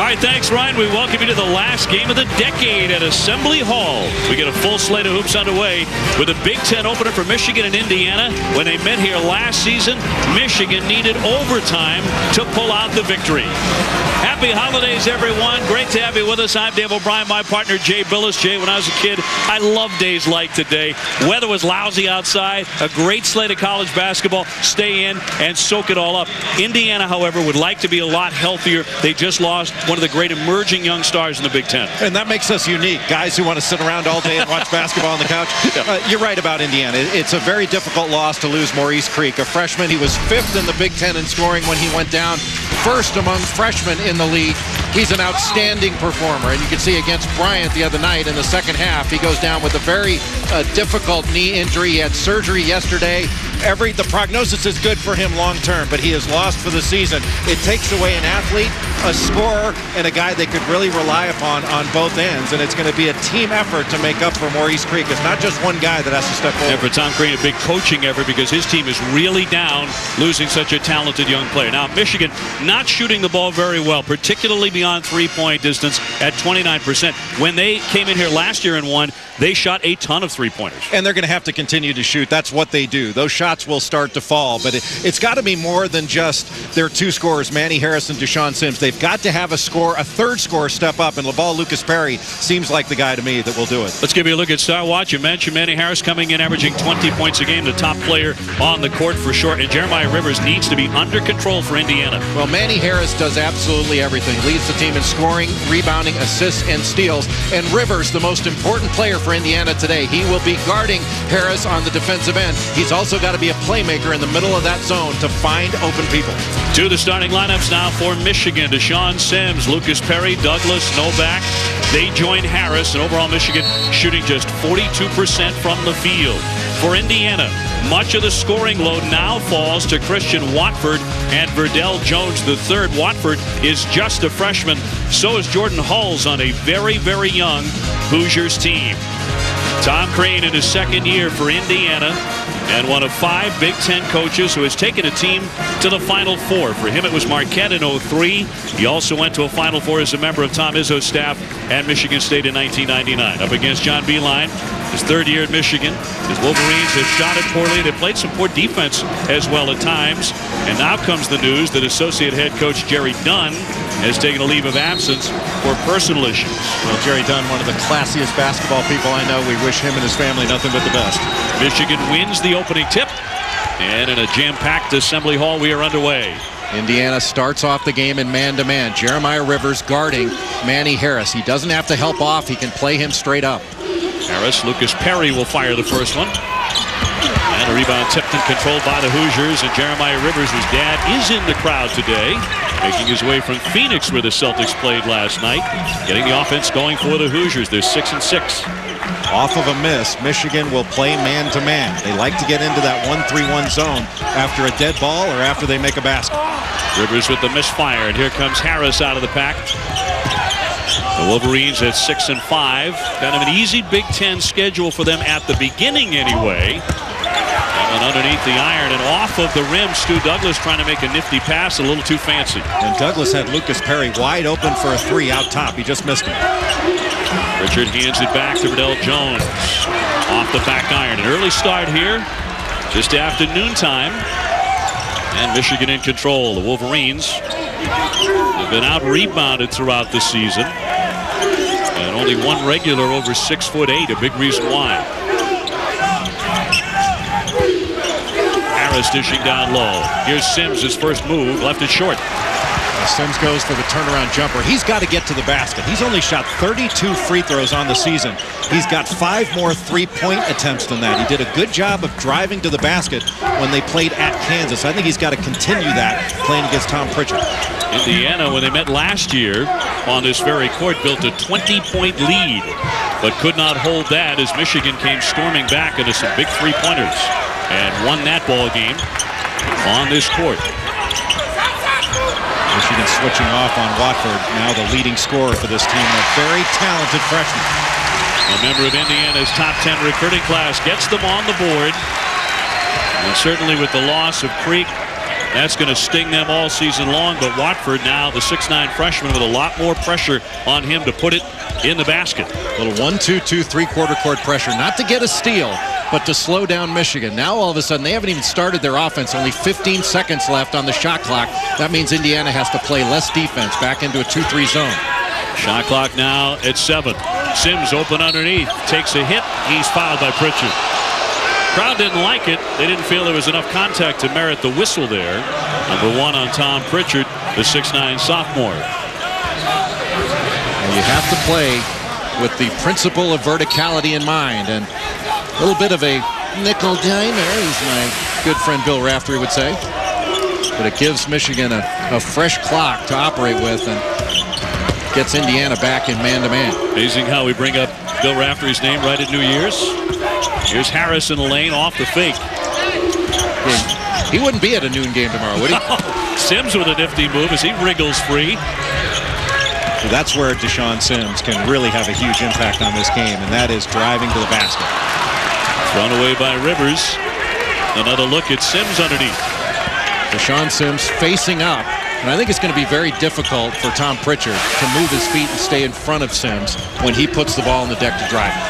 right, thanks, Ryan. We welcome you to the last game of the decade at Assembly Hall. We get a full slate of hoops underway with a Big Ten opener for Michigan and Indiana. When they met here last season, Michigan needed overtime to pull out the victory. Happy holidays, everyone. Great to have you with us. I'm Dave O'Brien, my partner, Jay Billis. Jay, when I was a kid, I loved days like today. Weather was lousy outside. A great slate of college basketball. Stay in and soak it all up. Indiana, however, would like to be a lot healthier. They just lost one of the great emerging young stars in the Big Ten. And that makes us unique. Guys who want to sit around all day and watch basketball on the couch. You're right about Indiana. It's a very difficult loss to lose Maurice Creek, a freshman. He was 5th in the Big Ten in scoring when he went down. First among freshmen in the league. He's an outstanding performer, and you can see against Bryant the other night in the second half, he goes down with a very difficult knee injury. He had surgery yesterday. The prognosis is good for him long term, but he is lost for the season. It takes away an athlete, a scorer, and a guy they could really rely upon on both ends, and it's going to be a team effort to make up for Maurice Creek. It's not just one guy that has to step forward. And for Tom Crean, a big coaching effort because his team is really down, losing such a talented young player. Now, Michigan not shooting the ball very well, particularly beyond three-point distance at 29%. When they came in here last year and won, they shot a ton of three-pointers. And they're going to have to continue to shoot. That's what they do. Those shots will start to fall, but it's got to be more than just their two scorers, Manny Harris and Deshaun Sims. They've got to have a third scorer step up, and Laval Lucas Perry seems like the guy to me that will do it. Let's give you a look at Star Watch. You mentioned Manny Harris coming in, averaging 20 points a game, the top player on the court for sure. And Jeremiah Rivers needs to be under control for Indiana. Well, Manny Harris does absolutely everything. Leads the team in scoring, rebounding, assists, and steals. And Rivers, the most important player for Indiana today. He will be guarding Harris on the defensive end. He's also got to be a playmaker in the middle of that zone to find open people. To the starting lineups now for Michigan. Deshaun Sims, Lucas Perry, Douglas, Novak. They join Harris, and overall Michigan shooting just 42% from the field. For Indiana, much of the scoring load now falls to Christian Watford and Verdell Jones III. Watford is just a freshman. So is Jordan Hulls on a very, very young Hoosiers team. Tom Crean in his second year for Indiana, and one of 5 Big Ten coaches who has taken a team to the Final Four. For him, it was Marquette in 03. He also went to a Final Four as a member of Tom Izzo's staff at Michigan State in 1999. Up against John Beilein, his third year at Michigan. His Wolverines have shot it poorly. They played some poor defense as well at times. And now comes the news that associate head coach Jerry Dunn has taken a leave of absence for personal issues. Well, Jerry Dunn, one of the classiest basketball people I know. We wish him and his family nothing but the best. Michigan wins the opening tip, and in a jam-packed Assembly Hall, we are underway. Indiana starts off the game in man-to-man. Jeremiah Rivers guarding Manny Harris. He doesn't have to help off. He can play him straight up. Harris, Lucas Perry will fire the first one. And a rebound tipped and controlled by the Hoosiers. And Jeremiah Rivers, whose dad is in the crowd today, making his way from Phoenix, where the Celtics played last night. Getting the offense going for the Hoosiers. They're 6-6. Off of a miss, Michigan will play man-to-man. They like to get into that 1-3-1 zone after a dead ball or after they make a basket. Rivers with the misfire, and here comes Harris out of the pack. The Wolverines at 6-5. Kind of an easy Big Ten schedule for them at the beginning anyway. And underneath the iron and off of the rim, Stu Douglas trying to make a nifty pass, a little too fancy. And Douglas had Lucas Perry wide open for a 3 out top. He just missed him. Richard hands it back to Verdell Jones. Off the back iron. An early start here, just after noontime. And Michigan in control. The Wolverines have been out-rebounded throughout the season. And only one regular over 6'8", a big reason why. Harris dishing down low. Here's Sims, his first move, left it short. Sims goes for the turnaround jumper. He's got to get to the basket. He's only shot 32 free throws on the season. He's got 5 more three-point attempts than that. He did a good job of driving to the basket when they played at Kansas. I think he's got to continue that playing against Tom Pritchard. Indiana, when they met last year on this very court, built a 20-point lead, but could not hold that as Michigan came storming back into some big three-pointers and won that ball game on this court. Michigan switching off on Watford, now the leading scorer for this team, a very talented freshman. A member of Indiana's top 10 recruiting class gets them on the board. And certainly with the loss of Creek That's going to sting them all season long. But Watford now, the 6'9" freshman, with a lot more pressure on him to put it in the basket. A little 1-2-2 3/4 court pressure, not to get a steal, but to slow down Michigan. Now all of a sudden they haven't even started their offense. Only 15 seconds left on the shot clock. That means Indiana has to play less defense, back into a 2-3 zone. Shot clock now at 7. Sims open underneath, takes a hit. He's fouled by Pritchard. Crowd didn't like it. They didn't feel there was enough contact to merit the whistle there. Number 1 on Tom Pritchard, the 6'9" sophomore. And you have to play with the principle of verticality in mind, and a little bit of a nickel dimer, as my good friend Bill Raftery would say. But it gives Michigan a fresh clock to operate with and gets Indiana back in man-to-man. Amazing how we bring up Bill Raftery's name right at New Year's. Here's Harris in the lane off the fake. He wouldn't be at a noon game tomorrow, would he? Sims with a nifty move as he wriggles free. So that's where Deshaun Sims can really have a huge impact on this game, and that is driving to the basket. Thrown away by Rivers. Another look at Sims underneath. Deshaun Sims facing up, and I think it's going to be very difficult for Tom Pritchard to move his feet and stay in front of Sims when he puts the ball on the deck to drive it.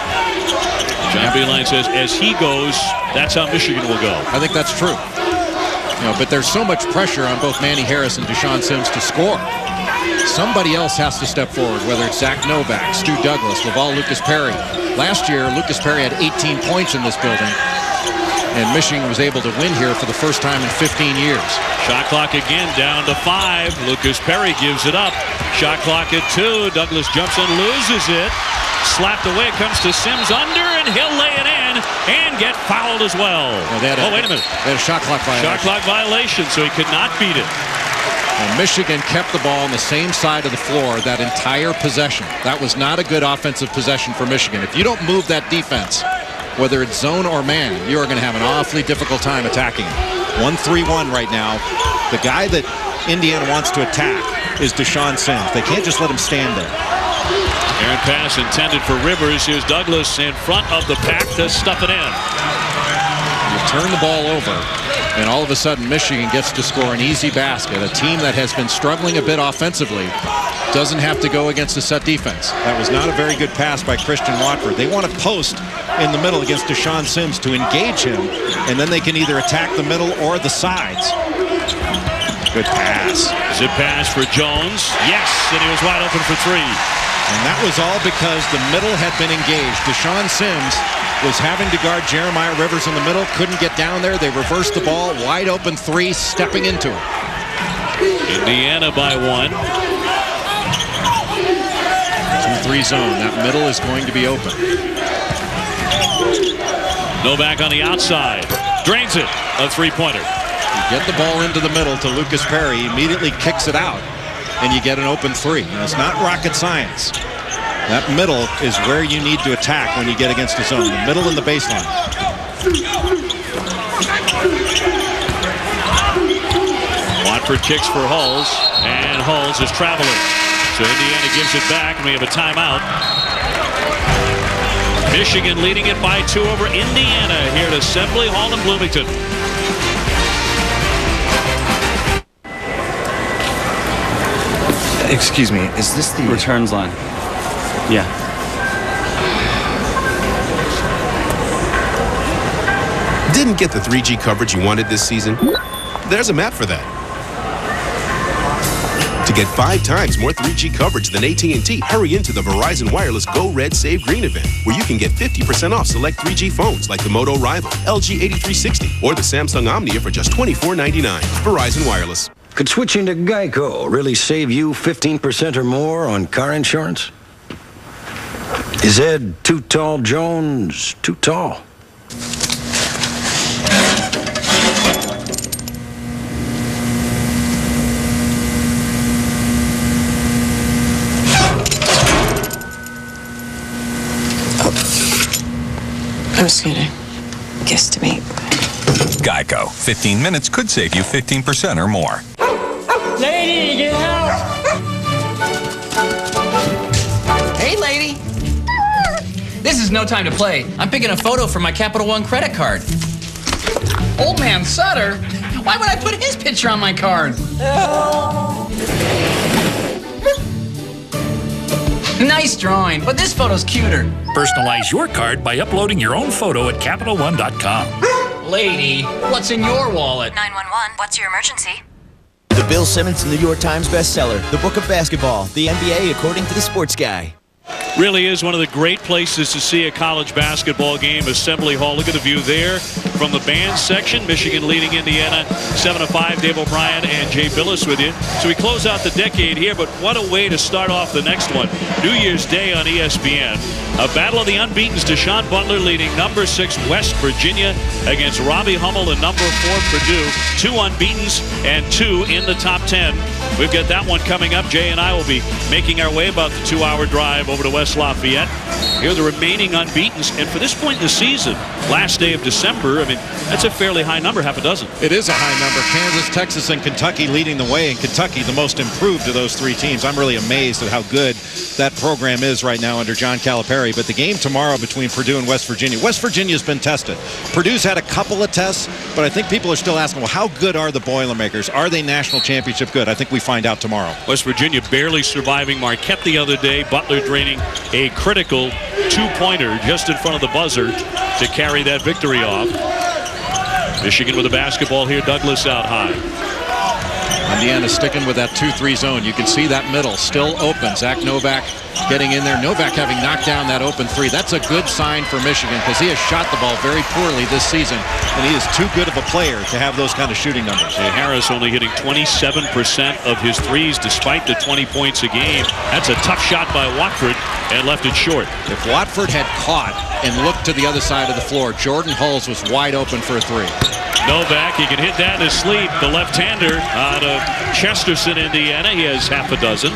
John Beilein says as he goes, that's how Michigan will go. I think that's true. But there's so much pressure on both Manny Harris and Deshaun Sims to score. Somebody else has to step forward, whether it's Zach Novak, Stu Douglas, Laval Lucas Perry. Last year, Lucas Perry had 18 points in this building, and Michigan was able to win here for the first time in 15 years. Shot clock again down to 5. Lucas Perry gives it up. Shot clock at 2. Douglas jumps and loses it. Slapped away, comes to Sims under, and he'll lay it in and get fouled as well. Wait a minute. They had a shot clock violation. Shot clock violation, so he could not beat it. And Michigan kept the ball on the same side of the floor that entire possession. That was not a good offensive possession for Michigan. If you don't move that defense, whether it's zone or man, you are going to have an awfully difficult time attacking it. 1-3-1 right now. The guy that Indiana wants to attack is Deshaun Sims. They can't just let him stand there. Errant pass intended for Rivers. Here's Douglas in front of the pack to stuff it in. You turn the ball over, and all of a sudden Michigan gets to score an easy basket. A team that has been struggling a bit offensively doesn't have to go against a set defense. That was not a very good pass by Christian Watford. They want to post in the middle against Deshaun Sims to engage him, and then they can either attack the middle or the sides. Good pass. Zip pass for Jones. Yes, and he was wide open for 3. And that was all because the middle had been engaged. Deshaun Sims was having to guard Jeremiah Rivers in the middle, couldn't get down there. They reversed the ball, wide open 3, stepping into it. Indiana by 1. 2-3 zone. That middle is going to be open. Novak on the outside. Drains it. A 3-pointer. You get the ball into the middle to Lucas Perry, immediately kicks it out, and you get an open 3. And it's not rocket science. That middle is where you need to attack when you get against a zone. The middle and the baseline. Watford kicks for Hulls, and Hulls is traveling. So Indiana gives it back, and we have a timeout. Michigan leading it by 2 over Indiana here at Assembly Hall in Bloomington. Excuse me, is this the returns line? Yeah. Didn't get the 3G coverage you wanted this season? There's a map for that. To get 5 times more 3G coverage than AT&T, hurry into the Verizon Wireless Go Red Save Green event, where you can get 50% off select 3G phones like the Moto Rival, LG 8360, or the Samsung Omnia for just $24.99. Verizon Wireless. Could switching to Geico really save you 15% or more on car insurance? Is Ed Too Tall Jones too tall? I was gonna guesstimate. Geico. 15 minutes could save you 15% or more. Lady, get help! Hey, lady. This is no time to play. I'm picking a photo for my Capital One credit card. Old man Sutter? Why would I put his picture on my card? Nice drawing, but this photo's cuter. Personalize your card by uploading your own photo at CapitalOne.com. Lady, what's in your wallet? 911, what's your emergency? The Bill Simmons New York Times bestseller, The Book of Basketball, the NBA according to the Sports Guy. Really is one of the great places to see a college basketball game. Assembly Hall. Look at the view there from the band section. Michigan leading Indiana 7-5. Dave O'Brien and Jay Billis with you. So we close out the decade here, but what a way to start off the next one. New Year's Day on ESPN. A battle of the unbeatens. Deshaun Butler leading number 6 West Virginia against Robbie Hummel and number 4 Purdue. 2 unbeatens and 2 in the top 10. We've got that one coming up. Jay and I will be making our way about the 2-hour drive over to West Lafayette. Here are the remaining unbeatens. And for this point in the season, last day of December, I mean, that's a fairly high number, half a dozen. It is a high number. Kansas, Texas, and Kentucky leading the way. And Kentucky, the most improved of those 3 teams. I'm really amazed at how good that program is right now under John Calipari. But the game tomorrow between Purdue and West Virginia. West Virginia's been tested. Purdue's had a couple of tests, but I think people are still asking, well, how good are the Boilermakers? Are they national championship good? I think we find out tomorrow. West Virginia barely surviving Marquette the other day. Butler draining a critical 2-pointer just in front of the buzzer to carry that victory off. Michigan with the basketball here. Douglas out high. Indiana sticking with that 2-3 zone. You can see that middle still open. Zach Novak getting in there. Novak having knocked down that open 3. That's a good sign for Michigan because he has shot the ball very poorly this season, and he is too good of a player to have those kind of shooting numbers. Jay Harris only hitting 27% of his threes despite the 20 points a game. That's a tough shot by Watford and left it short. If Watford had caught and looked to the other side of the floor, Jordan Hulls was wide open for a 3. Novak, he can hit that in his sleep. The left-hander out of Chesterton, Indiana. He has half a dozen.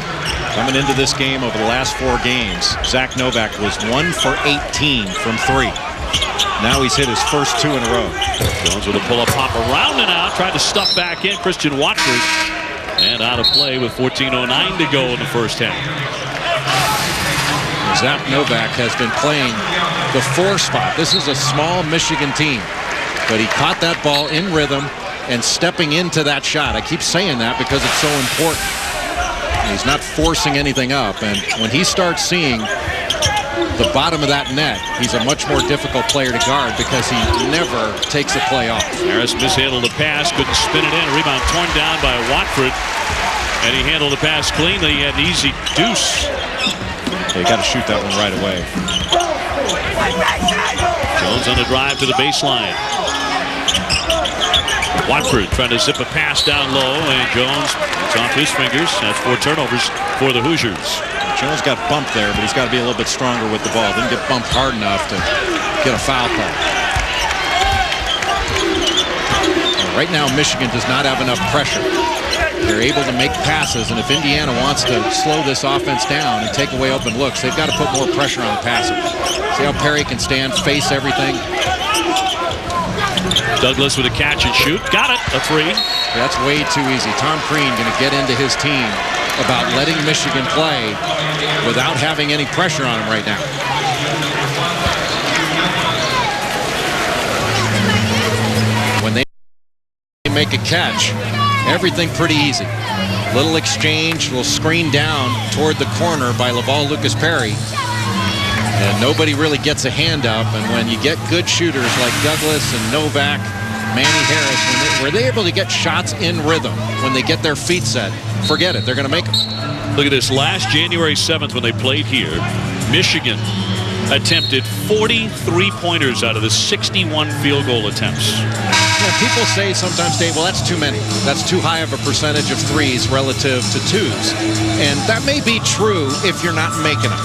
Coming into this game over the last 4 games, Zach Novak was 1 for 18 from 3. Now he's hit his first 2 in a row. Jones with a pull-up hop around and out. Tried to stuff back in Christian Watford. And out of play with 14:09 to go in the first half. Zach Novak has been playing the 4 spot. This is a small Michigan team. But he caught that ball in rhythm and stepping into that shot. I keep saying that because it's so important. He's not forcing anything up. And when he starts seeing the bottom of that net, he's a much more difficult player to guard because he never takes a play off. Harris mishandled the pass, couldn't spin it in. A rebound torn down by Watford. And he handled the pass cleanly. He had an easy deuce. You got to shoot that one right away. Jones on the drive to the baseline. Watford trying to zip a pass down low, and Jones, it's off his fingers. That's 4 turnovers for the Hoosiers. Jones got bumped there, but he's got to be a little bit stronger with the ball. Didn't get bumped hard enough to get a foul call. Right now, Michigan does not have enough pressure. They're able to make passes, and if Indiana wants to slow this offense down and take away open looks, they've got to put more pressure on the passer. See how Perry can stand, face everything. Douglas with a catch and shoot. Got it. A 3. That's way too easy. Tom Crean going to get into his team about letting Michigan play without having any pressure on him right now. When they make a catch, everything pretty easy. Little exchange, little screen down toward the corner by Laval Lucas Perry. And nobody really gets a hand up. And when you get good shooters like Douglas and Novak, Manny Harris, when they're able to get shots in rhythm, when they get their feet set, forget it. They're going to make them. Look at this. Last January 7th when they played here, Michigan attempted 40 3-pointers out of the 61 field goal attempts. Yeah, people say sometimes, Dave, well, that's too many. That's too high of a percentage of 3s relative to 2s. And that may be true if you're not making them.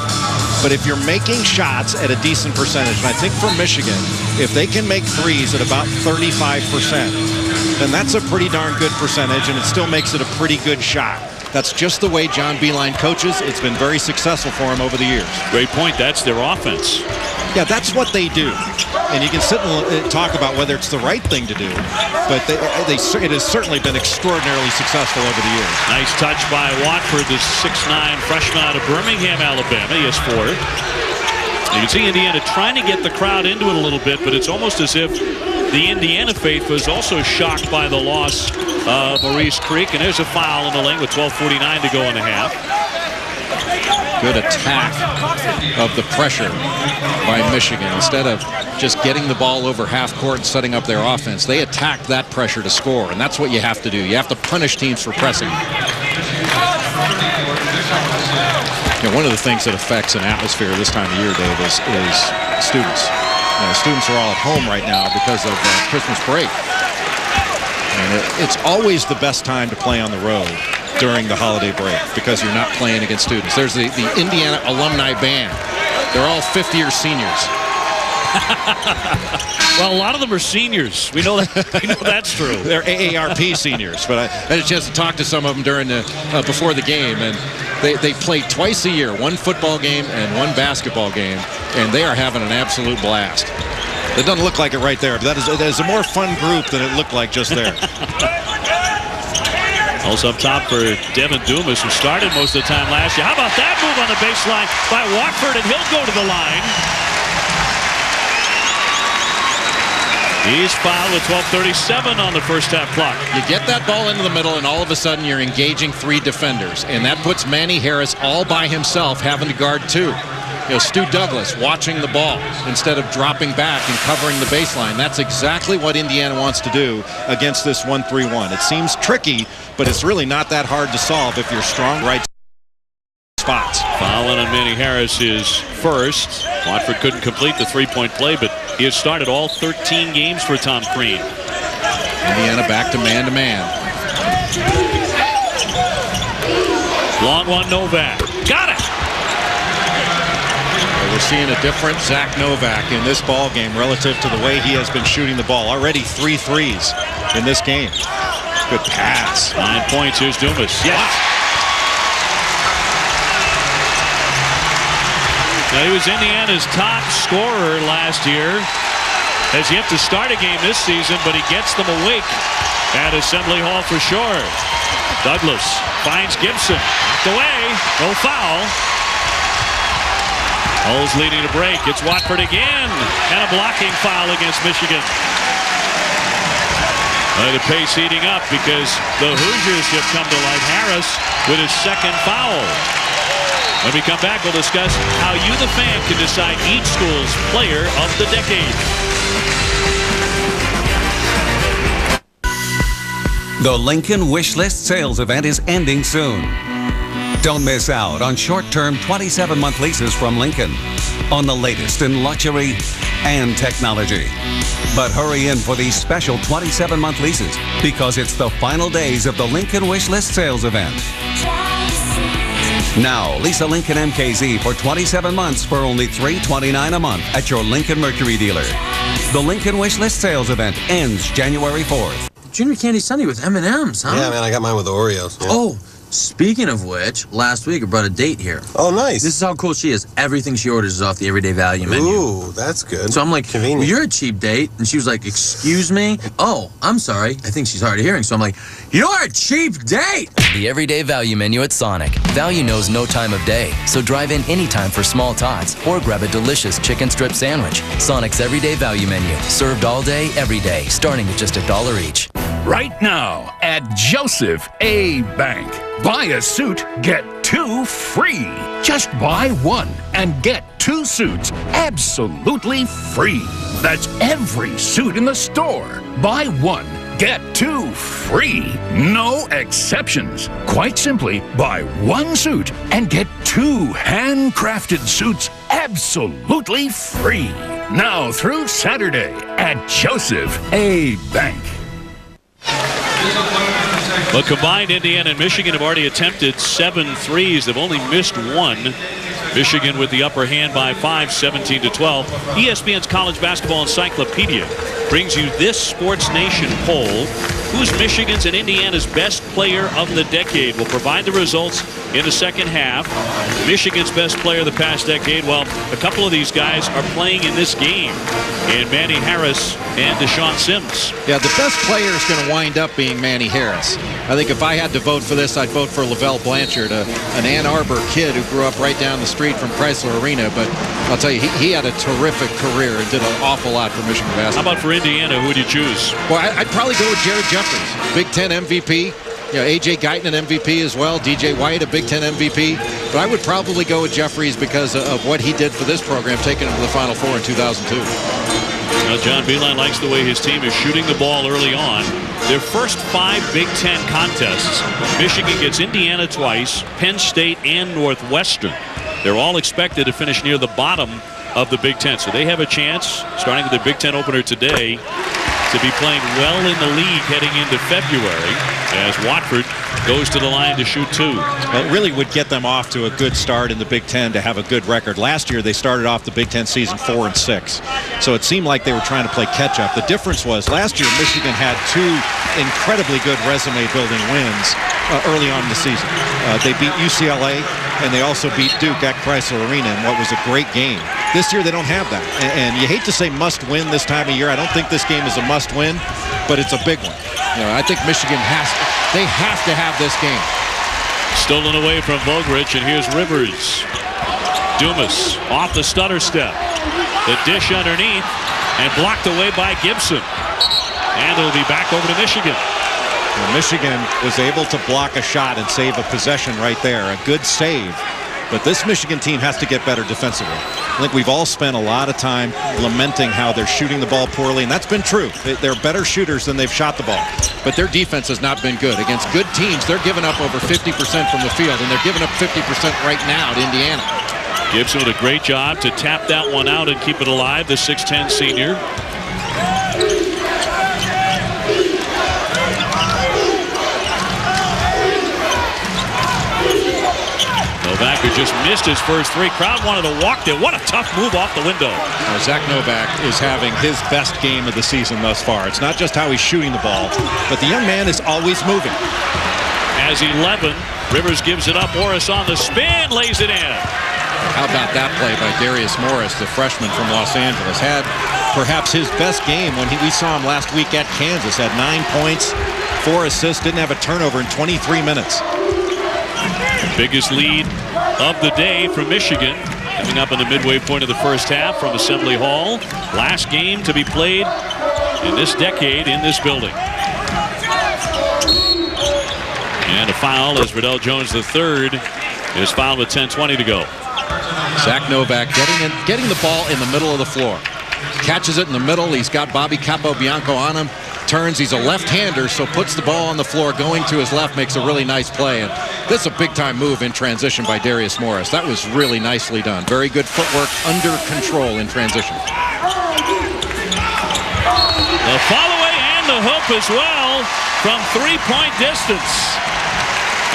But if you're making shots at a decent percentage, and I think for Michigan, if they can make 3s at about 35%, then that's a pretty darn good percentage, and it still makes it a pretty good shot. That's just the way John Beilein coaches. It's been very successful for him over the years. Great point. That's their offense. Yeah, that's what they do. And you can sit and talk about whether it's the right thing to do, but it has certainly been extraordinarily successful over the years. Nice touch by Watford, the 6'9" freshman out of Birmingham, Alabama. He has 4. You can see Indiana trying to get the crowd into it a little bit, but it's almost as if The Indiana faithful was also shocked by the loss of Maurice Creek, and there's a foul in the lane with 12:49 to go in the half. Good attack of the pressure by Michigan. Instead of just getting the ball over half court and setting up their offense, they attacked that pressure to score, and that's what you have to do. You have to punish teams for pressing. You know, one of the things that affects an atmosphere this time of year, Dave, is students. You know, students are all at home right now because of Christmas break. And it's always the best time to play on the road during the holiday break because you're not playing against students. There's the Indiana Alumni Band. They're all fifth-year seniors. Well, a lot of them are seniors. We know that. We know that's true. They're AARP seniors, but I had a chance to talk to some of them during the before the game, and they play twice a year, one football game and one basketball game, and they are having an absolute blast. It doesn't look like it right there, but that is a more fun group than it looked like just there. Also up top for Devin Dumas, who started most of the time last year. How about that move on the baseline by Watford, and he'll go to the line. He's fouled with 12:37 on the first half clock. You get that ball into the middle, and all of a sudden you're engaging three defenders, and that puts Manny Harris all by himself having to guard two. You know, Stu Douglas watching the ball instead of dropping back and covering the baseline. That's exactly what Indiana wants to do against this 1-3-1. It seems tricky, but it's really not that hard to solve if you're strong right spots. Fouling on Manny Harris is first. Watford couldn't complete the three-point play, but he has started all 13 games for Tom Crean. Indiana back to man-to-man. Long one, Novak. Got it! We're seeing a different Zach Novak in this ball game relative to the way he has been shooting the ball. Already 3 threes in this game. Good pass. 9 points. Here's Dumas. Yes. Now, he was Indiana's top scorer last year. Has yet to start a game this season, but he gets them awake at Assembly Hall for sure. Douglas finds Gibson. Knocked away. No foul. Hulls leading to break. It's Watford again. And a blocking foul against Michigan. The pace heating up because the Hoosiers have come to light. Harris with his second foul. When we come back, we'll discuss how you, the fan, can decide each school's player of the decade. The Lincoln Wish List sales event is ending soon. Don't miss out on short-term 27-month leases from Lincoln on the latest in luxury and technology. But hurry in for these special 27-month leases because it's the final days of the Lincoln Wish List sales event. Now, lease a Lincoln MKZ for 27 months for only $329 a month at your Lincoln Mercury dealer. The Lincoln Wish List sales event ends January 4th. Junior Candy Sundae with M&M's, huh? Yeah, man, I got mine with Oreos. Yeah. Oh, speaking of which, last week I brought a date here. Oh, nice. This is how cool she is. Everything she orders is off the everyday value menu. Ooh, that's good. So I'm like, convenient. Well, you're a cheap date. And she was like, excuse me? Oh, I'm sorry. I think she's hard of hearing. So I'm like, you're a cheap date. The everyday value menu at Sonic. Value knows no time of day. So drive in anytime for small tots or grab a delicious chicken strip sandwich. Sonic's everyday value menu. Served all day, every day, starting at just $1 each. Right now at Joseph A. Bank. Buy a suit, get 2 free. Just buy 1 and get 2 suits absolutely free. That's every suit in the store. Buy 1, get 2 free. No exceptions. Quite simply, buy 1 suit and get 2 handcrafted suits absolutely free. Now through Saturday at Joseph A. Bank. Well, combined, Indiana and Michigan have already attempted 7 threes. They've only missed 1. Michigan with the upper hand by 5, 17-12. ESPN's College Basketball Encyclopedia brings you this Sports Nation poll. who's Michigan's and Indiana's best player of the decade. We'll provide the results in the second half. Michigan's best player of the past decade, well, a couple of these guys are playing in this game, and Manny Harris and Deshaun Sims. Yeah, the best player is going to wind up being Manny Harris. I think if I had to vote for this, I'd vote for Lavelle Blanchard, an Ann Arbor kid who grew up right down the street from Chrysler Arena. But I'll tell you, he had a terrific career and did an awful lot for Michigan basketball. How about for Indiana? Who would you choose? Well, I'd probably go with Jared Jeffries, Big Ten MVP. You know, A.J. Guyton, an MVP as well. D.J. White, a Big Ten MVP. But I would probably go with Jeffries because of what he did for this program, taking them to the Final Four in 2002. Now, John Beilein likes the way his team is shooting the ball early on. Their first 5 Big Ten contests, Michigan gets Indiana twice, Penn State, and Northwestern. They're all expected to finish near the bottom of the Big Ten. So they have a chance, starting with the Big Ten opener today, to be playing well in the league heading into February as Watford goes to the line to shoot 2. Well, it really would get them off to a good start in the Big Ten to have a good record. Last year they started off the Big Ten season 4-6. So it seemed like they were trying to play catch up. The difference was last year Michigan had 2 incredibly good resume building wins early on in the season. They beat UCLA and they also beat Duke at Chrysler Arena in what was a great game. This year they don't have that. And you hate to say must win this time of year. I don't think this game is a must win, but it's a big one. You know, I think Michigan have to have this game. Stolen away from Vogrich, and here's Rivers. Dumas off the stutter step. The dish underneath and blocked away by Gibson. And it'll be back over to Michigan. Well, Michigan was able to block a shot and save a possession right there. A good save. But this Michigan team has to get better defensively. I think we've all spent a lot of time lamenting how they're shooting the ball poorly, and that's been true. They're better shooters than they've shot the ball. But their defense has not been good. Against good teams, they're giving up over 50% from the field, and they're giving up 50% right now to Indiana. Gibson with a great job to tap that one out and keep it alive, the 6'10 senior. Novak, who just missed his first 3. Crowd wanted to walk there. What a tough move off the window. Zach Novak is having his best game of the season thus far. It's not just how he's shooting the ball, but the young man is always moving. As 11, Rivers gives it up. Morris on the spin, lays it in. How about that play by Darius Morris, the freshman from Los Angeles? Had perhaps his best game when we saw him last week at Kansas. Had 9 points, 4 assists, didn't have a turnover in 23 minutes. Biggest lead of the day for Michigan, coming up in the midway point of the first half from Assembly Hall. Last game to be played in this decade in this building. And a foul as Verdell Jones III is fouled with 10:20 to go. Zach Novak getting the ball in the middle of the floor. Catches it in the middle. He's got Bobby Capobianco on him. Turns. He's a left-hander, so puts the ball on the floor, going to his left, makes a really nice play. And this is a big-time move in transition by Darius Morris. That was really nicely done. Very good footwork, under control in transition. The follow-away and the hook as well from 3-point distance.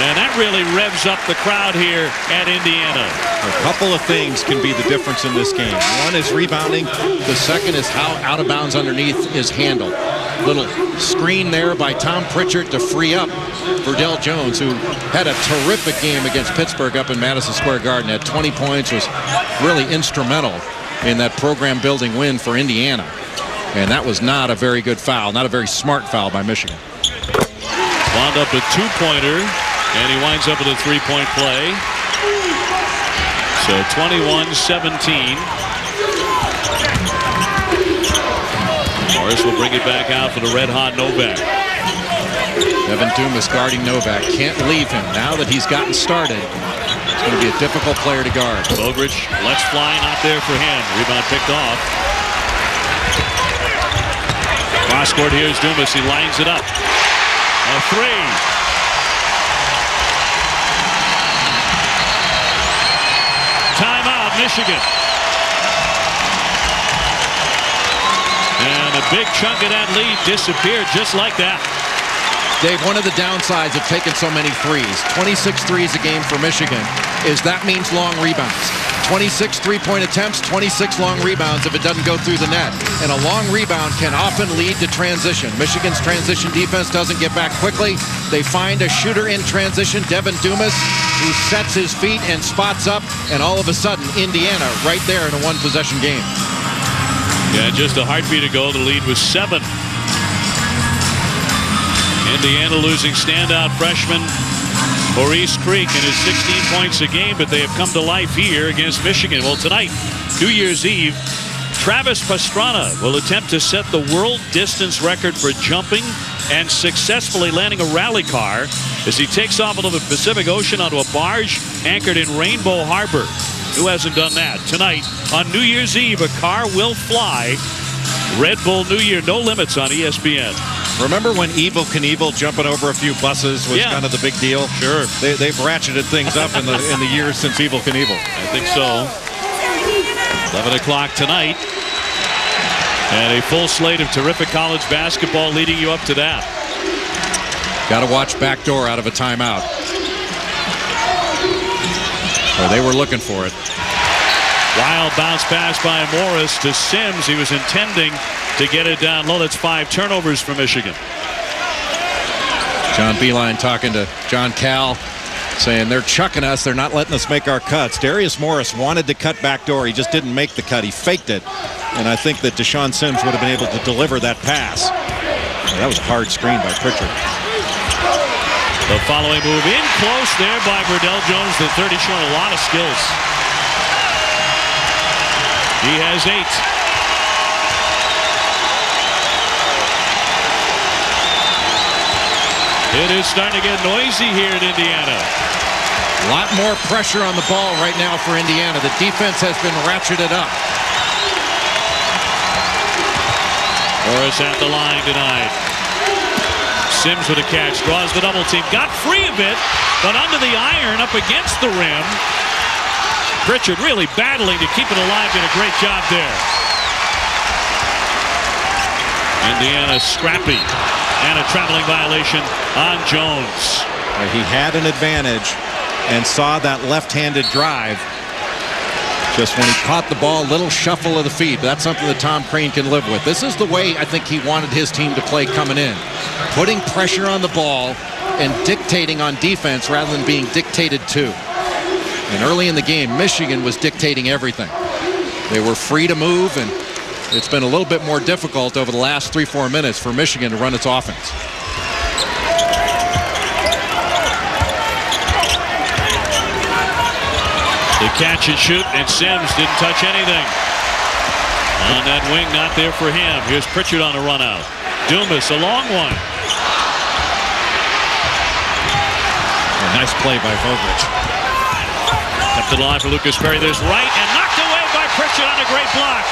And that really revs up the crowd here at Indiana. A couple of things can be the difference in this game. One is rebounding. The second is how out of bounds underneath is handled. Little screen there by Tom Pritchard to free up Verdell Jones, who had a terrific game against Pittsburgh up in Madison Square Garden. Had 20 points, was really instrumental in that program-building win for Indiana. And that was not a very good foul, not a very smart foul by Michigan. Wound up a 2-pointer, and he winds up with a 3-point play. So 21-17. Morris will bring it back out for the red-hot Novak. Evan Dumas guarding Novak. Can't leave him. Now that he's gotten started, it's going to be a difficult player to guard. Vogrich, let's fly, not there for him. Rebound picked off. Cross court, here's Dumas. He lines it up. A 3. Timeout, Michigan. And a big chunk of that lead disappeared just like that. Dave, one of the downsides of taking so many threes, 26 threes a game for Michigan, is that means long rebounds. 26 three-point attempts, 26 long rebounds if it doesn't go through the net. And a long rebound can often lead to transition. Michigan's transition defense doesn't get back quickly. They find a shooter in transition, Devin Dumas, who sets his feet and spots up, and all of a sudden, Indiana right there in a one-possession game. Yeah, just a heartbeat ago, the lead was 7. Indiana losing standout freshman Maurice Creek in his 16 points a game, but they have come to life here against Michigan. Well, tonight, New Year's Eve, Travis Pastrana will attempt to set the world distance record for jumping and successfully landing a rally car as he takes off into the Pacific Ocean onto a barge anchored in Rainbow Harbor. Who hasn't done that? Tonight, on New Year's Eve, a car will fly. Red Bull New Year, no limits on ESPN. Remember when Evel Knievel jumping over a few buses was kind of the big deal? Sure. They've ratcheted things up in the years since Evel Knievel. I think so. 11 o'clock tonight. And a full slate of terrific college basketball leading you up to that. Got to watch backdoor out of a timeout. Or they were looking for it. Wild bounce pass by Morris to Sims. He was intending to get it down low. That's 5 turnovers for Michigan. John Beilein talking to John Cal, saying they're chucking us. They're not letting us make our cuts. Darius Morris wanted to cut backdoor. He just didn't make the cut. He faked it. And I think that Deshaun Sims would have been able to deliver that pass. Well, that was a hard screen by Pritchard. The following move in close there by Verdell Jones. The 30 showing a lot of skills. He has 8. It is starting to get noisy here in Indiana. A lot more pressure on the ball right now for Indiana. The defense has been ratcheted up. Morris at the line denied. Sims with a catch, draws the double team, got free a bit, but under the iron up against the rim. Pritchard really battling to keep it alive, did a great job there. Indiana scrappy, and a traveling violation on Jones. He had an advantage and saw that left-handed drive. Just when he caught the ball, little shuffle of the feet. But that's something that Tom Crean can live with. This is the way I think he wanted his team to play coming in. Putting pressure on the ball and dictating on defense rather than being dictated to. And early in the game, Michigan was dictating everything. They were free to move, and it's been a little bit more difficult over the last 3-4 minutes for Michigan to run its offense. The catch and shoot, and Sims didn't touch anything. On that wing, not there for him. Here's Pritchard on a run out. Dumas, a long one. A nice play by Vogrich. Kept it alive for Lucas Perry. There's Wright, and knocked away by Pritchard on a great block.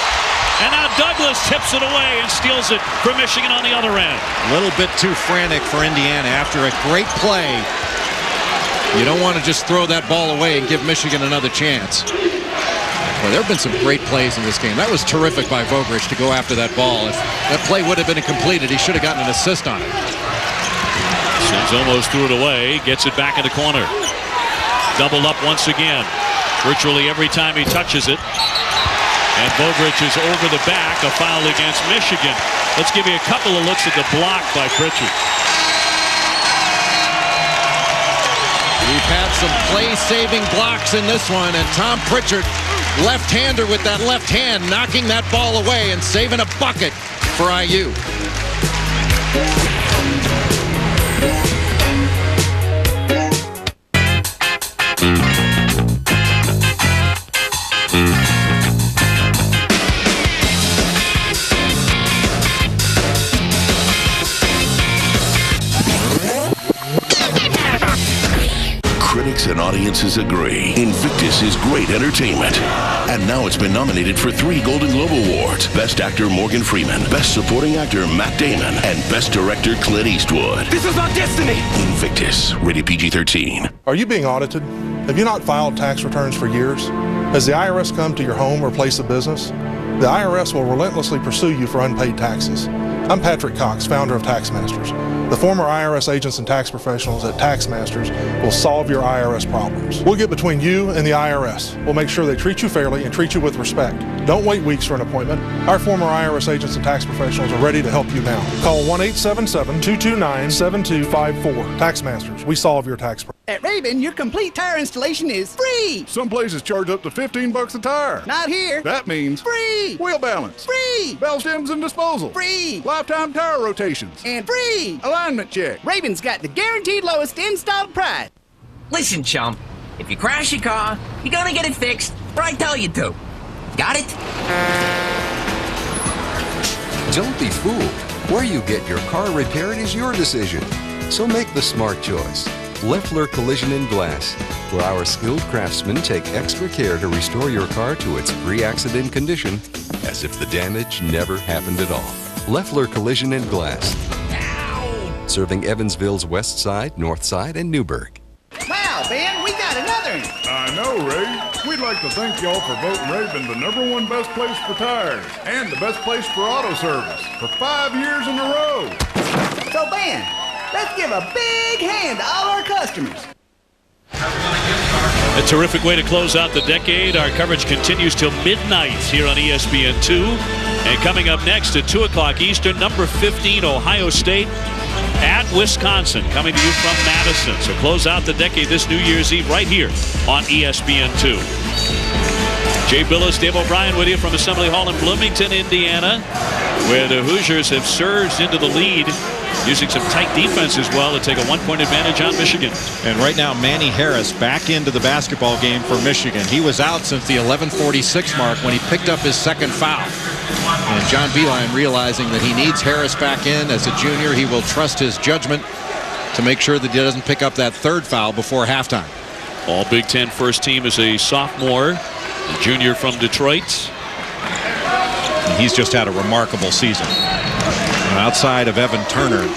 And now Douglas tips it away and steals it for Michigan on the other end. A little bit too frantic for Indiana after a great play. You don't want to just throw that ball away and give Michigan another chance. Well, there have been some great plays in this game. That was terrific by Vogrich to go after that ball. If that play would have been completed, he should have gotten an assist on it. Sims almost threw it away. Gets it back in the corner. Doubled up once again. Virtually every time he touches it. And Vogrich is over the back. A foul against Michigan. Let's give you a couple of looks at the block by Pritchard. We've had some play-saving blocks in this one, and Tom Pritchard, left-hander with that left hand, knocking that ball away and saving a bucket for IU. Critics and audiences agree. Invictus is great entertainment. And now it's been nominated for 3 Golden Globe Awards. Best Actor Morgan Freeman, Best Supporting Actor Matt Damon, and Best Director Clint Eastwood. This is our destiny! Invictus, rated PG-13. Are you being audited? Have you not filed tax returns for years? Has the IRS come to your home or place of business? The IRS will relentlessly pursue you for unpaid taxes. I'm Patrick Cox, founder of TaxMasters. The former IRS agents and tax professionals at TaxMasters will solve your IRS problems. We'll get between you and the IRS. We'll make sure they treat you fairly and treat you with respect. Don't wait weeks for an appointment. Our former IRS agents and tax professionals are ready to help you now. Call 1-877-229-7254. TaxMasters, we solve your tax problems. At Raven, your complete tire installation is free. Some places charge up to $15 a tire. Not here. That means free. Wheel balance. Free. Bell stems and disposal. Free. Lifetime tire rotations. And free. Alignment check. Raven's got the guaranteed lowest installed price. Listen, chump. If you crash your car, you're gonna get it fixed, or I tell you to. Got it? Don't be fooled. Where you get your car repaired is your decision. So make the smart choice. Leffler Collision and Glass, where our skilled craftsmen take extra care to restore your car to its pre-accident condition as if the damage never happened at all. Leffler Collision and Glass. Ow! Serving Evansville's West Side, North Side, and Newburgh. Wow, Ben, we got another one. I know, Ray. We'd like to thank y'all for voting Raven the #1 best place for tires and the best place for auto service for 5 years in a row. So, Ben, let's give a big hand to all our customers. A terrific way to close out the decade. Our coverage continues till midnight here on ESPN2. And coming up next at 2 o'clock Eastern, number 15, Ohio State at Wisconsin, coming to you from Madison. So close out the decade this New Year's Eve right here on ESPN2. Jay Billis, Dave O'Brien with you from Assembly Hall in Bloomington, Indiana, where the Hoosiers have surged into the lead, using some tight defense as well to take a 1-point advantage on Michigan. And right now, Manny Harris back into the basketball game for Michigan. He was out since the 11:46 mark when he picked up his second foul. And John Beilein, realizing that he needs Harris back in as a junior, he will trust his judgment to make sure that he doesn't pick up that third foul before halftime. All Big Ten first team is a sophomore, a junior from Detroit. And he's just had a remarkable season. Outside of Evan Turner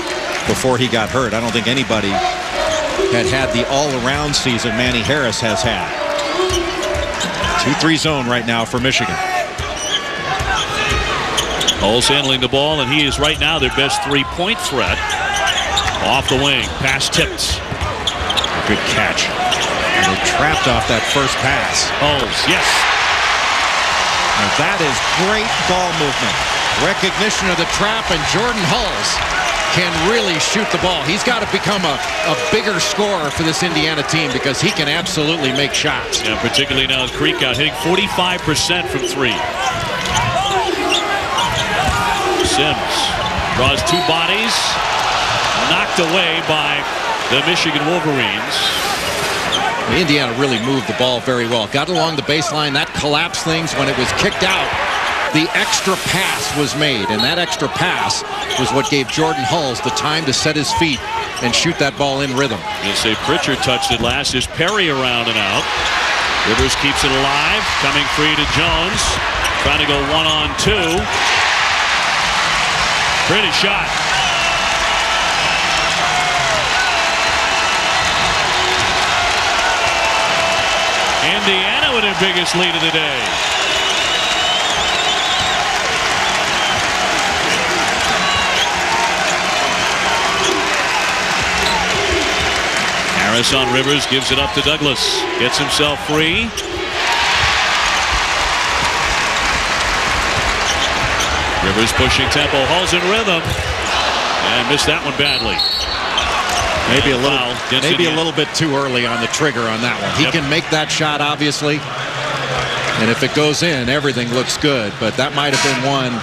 before he got hurt, I don't think anybody had the all-around season Manny Harris has had. 2-3 zone right now for Michigan. Hulls handling the ball, and he is right now their best three-point threat. Off the wing, pass tipped. Good catch. And they trapped off that first pass. Hulls, yes. Now that is great ball movement. Recognition of the trap, and Jordan Hulls can really shoot the ball. He's got to become a bigger scorer for this Indiana team because he can absolutely make shots. Yeah, particularly now with Creek out hitting 45% from three. Sims draws two bodies, knocked away by the Michigan Wolverines. Indiana really moved the ball very well. Got along the baseline. That collapsed things. When it was kicked out, the extra pass was made, and that extra pass was what gave Jordan Hulls the time to set his feet and shoot that ball in rhythm. You'll say Pritchard touched it last. Is Perry around and out. Rivers keeps it alive, coming free to Jones, trying to go 1-on-2. Pretty shot. Indiana with their biggest lead of the day. Harris on Rivers, gives it up to Douglas. Gets himself free. Rivers pushing tempo, Hulls in rhythm, and missed that one badly. Maybe a little bit too early on the trigger on that one. He can make that shot, obviously, and if it goes in, everything looks good. But that might have been one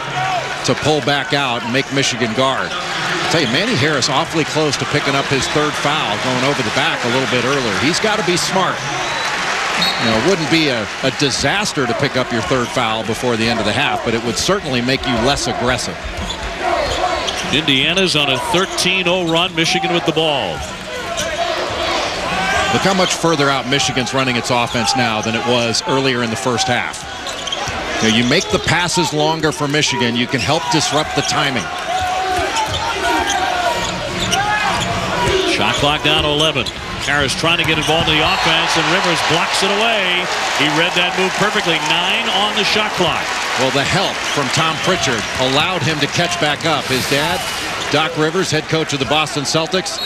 to pull back out and make Michigan guard. I'll tell you, Manny Harris awfully close to picking up his third foul, going over the back a little bit earlier. He's got to be smart. You know, it wouldn't be a disaster to pick up your third foul before the end of the half, but it would certainly make you less aggressive. Indiana's on a 13-0 run. Michigan with the ball. Look how much further out Michigan's running its offense now than it was earlier in the first half. You know, you make the passes longer for Michigan, you can help disrupt the timing. Shot clock down to 11. Harris trying to get involved in the offense, and Rivers blocks it away. He read that move perfectly. 9 on the shot clock. Well, the help from Tom Pritchard allowed him to catch back up. His dad Doc Rivers, head coach of the Boston Celtics.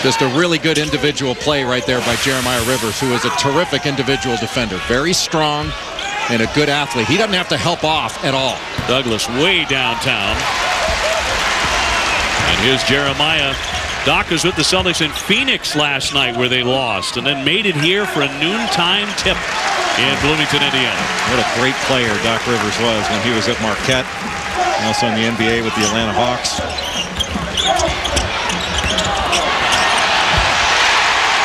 Just a really good individual play right there by Jeremiah Rivers, who is a terrific individual defender. Very strong and a good athlete. He doesn't have to help off at all. Douglas way downtown. And here's Jeremiah. Doc was with the Celtics in Phoenix last night where they lost, and then made it here for a noontime tip in Bloomington, Indiana. What a great player Doc Rivers was when he was at Marquette, and also in the NBA with the Atlanta Hawks.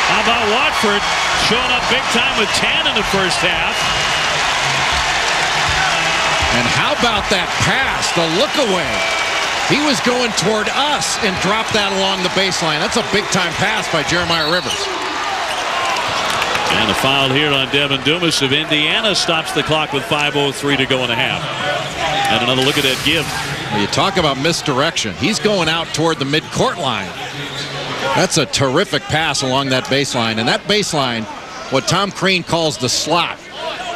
How about Watford showing up big time with 10 in the first half? And how about that pass, the look away? He was going toward us and dropped that along the baseline. That's a big-time pass by Jeremiah Rivers. And a foul here on Devin Dumas of Indiana stops the clock with 5:03 to go in the half. And another look at that give. Well, you talk about misdirection. He's going out toward the midcourt line. That's a terrific pass along that baseline. And that baseline, what Tom Crean calls the slot,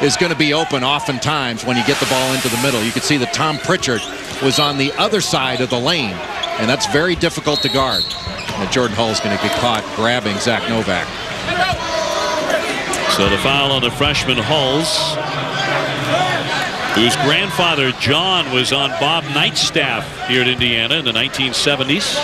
is going to be open oftentimes when you get the ball into the middle. You can see that Tom Pritchard was on the other side of the lane, and that's very difficult to guard. And Jordan Hull's going to get caught grabbing Zach Novak. So the foul on the freshman Hulls, whose grandfather John was on Bob Knight's staff here at Indiana in the 1970s.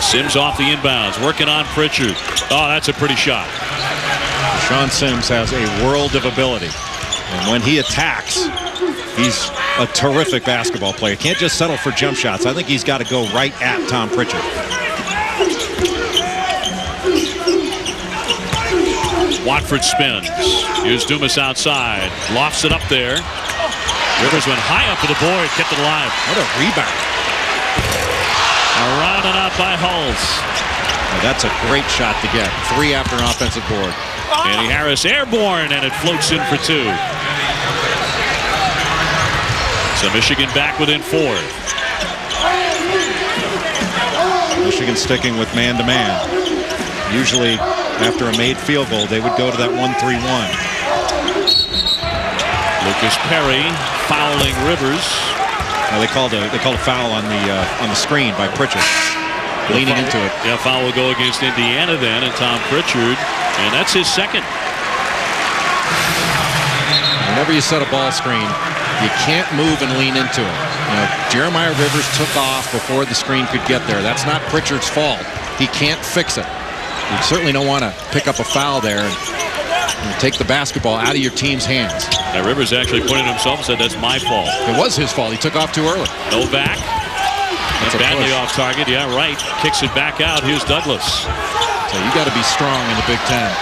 Sims off the inbounds, working on Pritchard. Oh, that's a pretty shot. Sean Sims has a world of ability, and when he attacks, he's a terrific basketball player. Can't just settle for jump shots. I think he's got to go right at Tom Pritchard. Watford spins. Here's Dumas outside, lofts it up there. Rivers went high up to the board, kept it alive. What a rebound. Around and out by Hulls. Now that's a great shot to get. 3 after an offensive board. Andy Harris airborne, and it floats in for 2. So Michigan back within 4. Michigan sticking with man-to-man. Usually after a made field goal, they would go to that 1-3-1. Lucas Perry fouling Rivers. They called a foul on the screen by Pritchard, leaning into it. Yeah, foul will go against Indiana then, and Tom Pritchard, and that's his second. Whenever you set a ball screen, you can't move and lean into it. You know, Jeremiah Rivers took off before the screen could get there. That's not Pritchard's fault. He can't fix it. You certainly don't want to pick up a foul there and take the basketball out of your team's hands. Now Rivers actually pointed himself and said, that's my fault. It was his fault. He took off too early. Novak. That's badly off target. Yeah, right. Kicks it back out. Here's Douglas. So you got to be strong in the Big Ten.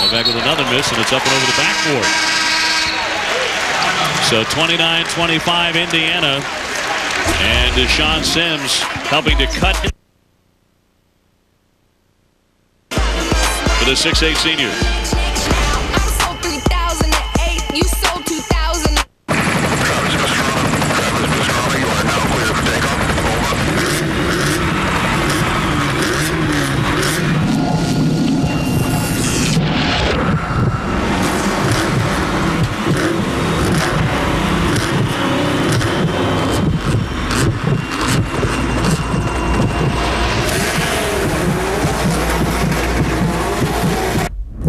Novak with another miss, and it's up and over the backboard. So 29-25 Indiana. And Deshaun Sims helping to cut for the 6'8" senior.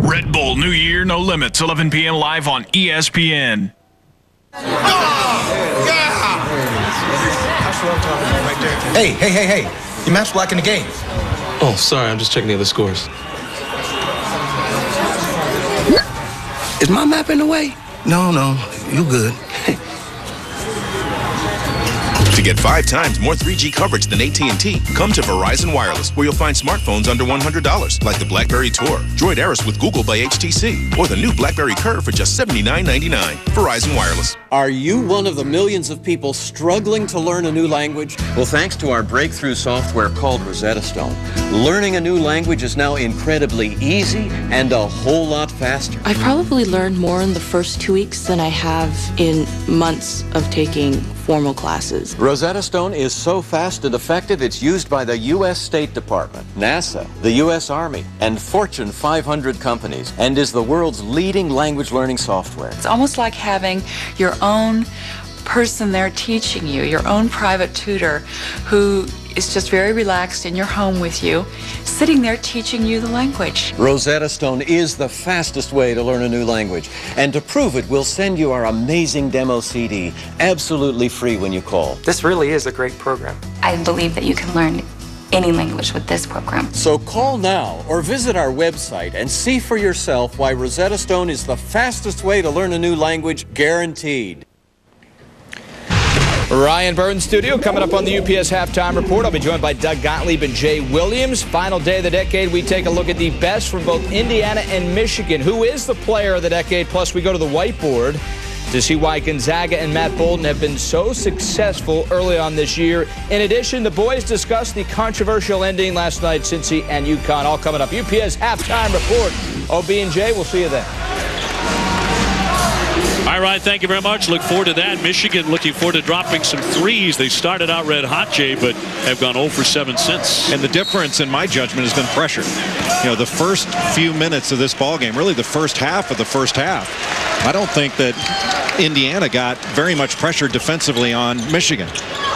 Red Bull New Year, No Limits, 11 p.m. live on ESPN. Hey. You matched black in the game. Oh, sorry. I'm just checking the other scores. Is my map in the way? No, you good. To get 5 times more 3G coverage than AT&T, come to Verizon Wireless, where you'll find smartphones under $100, like the BlackBerry Tour, Droid Aris with Google by HTC, or the new BlackBerry Curve for just $79.99. Verizon Wireless. Are you one of the millions of people struggling to learn a new language? Well, thanks to our breakthrough software called Rosetta Stone, learning a new language is now incredibly easy and a whole lot faster. I've probably learned more in the first 2 weeks than I have in months of taking formal classes. Rosetta Stone is so fast and effective, it's used by the U.S. State Department, NASA, the U.S. Army, and Fortune 500 companies, and is the world's leading language learning software. It's almost like having your own person there teaching you, your own private tutor who is just very relaxed in your home with you, sitting there teaching you the language. Rosetta Stone is the fastest way to learn a new language. And to prove it, we'll send you our amazing demo CD, absolutely free when you call. This really is a great program. I believe that you can learn any language with this program. So call now or visit our website and see for yourself why Rosetta Stone is the fastest way to learn a new language, guaranteed. Ryan Burns studio coming up on the UPS Halftime Report. I'll be joined by Doug Gottlieb and Jay Williams. Final day of the decade, we take a look at the best from both Indiana and Michigan. Who is the player of the decade? Plus, we go to the whiteboard to see why Gonzaga and Matt Bolden have been so successful early on this year. In addition, the boys discussed the controversial ending last night, Cincy and UConn. All coming up. UPS Halftime Report. OB and Jay, we'll see you then. All right, thank you very much. Look forward to that. Michigan looking forward to dropping some threes. They started out red hot, Jay, but have gone 0 for 7 since. And the difference, in my judgment, has been pressure. You know, the first few minutes of this ball game, really the first half of the first half, I don't think that Indiana got very much pressure defensively on Michigan.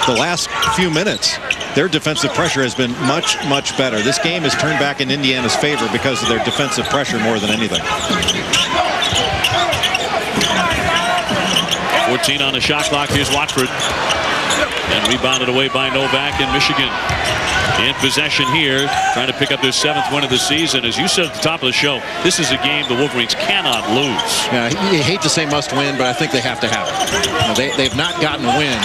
The last few minutes, their defensive pressure has been much, much better. This game has turned back in Indiana's favor because of their defensive pressure more than anything. 14 on the shot clock. Here's Watford. And rebounded away by Novak in Michigan. In possession here, trying to pick up their 7th win of the season. As you said at the top of the show, this is a game the Wolverines cannot lose. Yeah, you hate to say must win, but I think they have to have it. You know, they've not gotten a win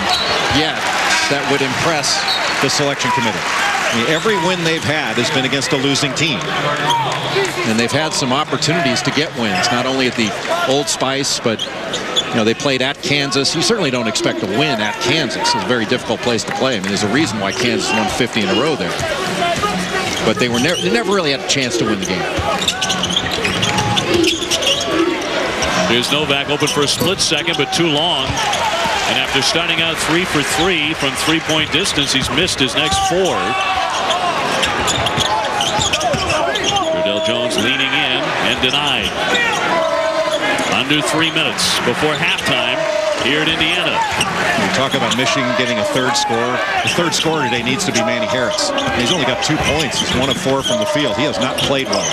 yet that would impress the selection committee. I mean, every win they've had has been against a losing team. And they've had some opportunities to get wins, not only at the Old Spice, but you know, they played at Kansas. You certainly don't expect to win at Kansas. It's a very difficult place to play. I mean, there's a reason why Kansas won 50 in a row there. But they never really had a chance to win the game. Here's Novak open for a split second, but too long. And after starting out 3 for 3 from three-point distance, he's missed his next 4. Cordell Jones leaning in and denied. Under 3 minutes before halftime here at Indiana. You talk about Michigan getting a third scorer. The third scorer today needs to be Manny Harris. He's only got 2 points. He's 1 of 4 from the field. He has not played well.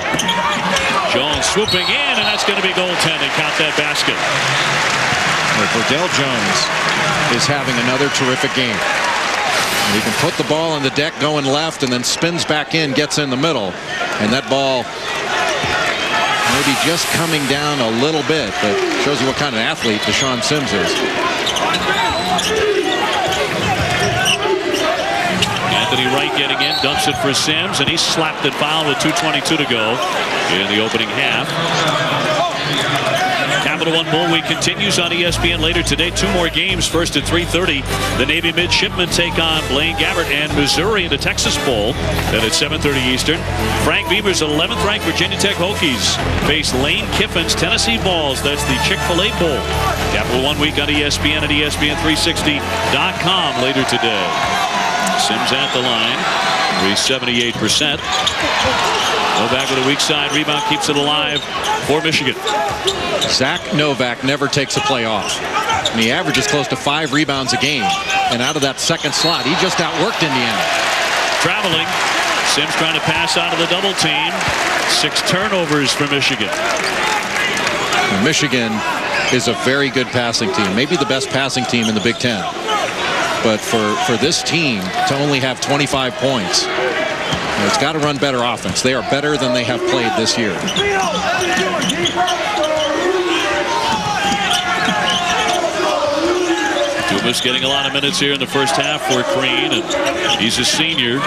Jones swooping in, and that's going to be goaltending. Count that basket. Cordell Jones is having another terrific game. He can put the ball on the deck going left and then spins back in, gets in the middle. And that ball maybe just coming down a little bit, but shows you what kind of athlete Deshaun Sims is. Anthony Wright getting in, dumps it for Sims, and he slapped it foul with 2:22 to go in the opening half. Capital One Bull Week continues on ESPN later today. 2 more games. First at 3:30, the Navy Midshipmen take on Blaine Gabbert and Missouri in the Texas Bowl. Then at 7:30 Eastern, Frank Beamer's 11th ranked Virginia Tech Hokies face Lane Kiffin's Tennessee Vols. That's the Chick-fil-A Bowl. Capital One Week on ESPN and ESPN360.com later today. Sims at the line. 78%. Novak with a weak side rebound, keeps it alive for Michigan. Zach Novak never takes a play off. And he averages close to 5 rebounds a game. And out of that second slot, he just outworked Indiana. Traveling. Sims trying to pass out of the double team. 6 turnovers for Michigan. And Michigan is a very good passing team. Maybe the best passing team in the Big Ten. But for this team to only have 25 points, it's got to run better offense. They are better than they have played this year. Dumas getting a lot of minutes here in the first half for Crean, and he's a senior.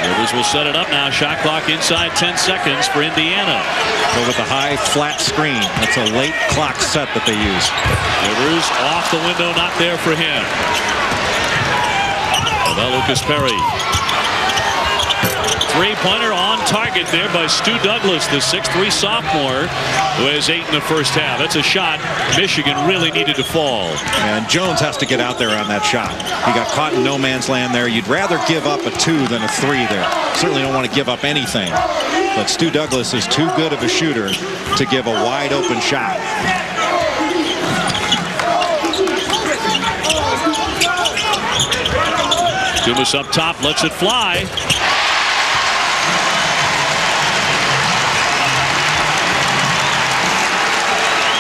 Rivers will set it up now. Shot clock inside 10 seconds for Indiana. So with the high flat screen, that's a late clock set that they use. Rivers off the window, not there for him. Now Lucas Perry. three-pointer on target there by Stu Douglas, the 6'3 sophomore, who has 8 in the first half. That's a shot Michigan really needed to fall. And Jones has to get out there on that shot. He got caught in no man's land there. You'd rather give up a 2 than a 3 there. Certainly don't want to give up anything. But Stu Douglas is too good of a shooter to give a wide open shot. Dumas up top, lets it fly.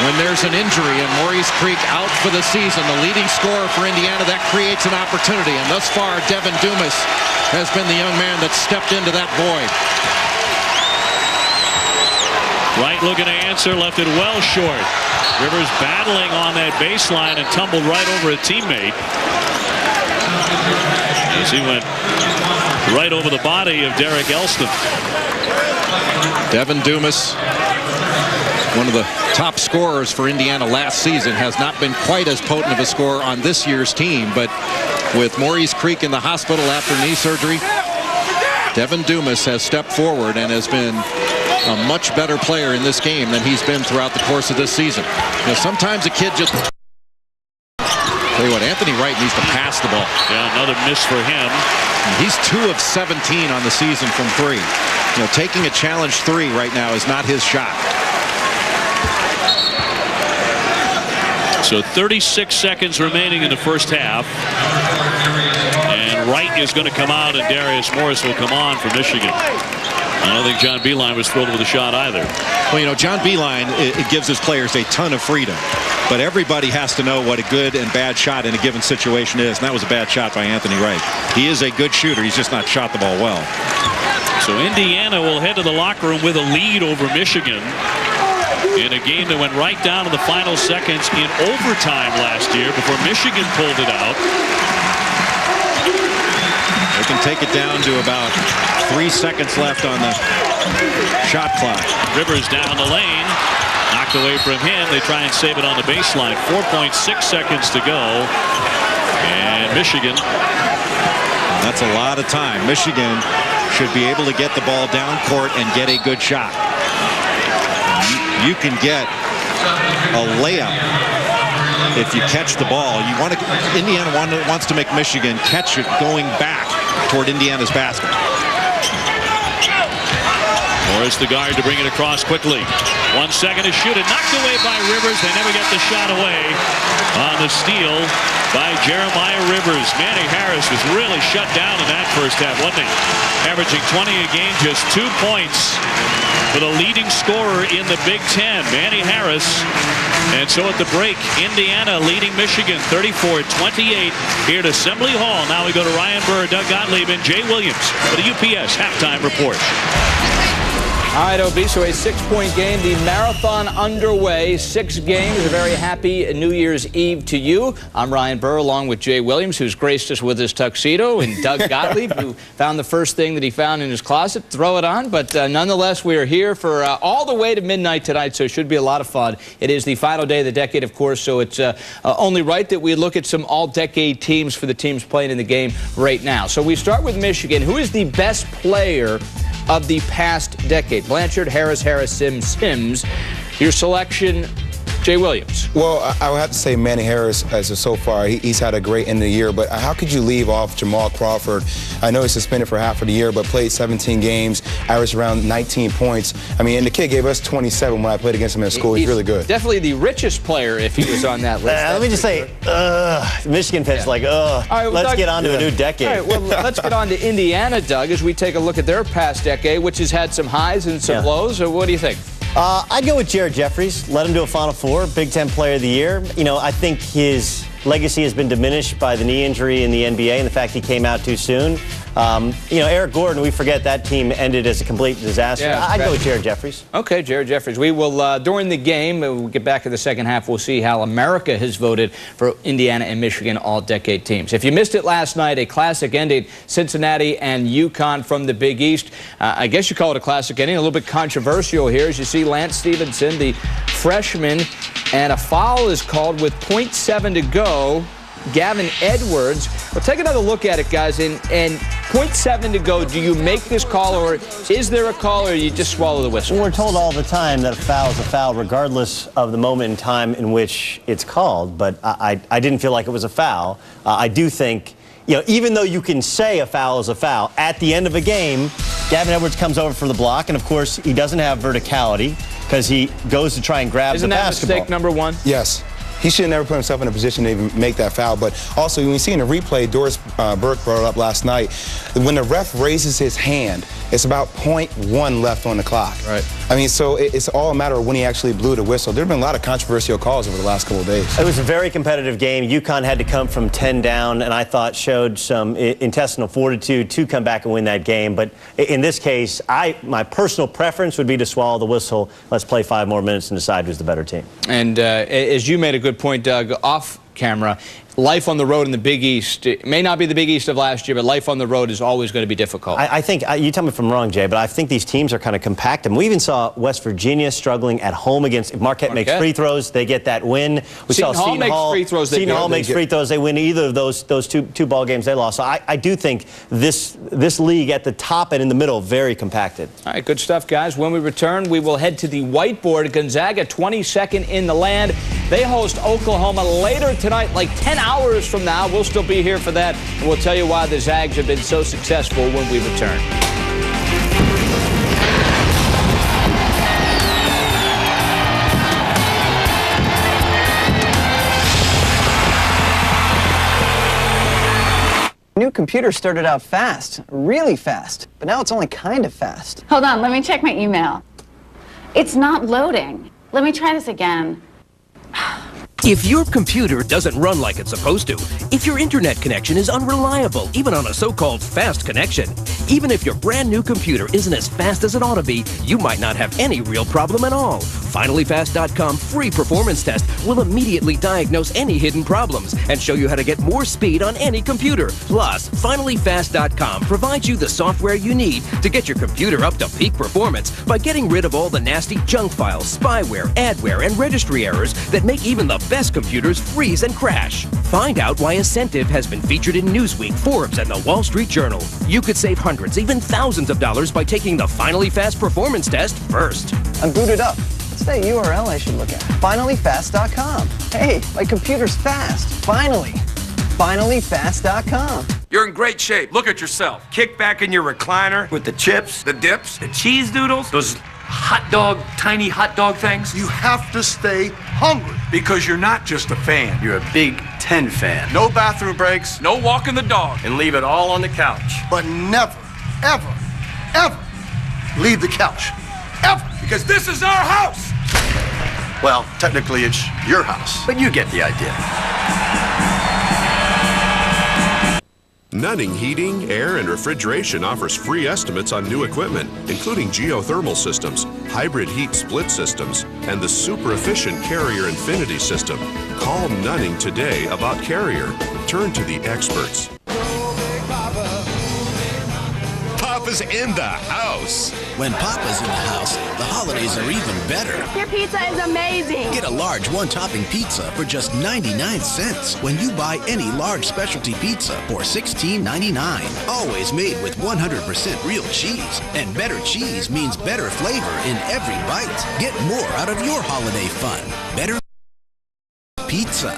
When there's an injury and Maurice Creek out for the season, the leading scorer for Indiana, that creates an opportunity. And thus far, Devin Dumas has been the young man that stepped into that void. Wright looking to answer, left it well short. Rivers battling on that baseline and tumbled right over a teammate. As he went right over the body of Derek Elston. Devin Dumas, one of the top scorers for Indiana last season, has not been quite as potent of a scorer on this year's team, but with Maurice Creek in the hospital after knee surgery, Devin Dumas has stepped forward and has been a much better player in this game than he's been throughout the course of this season. You know, sometimes a kid just... Tell you what, Anthony Wright needs to pass the ball. Yeah, another miss for him. He's 2 of 17 on the season from 3. You know, taking a challenge 3 right now is not his shot. So 36 seconds remaining in the first half. And Wright is going to come out and Darius Morris will come on for Michigan. I don't think John Beilein was thrilled with the shot either. Well, you know, John Beilein, it gives his players a ton of freedom. But everybody has to know what a good and bad shot in a given situation is. And that was a bad shot by Anthony Wright. He is a good shooter. He's just not shot the ball well. So Indiana will head to the locker room with a lead over Michigan in a game that went right down to the final seconds in overtime last year before Michigan pulled it out. They can take it down to about 3 seconds left on the shot clock. Rivers down the lane. Knocked away from him. They try and save it on the baseline. 4.6 seconds to go. And Michigan. That's a lot of time. Michigan should be able to get the ball down court and get a good shot. You can get a layup if you catch the ball. Indiana wants to make Michigan catch it going back toward Indiana's basket. Morris the guard to bring it across quickly. 1 second to shoot it. Knocked away by Rivers. They never get the shot away on the steal by Jeremiah Rivers. Manny Harris was really shut down in that first half, wasn't he? Averaging 20 a game, just 2 points for the leading scorer in the Big Ten, Manny Harris. And so at the break, Indiana leading Michigan 34-28 here at Assembly Hall. Now we go to Ryan Burr, Doug Gottlieb, and Jay Williams for the UPS Halftime Report. All right, OB, so a 6-point game, the marathon underway, 6 games. A very happy New Year's Eve to you. I'm Ryan Burr, along with Jay Williams, who's graced us with his tuxedo, and Doug Gottlieb, who found the first thing that he found in his closet. Throw it on, but nonetheless, we are here for all the way to midnight tonight, so it should be a lot of fun. It is the final day of the decade, of course, so it's only right that we look at some all-decade teams for the teams playing in the game right now. So we start with Michigan. Who is the best player of the past decade? Blanchard, Harris, Sims. Your selection, Jay Williams. Well, I would have to say Manny Harris as of so far. He's had a great end of the year, but how could you leave off Jamal Crawford? I know he's suspended for half of the year, but played 17 games, averaged around 19 points. I mean, and the kid gave us 27 when I played against him in school. He's really good. Definitely the richest player if he was on that list. Let me just say, Michigan fans like, All right, well, let's Doug, get on to a new decade. All right, well, let's get on to Indiana, Doug, as we take a look at their past decade, which has had some highs and some lows. So what do you think? I'd go with Jared Jeffries. Let him do a Final Four, Big Ten Player of the Year. You know, I think his legacy has been diminished by the knee injury in the NBA and the fact he came out too soon. You know, Eric Gordon, we forget that team ended as a complete disaster. Yeah, I'd go with Jared Jeffries. Okay, Jared Jeffries. We will, during the game, we'll get back to the second half, we'll see how America has voted for Indiana and Michigan all-decade teams. If you missed it last night, a classic ending, Cincinnati and UConn from the Big East. I guess you call it a classic ending, a little bit controversial here, as you see Lance Stevenson, the freshman, and a foul is called with 0.7 to go. Gavin Edwards. Well, take another look at it, guys, and .7 to go. Do you make this call, or is there a call, or you just swallow the whistle? Well, we're told all the time that a foul is a foul, regardless of the moment in time in which it's called. But I didn't feel like it was a foul. I do think, even though you can say a foul is a foul, at the end of a game, Gavin Edwards comes over for the block, and of course, he doesn't have verticality because he goes to try and grab the basketball. Isn't that mistake number one? Yes. He should never put himself in a position to even make that foul. But also, when you see in the replay, Doris Burke brought it up last night, when the ref raises his hand, it's about .1 left on the clock. Right. I mean, so it's all a matter of when he actually blew the whistle. There have been a lot of controversial calls over the last couple of days. It was a very competitive game. UConn had to come from 10 down, and I thought showed some intestinal fortitude to come back and win that game. But in this case, my personal preference would be to swallow the whistle. Let's play 5 more minutes and decide who's the better team. And as you made a good point, Doug, off camera, life on the road in the Big East, it may not be the Big East of last year, but life on the road is always going to be difficult. I think, you tell me if I'm wrong, Jay, but I think these teams are kind of compact. And we even saw West Virginia struggling at home against, if Marquette makes free throws, they get that win. We saw Seton Hall makes free throws. Seton Hall makes free throws, they win either of those two ball games they lost. So I do think this league at the top and in the middle, very compacted. All right, good stuff, guys. When we return, we will head to the whiteboard. Gonzaga, 22nd in the land. They host Oklahoma later tonight, like 10 hours from now. We'll still be here for that, and we'll tell you why the Zags have been so successful when we return. New computer started out fast, really fast, but now it's only kind of fast. Hold on, let me check my email. It's not loading. Let me try this again. If your computer doesn't run like it's supposed to, if your internet connection is unreliable, even on a so-called fast connection, even if your brand new computer isn't as fast as it ought to be, you might not have any real problem at all. FinallyFast.com free performance test will immediately diagnose any hidden problems and show you how to get more speed on any computer. Plus, FinallyFast.com provides you the software you need to get your computer up to peak performance by getting rid of all the nasty junk files, spyware, adware, and registry errors that make even the best computers freeze and crash. Find out why Ascentive has been featured in Newsweek, Forbes, and the Wall Street Journal. You could save hundreds, even thousands of dollars by taking the Finally Fast performance test first. I'm booted up. What's that URL I should look at? FinallyFast.com. Hey, my computer's fast. Finally. FinallyFast.com. You're in great shape. Look at yourself. Kick back in your recliner with the chips, the dips, the cheese doodles, those tiny hot dog things. You have to stay hungry. Because you're not just a fan. You're a Big Ten fan. No bathroom breaks, no walking the dog, and leave it all on the couch. But never, ever, ever leave the couch. Ever. Because this is our house. Well, technically it's your house. But you get the idea. Nunning Heating, Air, and Refrigeration offers free estimates on new equipment, including geothermal systems, hybrid heat split systems, and the super efficient Carrier Infinity system. Call Nunning today about Carrier. Turn to the experts. Papa's in the house. When Papa's in the house, the holidays are even better. Your pizza is amazing. Get a large one-topping pizza for just 99 cents when you buy any large specialty pizza for $16.99. Always made with 100% real cheese. And better cheese means better flavor in every bite. Get more out of your holiday fun. Better pizza.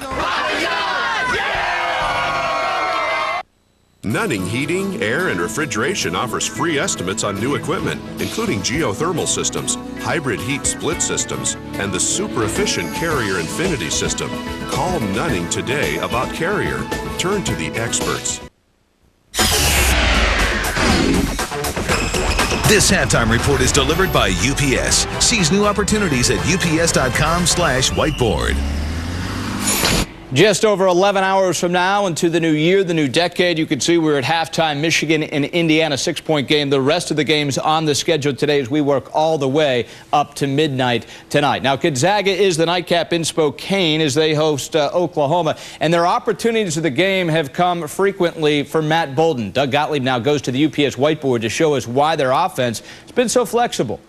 Nunning Heating, Air, and Refrigeration offers free estimates on new equipment, including geothermal systems, hybrid heat split systems, and the super efficient Carrier Infinity system. Call Nunning today about Carrier. Turn to the experts. This halftime report is delivered by UPS. Seize new opportunities at ups.com/whiteboard. Just over 11 hours from now into the new year, the new decade, you can see we're at halftime. Michigan and Indiana 6-point game. The rest of the games on the schedule today as we work all the way up to midnight tonight. Now, Gonzaga is the nightcap in Spokane as they host Oklahoma, and their opportunities of the game have come frequently for Matt Bolden. Doug Gottlieb now goes to the UPS whiteboard to show us why their offense has been so flexible.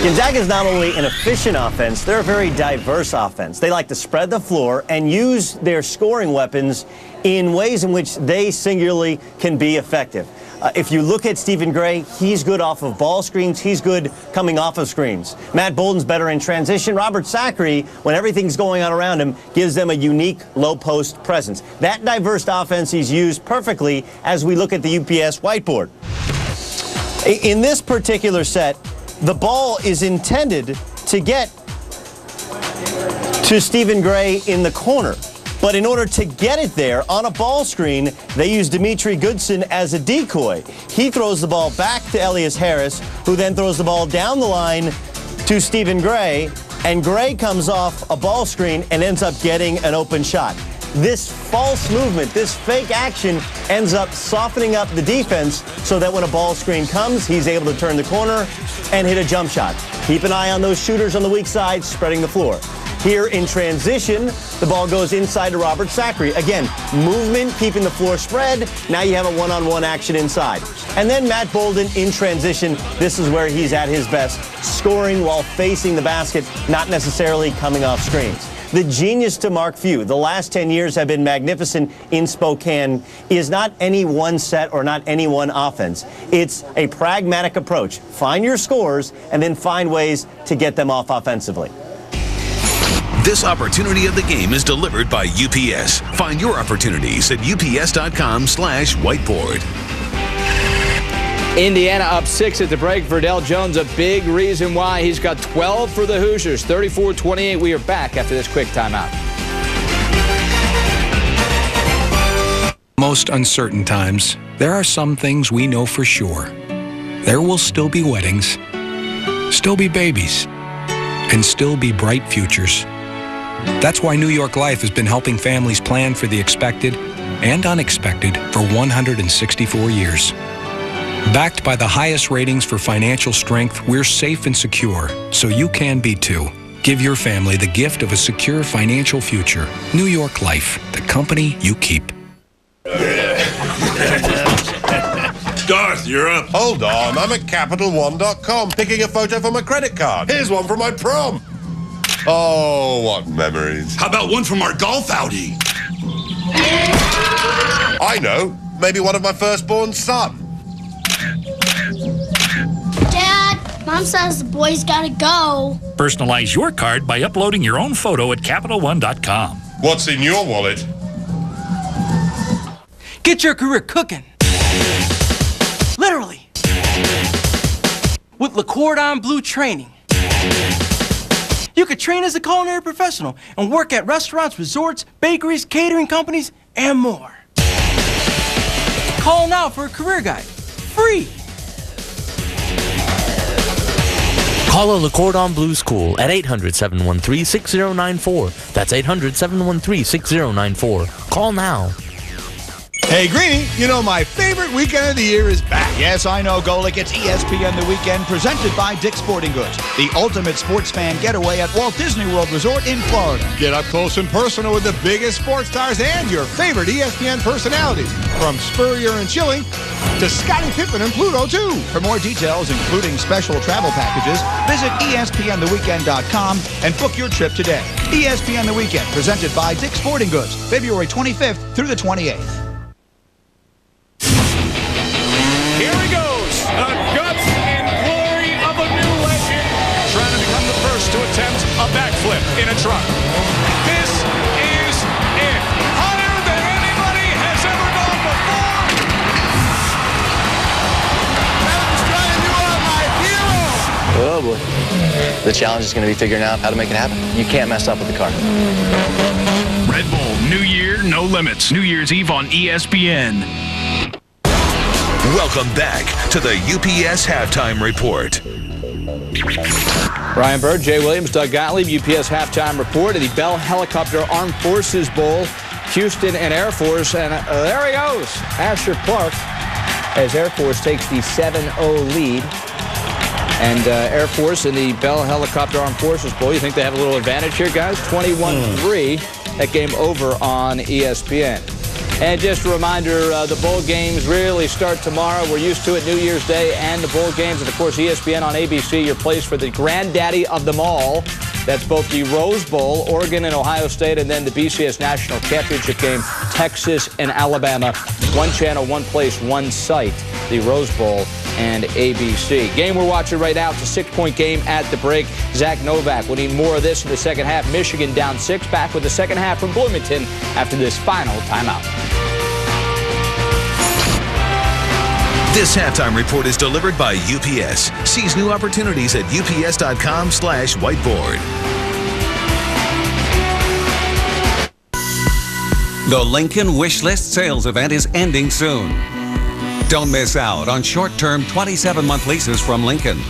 Gonzaga is not only an efficient offense, they're a very diverse offense. They like to spread the floor and use their scoring weapons in ways in which they singularly can be effective. If you look at Stephen Gray, he's good off of ball screens. He's good coming off of screens. Matt Bolden's better in transition. Robert Sacre, when everything's going on around him, gives them a unique low-post presence. That diverse offense is used perfectly as we look at the UPS whiteboard. In this particular set, the ball is intended to get to Stephen Gray in the corner. But in order to get it there on a ball screen, they use Dimitri Goodson as a decoy. He throws the ball back to Elias Harris, who then throws the ball down the line to Stephen Gray, and Gray comes off a ball screen and ends up getting an open shot. This false movement, this fake action, ends up softening up the defense so that when a ball screen comes, he's able to turn the corner and hit a jump shot. Keep an eye on those shooters on the weak side, spreading the floor. Here in transition, the ball goes inside to Robert Sacre. Again, movement, keeping the floor spread. Now you have a one-on-one action inside. And then Matt Bolden in transition. This is where he's at his best, scoring while facing the basket, not necessarily coming off screens. The genius to Mark Few, the last 10 years have been magnificent in Spokane, is not any one set or not any one offense. It's a pragmatic approach. Find your scores and then find ways to get them off offensively. This opportunity of the game is delivered by UPS. Find your opportunities at ups.com/whiteboard. Indiana up 6 at the break. Verdell Jones, a big reason why. He's got 12 for the Hoosiers, 34-28. We are back after this quick timeout. Most uncertain times, there are some things we know for sure. There will still be weddings, still be babies, and still be bright futures. That's why New York Life has been helping families plan for the expected and unexpected for 164 years. Backed by the highest ratings for financial strength, we're safe and secure, so you can be too. Give your family the gift of a secure financial future. New York Life, the company you keep. Darth, you're up. Hold on, I'm at CapitalOne.com picking a photo for my credit card. Here's one from my prom. Oh, what memories. How about one from our golf outing? I know. Maybe one of my firstborn's son. Dad, Mom says the boys gotta go. Personalize your card by uploading your own photo at CapitalOne.com. What's in your wallet? Get your career cooking. Literally. With Le Cordon Bleu training. You could train as a culinary professional and work at restaurants, resorts, bakeries, catering companies, and more. Call now for a career guide. Free. Call a Le Cordon Bleu School at 800-713-6094. That's 800-713-6094. Call now. Hey, Greeny, you know my favorite weekend of the year is back. Yes, I know, Golic. It's ESPN The Weekend, presented by Dick's Sporting Goods, the ultimate sports fan getaway at Walt Disney World Resort in Florida. Get up close and personal with the biggest sports stars and your favorite ESPN personalities, from Spurrier and Schilling to Scottie Pippen and Pluto, too. For more details, including special travel packages, visit ESPNTheWeekend.com and book your trip today. ESPN The Weekend, presented by Dick's Sporting Goods, February 25th through the 28th. Here he goes, the guts and glory of a new legend, trying to become the first to attempt a backflip in a truck. This is it. Higher than anybody has ever gone before. Oh boy. The challenge is going to be figuring out how to make it happen. You can't mess up with the car. Red Bull, New Year, no limits. New Year's Eve on ESPN. Welcome back to the UPS Halftime Report. Ryan Bird, Jay Williams, Doug Gottlieb, UPS Halftime Report at the Bell Helicopter Armed Forces Bowl, Houston and Air Force. And there he goes, Asher Clark, as Air Force takes the 7-0 lead. And Air Force in the Bell Helicopter Armed Forces Bowl, you think they have a little advantage here, guys? 21-3, that game over on ESPN. And just a reminder, the bowl games really start tomorrow. We're used to it, New Year's Day and the bowl games. And, of course, ESPN on ABC, your place for the granddaddy of them all. That's both the Rose Bowl, Oregon and Ohio State, and then the BCS National Championship game, Texas and Alabama. One channel, one place, one site, the Rose Bowl and ABC. Game we're watching right now, it's a 6-point game at the break. Zach Novak will need more of this in the second half. Michigan down 6, back with the second half from Bloomington after this final timeout. This halftime report is delivered by UPS. Seize new opportunities at ups.com/whiteboard. The Lincoln Wish List sales event is ending soon. Don't miss out on short-term 27-month leases from Lincoln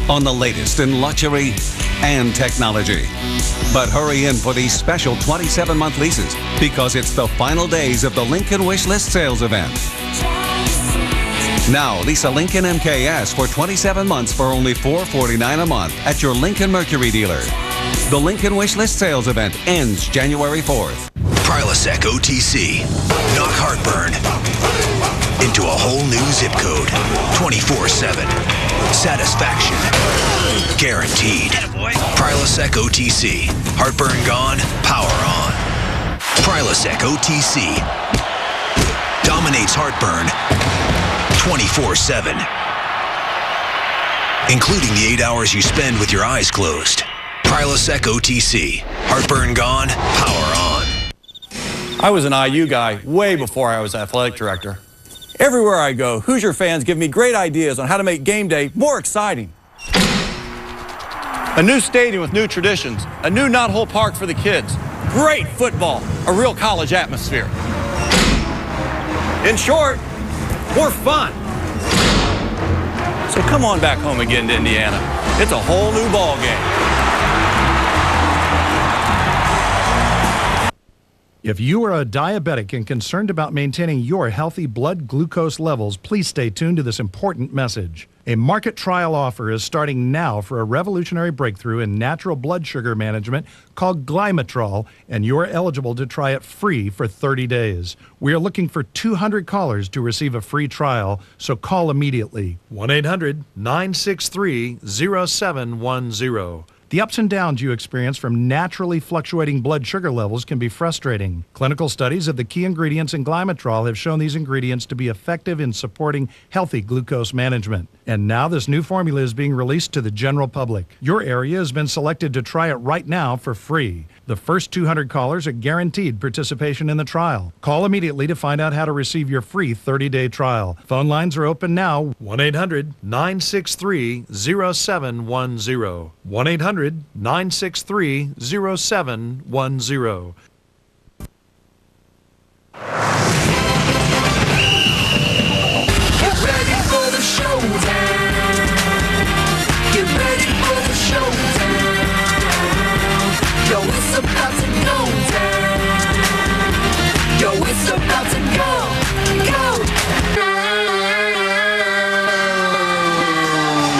on the latest in luxury and technology. But hurry in for these special 27-month leases because it's the final days of the Lincoln Wish List sales event. Now, lease a Lincoln MKS for 27 months for only $449 a month at your Lincoln Mercury dealer. The Lincoln Wish List sales event ends January 4th. Prilosec OTC. Knock heartburn into a whole new zip code. 24/7. Satisfaction guaranteed. Prilosec OTC. Heartburn gone, power on. Prilosec OTC. Dominates heartburn 24/7. Including the 8 hours you spend with your eyes closed. Prilosec OTC. Heartburn gone, power on. I was an IU guy way before I was athletic director. Everywhere I go, Hoosier fans give me great ideas on how to make game day more exciting. A new stadium with new traditions, a new knothole park for the kids, great football, a real college atmosphere. In short, more fun. So come on back home again to Indiana. It's a whole new ball game. If you are a diabetic and concerned about maintaining your healthy blood glucose levels, please stay tuned to this important message. A market trial offer is starting now for a revolutionary breakthrough in natural blood sugar management called Glymetrol, and you're eligible to try it free for 30 days. We are looking for 200 callers to receive a free trial, so call immediately. 1-800-963-0710. The ups and downs you experience from naturally fluctuating blood sugar levels can be frustrating. Clinical studies of the key ingredients in Glymetrol have shown these ingredients to be effective in supporting healthy glucose management. And now this new formula is being released to the general public. Your area has been selected to try it right now for free. The first 200 callers are guaranteed participation in the trial. Call immediately to find out how to receive your free 30-day trial. Phone lines are open now. 1-800-963-0710. 1-800-963-0710. Get ready for the showdown. Get ready for the showdown. Yo, it's about to go down. Yo, it's about to go.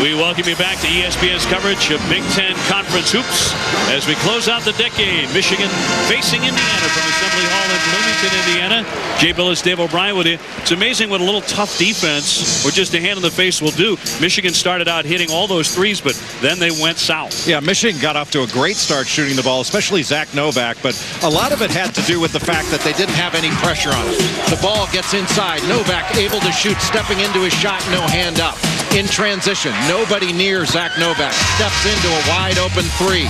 We welcome you back to ESPN's coverage of Big Ten Conference hoops as we close out the decade. Michigan facing Indiana from Assembly Hall in Bloomington, Indiana. Jay Billis, Dave O'Brien with you. It's amazing what a little tough defense or just a hand in the face will do. Michigan started out hitting all those threes, but then they went south. Yeah, Michigan got off to a great start shooting the ball, especially Zach Novak, but a lot of it had to do with the fact that they didn't have any pressure on it. The ball gets inside. Novak able to shoot, stepping into his shot, no hand up. In transition, nobody near Zach Novak. Steps into a wide open three.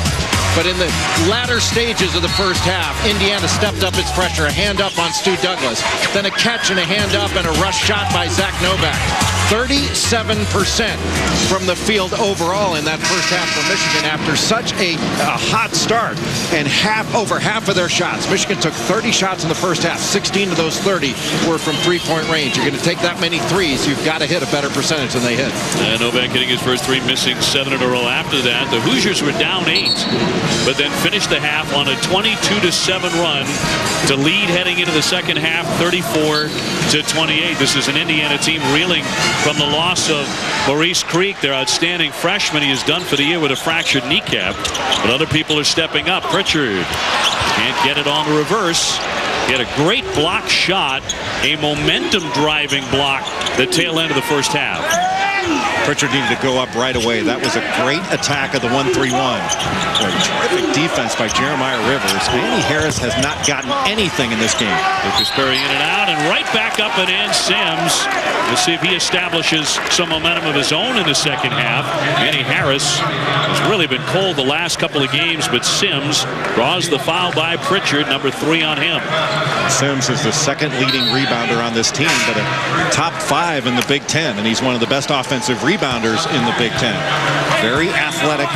But in the latter stages of the first half, Indiana stepped up its pressure. A hand up on Stu Douglas. Then a catch and a hand up and a rush shot by Zach Novak. 37% from the field overall in that first half for Michigan after such a hot start. And over half of their shots. Michigan took 30 shots in the first half. 16 of those 30 were from three-point range. You're going to take that many threes, you've got to hit a better percentage than they hit. Novak hitting his first three, missing 7 in a row after that. The Hoosiers were down 8, but then finished the half on a 22-7 run to lead heading into the second half, 34-28. This is an Indiana team reeling from the loss of Maurice Creek, their outstanding freshman. He is done for the year with a fractured kneecap, but other people are stepping up. Pritchard can't get it on the reverse. He had a great block shot, a momentum-driving block the tail end of the first half. Pritchard needed to go up right away. That was a great attack of the 1-3-1. A terrific defense by Jeremiah Rivers. Manny Harris has not gotten anything in this game. Lucas Perry in and out, and right back up and in Sims. We'll see if he establishes some momentum of his own in the second half. Manny Harris has really been cold the last couple of games, but Sims draws the foul by Pritchard, number 3 on him. Sims is the second leading rebounder on this team, but a top 5 in the Big Ten, and he's one of the best offensive rebounders in the Big Ten. Very athletic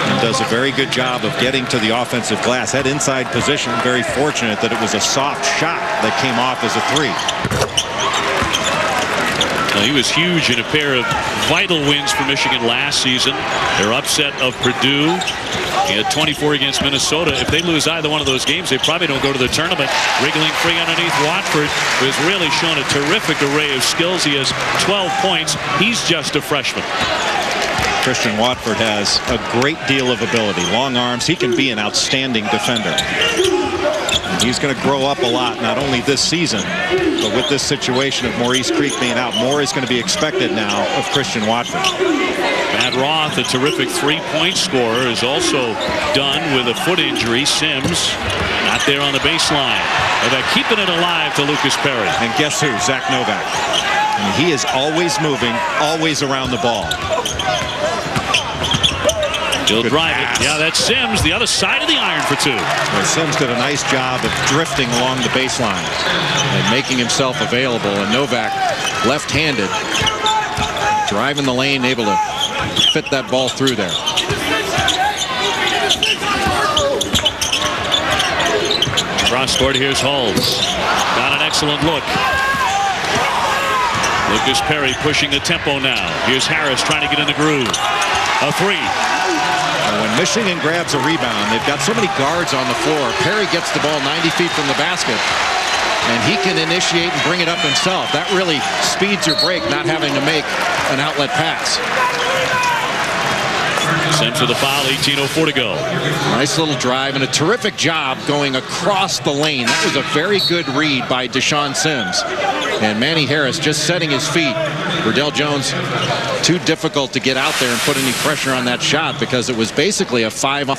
and does a very good job of getting to the offensive glass. That inside position, very fortunate that it was a soft shot that came off as a 3. Well, he was huge in a pair of vital wins for Michigan last season. Their upset of Purdue. He had 24 against Minnesota. If they lose either one of those games, they probably don't go to the tournament. Wriggling free underneath Watford, who has really shown a terrific array of skills. He has 12 points. He's just a freshman. Christian Watford has a great deal of ability. Long arms. He can be an outstanding defender. And he's going to grow up a lot, not only this season, but with this situation of Maurice Creek being out, more is going to be expected now of Christian Watford. Matt Roth, a terrific three-point scorer, is also done with a foot injury. Sims not there on the baseline. And they're keeping it alive to Lucas Perry. And guess who? Zach Novak. I mean, he is always moving, always around the ball. He'll drive it. Yeah, that's Sims, the other side of the iron for 2. Well, Sims did a nice job of drifting along the baseline and making himself available. And Novak, left-handed, driving the lane, able to fit that ball through there. Cross court, here's Hulls. Got an excellent look. Lucas Perry pushing the tempo now. Here's Harris trying to get in the groove. A 3. When Michigan grabs a rebound, they've got so many guards on the floor. Perry gets the ball 90 feet from the basket, and he can initiate and bring it up himself. That really speeds your break, not having to make an outlet pass. Sims with the foul, 18:04 to go. Nice little drive and a terrific job going across the lane. That was a very good read by Deshaun Sims. And Manny Harris just setting his feet. Verdell Jones, too difficult to get out there and put any pressure on that shot because it was basically a 5-on.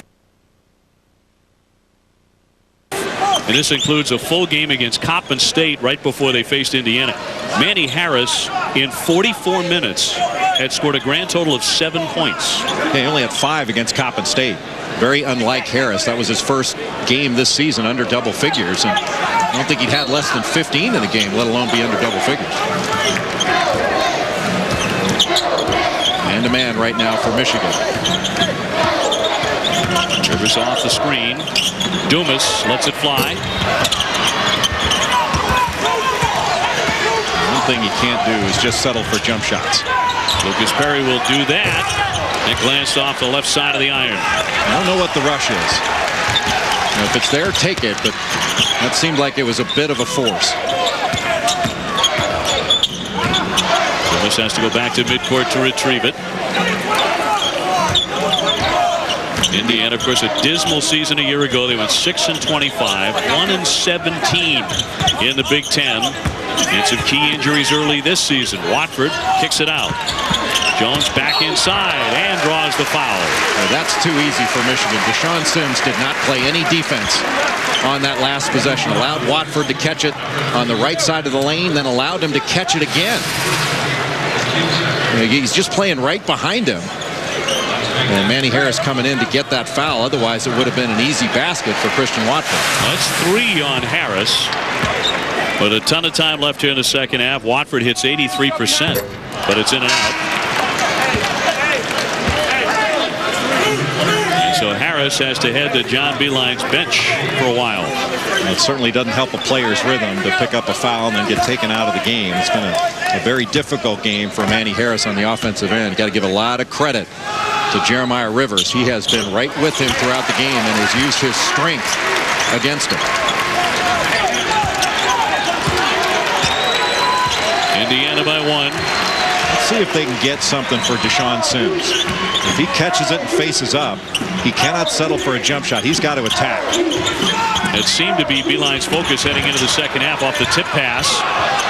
And this includes a full game against Coppin State right before they faced Indiana. Manny Harris, in 44 minutes, had scored a grand total of 7 points. He only had 5 against Coppin State. Very unlike Harris. That was his first game this season under double figures. And I don't think he'd had less than 15 in the game, let alone be under double figures. Man-to-man right now for Michigan. Rivers off the screen. Dumas lets it fly. One thing he can't do is just settle for jump shots. Lucas Perry will do that. And glanced off the left side of the iron. I don't know what the rush is. You know, if it's there, take it, but that seemed like it was a bit of a force. Dumas has to go back to midcourt to retrieve it. Indiana, of course, a dismal season a year ago. They went 6-25, 1-17 in the Big Ten. And some key injuries early this season. Watford kicks it out. Jones back inside and draws the foul. Well, that's too easy for Michigan. Deshaun Sims did not play any defense on that last possession. Allowed Watford to catch it on the right side of the lane, then allowed him to catch it again. You know, he's just playing right behind him. And Manny Harris coming in to get that foul. Otherwise, it would have been an easy basket for Christian Watford. That's 3 on Harris. With a ton of time left here in the second half, Watford hits 83%, but it's in and out. And so Harris has to head to John Beilein's bench for a while. Well, it certainly doesn't help a player's rhythm to pick up a foul and then get taken out of the game. It's been a very difficult game for Manny Harris on the offensive end. Got to give a lot of credit to Jeremiah Rivers. He has been right with him throughout the game and has used his strength against him. Indiana by 1. see if they can get something for Deshaun Sims. If he catches it and faces up, he cannot settle for a jump shot. He's got to attack. It seemed to be Beilein's focus heading into the second half off the tip pass.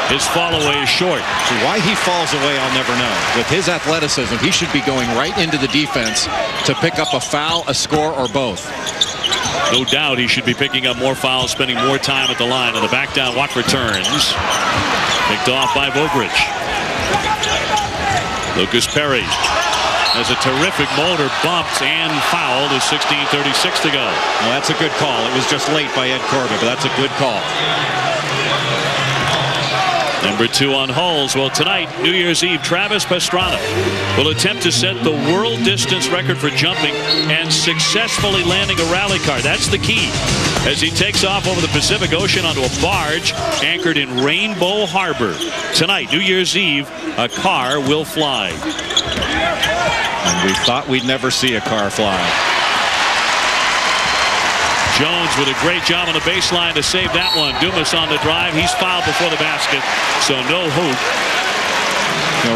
His fall away is short. So why he falls away, I'll never know. With his athleticism, he should be going right into the defense to pick up a foul, a score, or both. No doubt he should be picking up more fouls, spending more time at the line. And the back down Watford turns. Picked off by Vogrich. Lucas Perry has a terrific motor, bumped and fouled with 16:36 to go. Well, that's a good call. It was just late by Ed Corbett, but that's a good call. Number 2 on Hulls. Well, tonight, New Year's Eve, Travis Pastrana will attempt to set the world distance record for jumping and successfully landing a rally car. That's the key as he takes off over the Pacific Ocean onto a barge anchored in Rainbow Harbor. Tonight, New Year's Eve, a car will fly. And we thought we'd never see a car fly. Jones with a great job on the baseline to save that one. Dumas on the drive. He's fouled before the basket, so no hoop.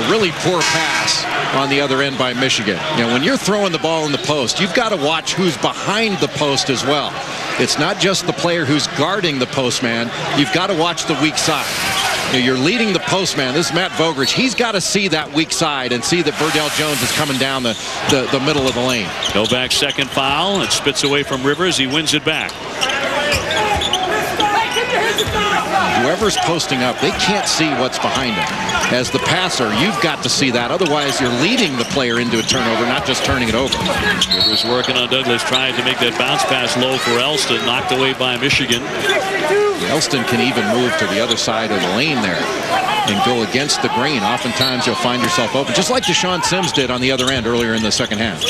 Really poor pass on the other end by Michigan. When you're throwing the ball in the post, you've got to watch who's behind the post as well. It's not just the player who's guarding the postman. You've got to watch the weak side. You're leading the postman. This is Matt Vogrich. He's got to see that weak side and see that Verdell Jones is coming down the middle of the lane. Novak's second foul. It spits away from Rivers. He wins it back. Whoever's posting up, they can't see what's behind him. As the passer, you've got to see that. Otherwise, you're leading the player into a turnover, not just turning it over. Rivers working on Douglas, trying to make that bounce pass low for Elston. Knocked away by Michigan. Elston can even move to the other side of the lane there and go against the grain. Oftentimes, you'll find yourself open, just like Deshaun Sims did on the other end earlier in the second half.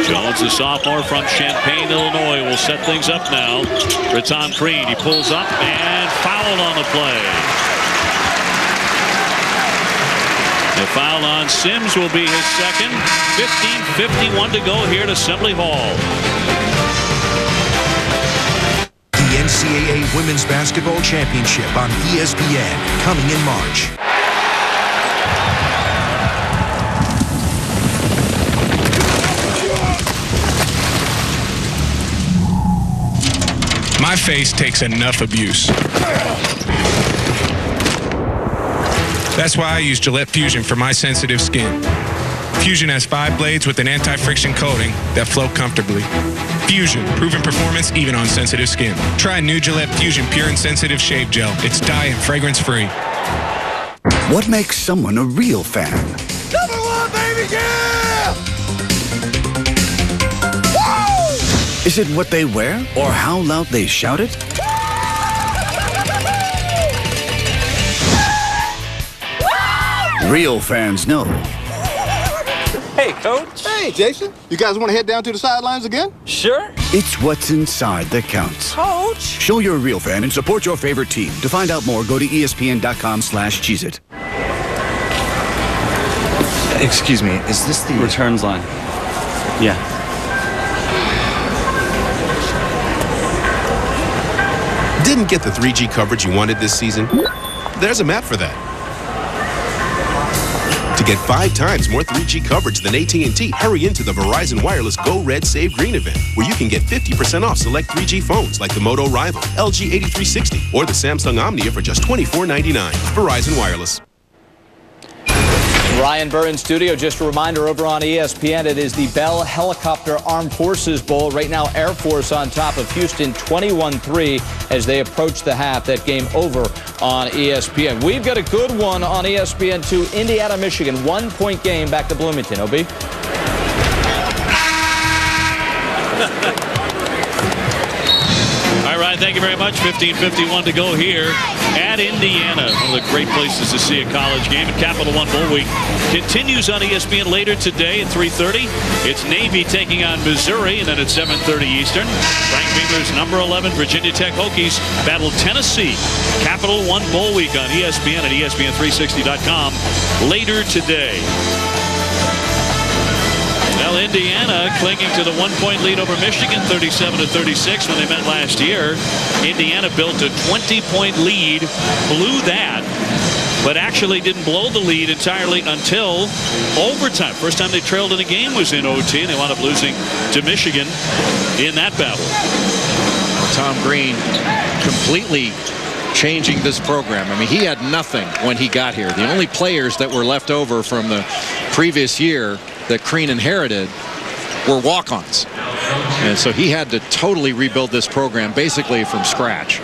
Jones, the sophomore from Champaign, Illinois, will set things up now for Tom Crean. He pulls up and fouled on the play. The foul on Sims will be his second. 15:51 to go here at Assembly Hall. The NCAA Women's Basketball Championship on ESPN, coming in March. My face takes enough abuse. That's why I use Gillette Fusion for my sensitive skin. Fusion has 5 blades with an anti-friction coating that flow comfortably. Fusion, proven performance even on sensitive skin. Try new Gillette Fusion Pure and Sensitive Shave Gel. It's dye and fragrance free. What makes someone a real fan? Number 1, baby, yeah! Is it what they wear or how loud they shout it? Real fans know. Hey, Coach. Hey, Jason. You guys want to head down to the sidelines again? Sure. It's what's inside that counts. Coach. Show you're a real fan and support your favorite team. To find out more, go to ESPN.com/Cheez-It. Excuse me, is this the returns line? Yeah. Didn't get the 3G coverage you wanted this season? There's a map for that. To get 5 times more 3G coverage than AT&T, hurry into the Verizon Wireless Go Red Save Green event, where you can get 50% off select 3G phones like the Moto Rival, LG 8360, or the Samsung Omnia for just $24.99. Verizon Wireless. Ryan Burr in studio. Just a reminder, over on ESPN, it is the Bell Helicopter Armed Forces Bowl. Right now, Air Force on top of Houston 21-3 as they approach the half. That game over on ESPN. We've got a good one on ESPN2. Indiana, Michigan, 1-point game back to Bloomington. OB? All right, thank you very much. 15:51 to go here at Indiana. One of the great places to see a college game. And Capital One Bowl Week continues on ESPN later today at 3:30. It's Navy taking on Missouri, and then at 7:30 Eastern, Frank Beamer's number 11 Virginia Tech Hokies battle Tennessee. Capital One Bowl Week on ESPN and ESPN360.com later today. Well, Indiana clinging to the 1-point lead over Michigan, 37-36 when they met last year. Indiana built a 20-point lead, blew that, but actually didn't blow the lead entirely until overtime. First time they trailed in a game was in OT, and they wound up losing to Michigan in that battle. Tom Green completely changing this program. I mean, he had nothing when he got here. The only players that were left over from the previous year that Green inherited were walk-ons. And so he had to totally rebuild this program basically from scratch.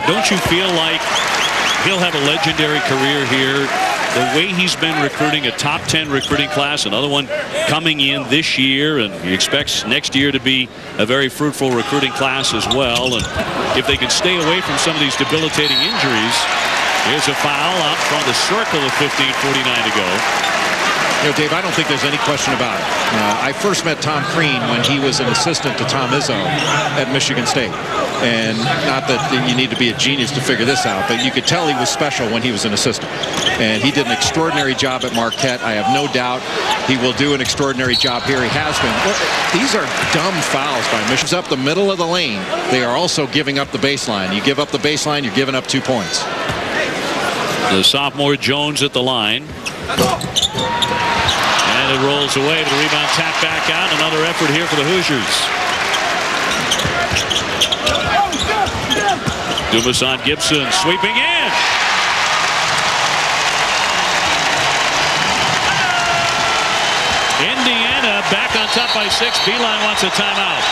Don't you feel like he'll have a legendary career here? The way he's been recruiting, a top 10 recruiting class, another one coming in this year, and he expects next year to be a very fruitful recruiting class as well. And if they can stay away from some of these debilitating injuries, here's a foul out from the circle of 15:49 to go. You know, Dave, I don't think there's any question about it. I first met Tom Crean when he was an assistant to Tom Izzo at Michigan State. And not that you need to be a genius to figure this out, but you could tell he was special when he was an assistant. And he did an extraordinary job at Marquette. I have no doubt he will do an extraordinary job here. He has been. These are dumb fouls by Michigan's up the middle of the lane. They are also giving up the baseline. You give up the baseline, you're giving up 2 points. The sophomore Jones at the line. And it rolls away, but the rebound tapped back out. Another effort here for the Hoosiers. Dumas on Gibson, sweeping in. Indiana back on top by 6. Beilein wants a timeout.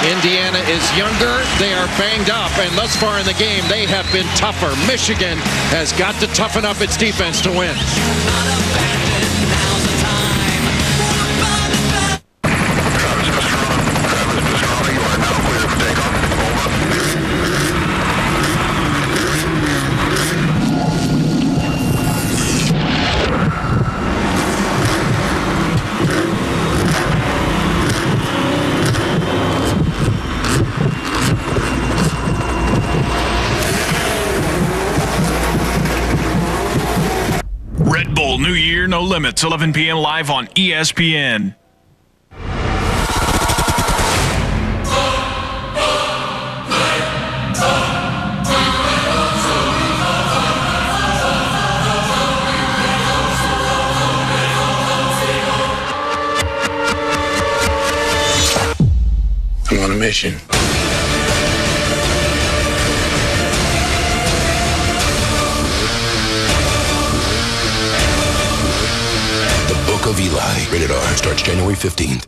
Indiana is younger, they are banged up, and thus far in the game they have been tougher. Michigan has got to toughen up its defense to win. New Year, No Limits, 11 p.m. live on ESPN. I'm on a mission. Of Eli. Rated R. Starts January 15th.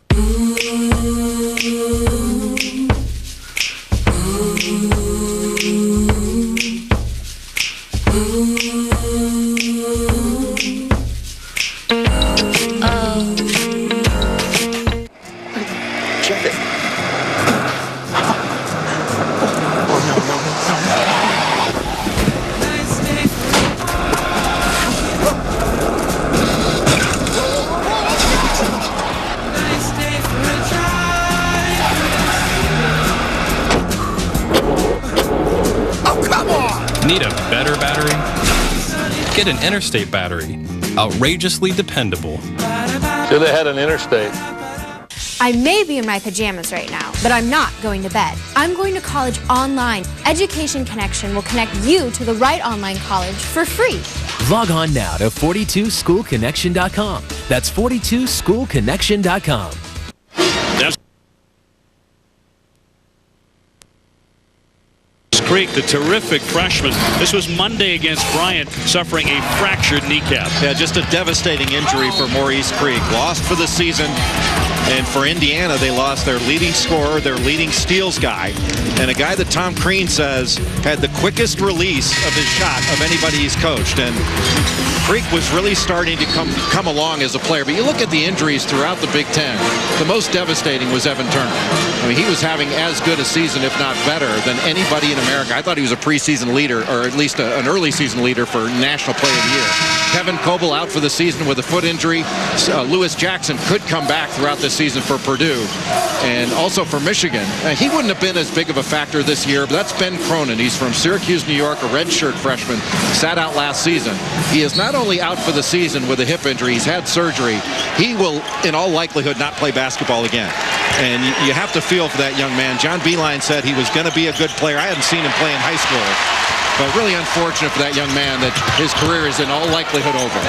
Check it. Need a better battery? Get an Interstate battery. Outrageously dependable. Should have had an Interstate. I may be in my pajamas right now, but I'm not going to bed. I'm going to college online. Education Connection will connect you to the right online college for free. Log on now to 42schoolconnection.com. That's 42schoolconnection.com. Creek, the terrific freshman. This was Monday against Bryant, suffering a fractured kneecap. Yeah, just a devastating injury for Maurice Creek. Lost for the season. And for Indiana, they lost their leading scorer, their leading steals guy, and a guy that Tom Crean says had the quickest release of his shot of anybody he's coached. And Creek was really starting to come along as a player. But you look at the injuries throughout the Big Ten, the most devastating was Evan Turner. I mean, he was having as good a season, if not better, than anybody in America America. I thought he was a preseason leader, or at least an early season leader for National Player of the Year. Kevin Coble out for the season with a foot injury. Lewis Jackson could come back throughout the season for Purdue and also for Michigan. He wouldn't have been as big of a factor this year, but that's Ben Cronin. He's from Syracuse, New York, a redshirt freshman, sat out last season. He is not only out for the season with a hip injury, he's had surgery. He will, in all likelihood, not play basketball again. And you have to feel for that young man. John Beilein said he was going to be a good player. I hadn't seen him play in high school. But really unfortunate for that young man that his career is in all likelihood over.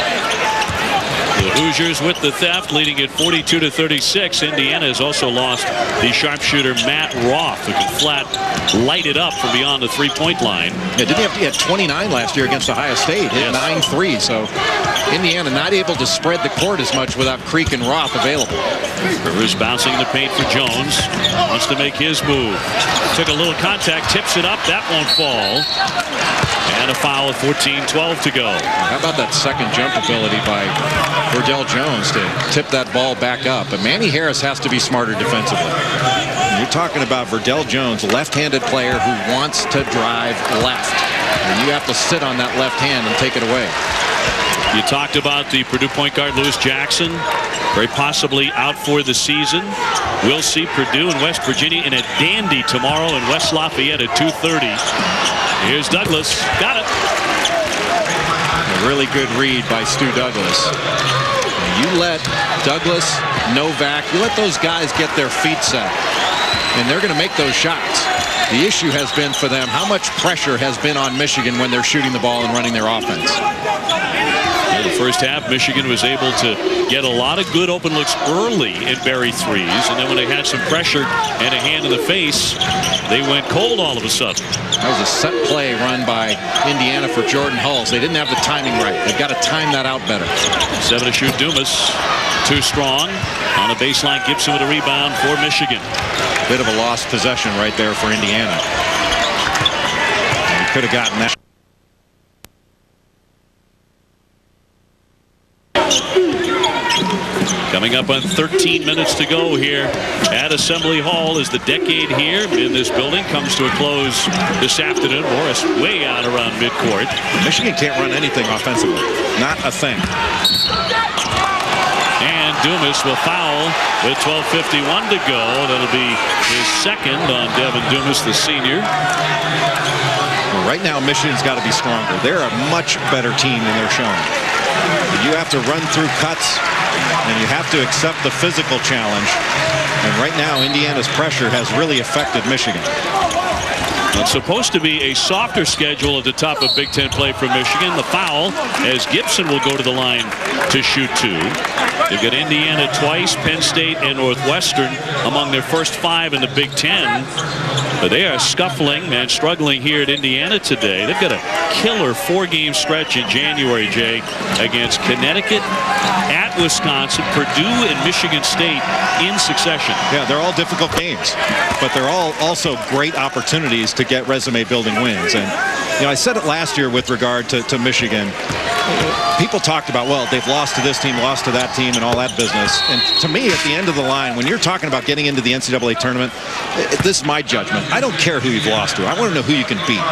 The Hoosiers with the theft, leading at 42-36. Indiana has also lost the sharpshooter Matt Roth, who can flat light it up from beyond the three-point line. Yeah, he had 29 last year against Ohio State, hit 9 threes. So Indiana not able to spread the court as much without Creek and Roth available. Rivers bouncing the paint for Jones. Wants to make his move. Took a little contact, tips it up. That won't fall. And a foul with 14-12 to go. How about that second jump ability by Verdell Jones to tip that ball back up? But Manny Harris has to be smarter defensively. You're talking about Verdell Jones, left-handed player who wants to drive left. And you have to sit on that left hand and take it away. You talked about the Purdue point guard Lewis Jackson, very possibly out for the season. We'll see Purdue and West Virginia in a dandy tomorrow in West Lafayette at 2:30. Here's Douglas. Got it. A really good read by Stu Douglas. You let Douglas, Novak, you let those guys get their feet set, and they're going to make those shots. The issue has been for them how much pressure has been on Michigan when they're shooting the ball and running their offense. In the first half, Michigan was able to get a lot of good open looks early and bury threes, and then when they had some pressure and a hand in the face, they went cold all of a sudden. That was a set play run by Indiana for Jordan Hulls. They didn't have the timing right. They've got to time that out better. 7 to shoot Dumas. Too strong. On the baseline, Gibson with a rebound for Michigan. Bit of a lost possession right there for Indiana. And he could have gotten that. Coming up on 13 minutes to go here at Assembly Hall as the decade here in this building comes to a close this afternoon. Morris way out around midcourt. Michigan can't run anything offensively. Not a thing. And Dumas will foul with 12:51 to go. That'll be his second on Devin Dumas, the senior. Well, right now, Michigan's got to be stronger. They're a much better team than they're showing. You have to run through cuts, and you have to accept the physical challenge. And right now, Indiana's pressure has really affected Michigan. It's supposed to be a softer schedule at the top of Big Ten play for Michigan. The foul as Gibson will go to the line to shoot 2. They've got Indiana twice, Penn State and Northwestern among their first 5 in the Big Ten. But they are scuffling and struggling here at Indiana today. They've got a killer 4-game stretch in January, Jay, against Connecticut, at Wisconsin, Purdue, and Michigan State in succession. Yeah, they're all difficult games, but they're all also great opportunities to get resume building wins. And you know, I said it last year with regard to Michigan. People talked about, well, they've lost to this team, lost to that team, and all that business. And to me, at the end of the line, when you're talking about getting into the NCAA tournament, this is my judgment. I don't care who you've lost to. I want to know who you can beat.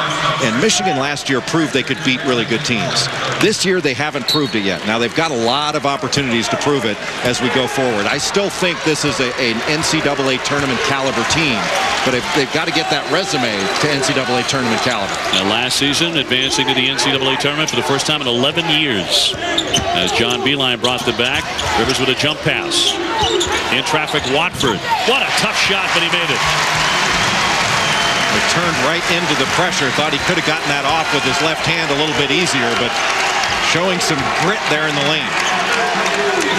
And Michigan last year proved they could beat really good teams. This year, they haven't proved it yet. Now, they've got a lot of opportunities to prove it as we go forward. I still think this is an NCAA tournament caliber team, but they've got to get that resume to NCAA tournament caliber. Now, last season, advancing to the NCAA tournament for the first time in 11 years. As John Beilein brought the back, Rivers with a jump pass. In traffic, Watford. What a tough shot, but he made it. He turned right into the pressure. Thought he could have gotten that off with his left hand a little bit easier, but showing some grit there in the lane.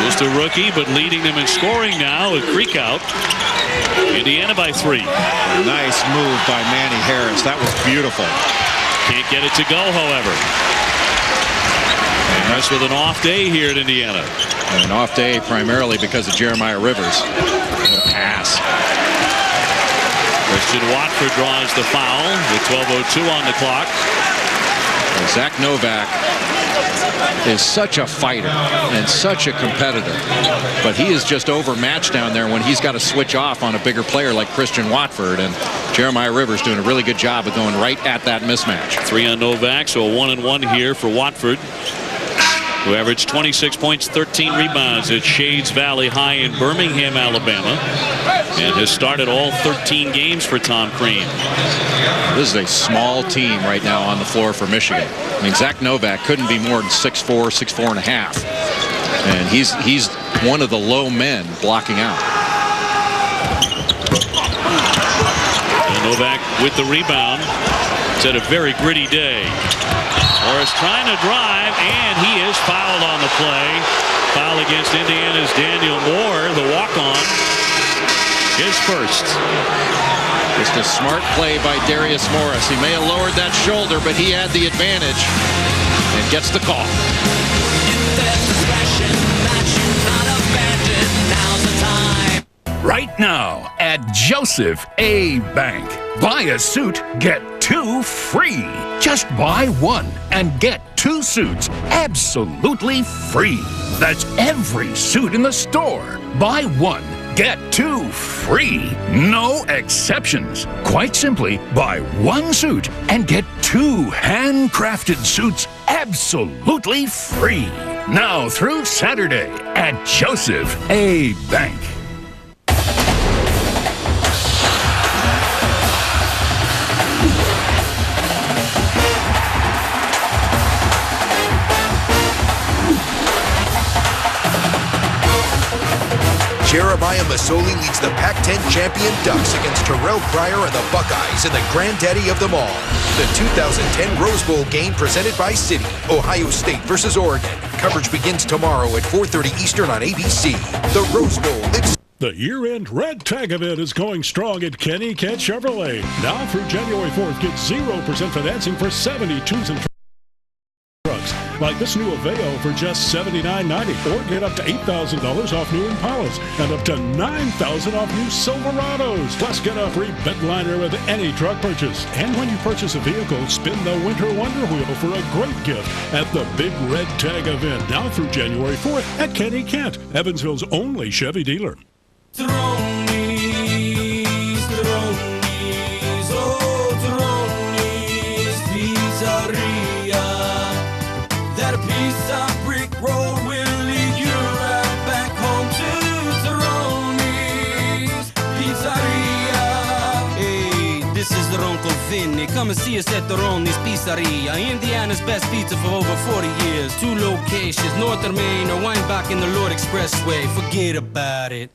Just a rookie, but leading them in scoring now with Creek out. Indiana by 3. Nice move by Manny Harris. That was beautiful. Can't get it to go, however. Harris with an off day here at Indiana. An off day primarily because of Jeremiah Rivers. What a pass. Christian Watford draws the foul with 12:02 on the clock. Zach Novak is such a fighter and such a competitor, but he is just overmatched down there when he's got to switch off on a bigger player like Christian Watford. And Jeremiah Rivers doing a really good job of going right at that mismatch. 3 on Novak, so a 1-and-1 here for Watford, who averaged 26 points, 13 rebounds at Shades Valley High in Birmingham, Alabama, and has started all 13 games for Tom Crean. This is a small team right now on the floor for Michigan. I mean, Zach Novak couldn't be more than 6'4", 6'4 and a half. And he's one of the low men blocking out. And Novak with the rebound. It's had a very gritty day. Morris trying to drive, and he is fouled on the play. Foul against Indiana's Daniel Moore, the walk-on, his first. Just a smart play by Darius Morris. He may have lowered that shoulder, but he had the advantage and gets the call. Right now at Joseph A. Bank. Buy a suit, get 2 free. Just buy 1 and get 2 suits absolutely free. That's every suit in the store. Buy 1, get 2 free. No exceptions. Quite simply, buy 1 suit and get 2 handcrafted suits absolutely free. Now through Saturday at Joseph A. Bank. Jeremiah Masoli leads the Pac-10 champion Ducks against Terrell Pryor and the Buckeyes in the granddaddy of them all. The 2010 Rose Bowl game presented by Citi. Ohio State versus Oregon. Coverage begins tomorrow at 4:30 Eastern on ABC. The Rose Bowl. The year-end Red Tag event is going strong at Kenny Kent Chevrolet. Now through January 4th, get 0% financing for 72s and trucks. Like this new Aveo for just $79.90, or get up to $8,000 off new Impalas and up to $9,000 off new Silverados. Plus, get a free bedliner with any truck purchase. And when you purchase a vehicle, spin the Winter Wonder Wheel for a great gift at the Big Red Tag event. Now through January 4th at Kenny Kent, Evansville's only Chevy dealer. Come and see us at Ronni's Pizzeria, Indiana's best pizza for over 40 years. 2 locations, North Main or Weinbach in the Lord Expressway. Forget about it.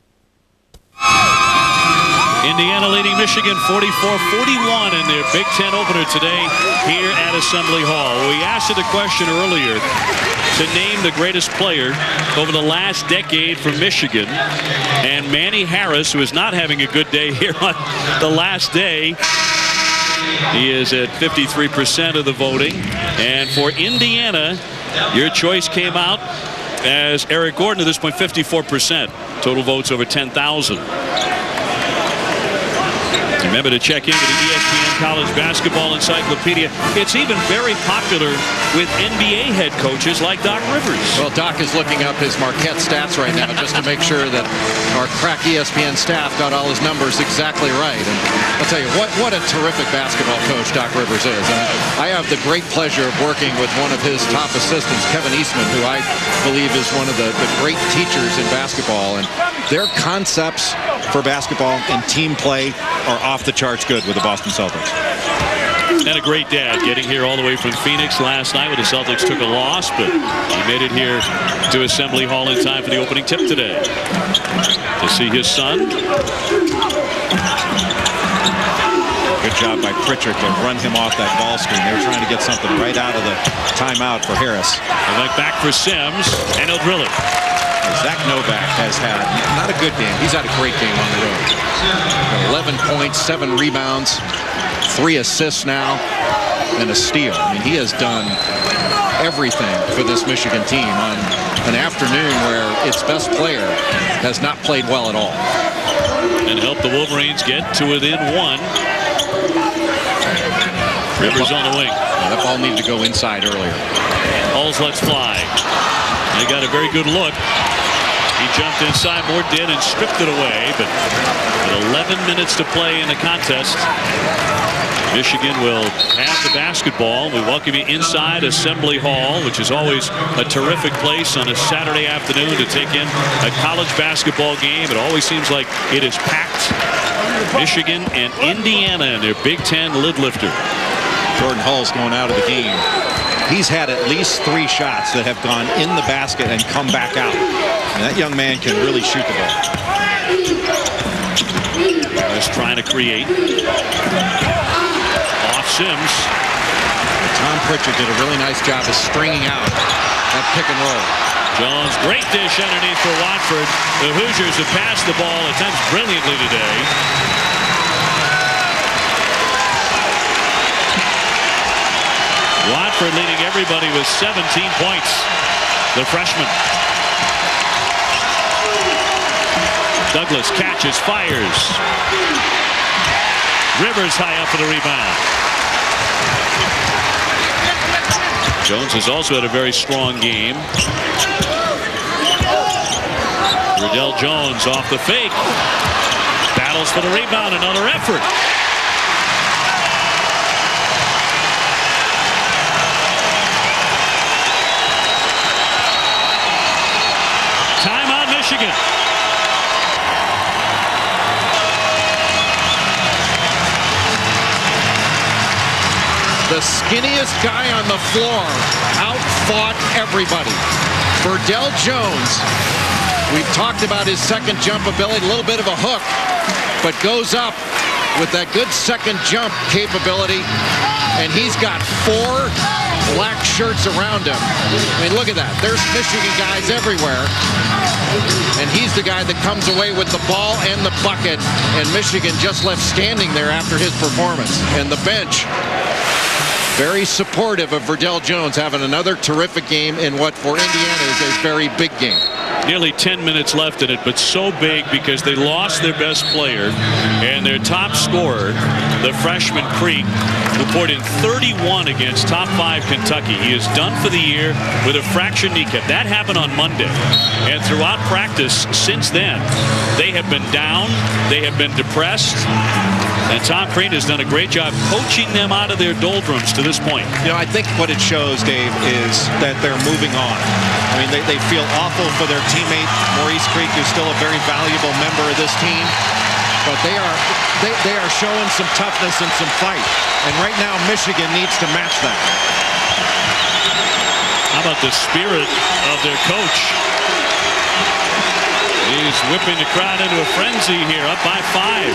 Indiana leading Michigan 44-41 in their Big Ten opener today here at Assembly Hall. We asked you the question earlier to name the greatest player over the last decade for Michigan. And Manny Harris, who is not having a good day here on the last day, he is at 53% of the voting. And for Indiana, your choice came out as Eric Gordon, at this point 54%. Total votes over 10,000. Remember to check into the ESPN College Basketball Encyclopedia. It's even very popular with NBA head coaches like Doc Rivers. Well, Doc is looking up his Marquette stats right now just to make sure that our crack ESPN staff got all his numbers exactly right. And I'll tell you, what a terrific basketball coach Doc Rivers is. And I have the great pleasure of working with one of his top assistants, Kevin Eastman, who I believe is one of the great teachers in basketball. And their concepts for basketball and team play are off the charts good with the Boston Celtics. And a great dad getting here all the way from Phoenix last night when the Celtics took a loss, but he made it here to Assembly Hall in time for the opening tip today. To see his son. Good job by Pritchard to run him off that ball screen. They were trying to get something right out of the timeout for Harris. And then back for Sims, and he'll drill it. Zach Novak has had not a good game. He's had a great game on the road. 11 points, 7 rebounds, 3 assists now, and a steal. I mean, he has done everything for this Michigan team on an afternoon where its best player has not played well at all. And help the Wolverines get to within 1. Rivers on the wing. Yeah, that ball needed to go inside earlier. Hulls lets fly. They got a very good look. He jumped inside, Moore did, and stripped it away. But with 11 minutes to play in the contest, Michigan will have the basketball. We welcome you inside Assembly Hall, which is always a terrific place on a Saturday afternoon to take in a college basketball game. It always seems like it is packed. Michigan and Indiana in their Big Ten lid lifter. Jordan Hull's going out of the game. He's had at least 3 shots that have gone in the basket and come back out. And that young man can really shoot the ball. Just trying to create. Off Sims. Tom Pritchard did a really nice job of stringing out that pick and roll. Jones, great dish underneath for Watford. The Hoosiers have passed the ball at times brilliantly today. Watford leading everybody with 17 points. The freshman. Douglas catches, fires. Rivers high up for the rebound. Jones has also had a very strong game. Riddell Jones off the fake. Battles for the rebound. Another effort. Timeout, Michigan. The skinniest guy on the floor outfought everybody. Verdell Jones, we've talked about his second jump ability, a little bit of a hook, but goes up with that good second jump capability, and he's got 4 black shirts around him. I mean, look at that. There's Michigan guys everywhere, and he's the guy that comes away with the ball and the bucket, and Michigan just left standing there after his performance. And the bench, very supportive of Verdell Jones having another terrific game in what for Indiana is a very big game. Nearly 10 minutes left in it, but so big because they lost their best player and their top scorer, the freshman Creek, who poured in 31 against top 5 Kentucky. He is done for the year with a fractured kneecap. That happened on Monday. And throughout practice since then, they have been down, they have been depressed, and Tom Crean has done a great job coaching them out of their doldrums to this point. You know, I think what it shows, Dave, is that they're moving on. I mean, they feel awful for their teammate, Maurice Creek, who's still a very valuable member of this team. But they are showing some toughness and some fight. And right now, Michigan needs to match that. How about the spirit of their coach? He's whipping the crowd into a frenzy here, up by 5.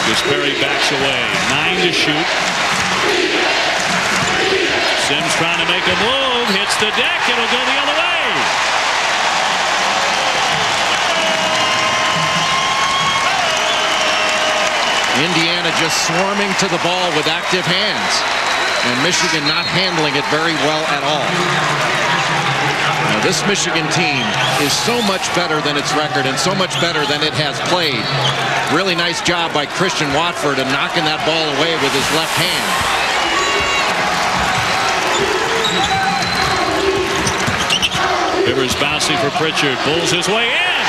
Lucas Perry backs away. 9 to shoot. Sims trying to make a move. Hits the deck. It'll go the other way. Indiana just swarming to the ball with active hands. And Michigan not handling it very well at all. Now, this Michigan team is so much better than its record and so much better than it has played. Really nice job by Christian Watford of knocking that ball away with his left hand. Rivers bouncing for Pritchard. Pulls his way in.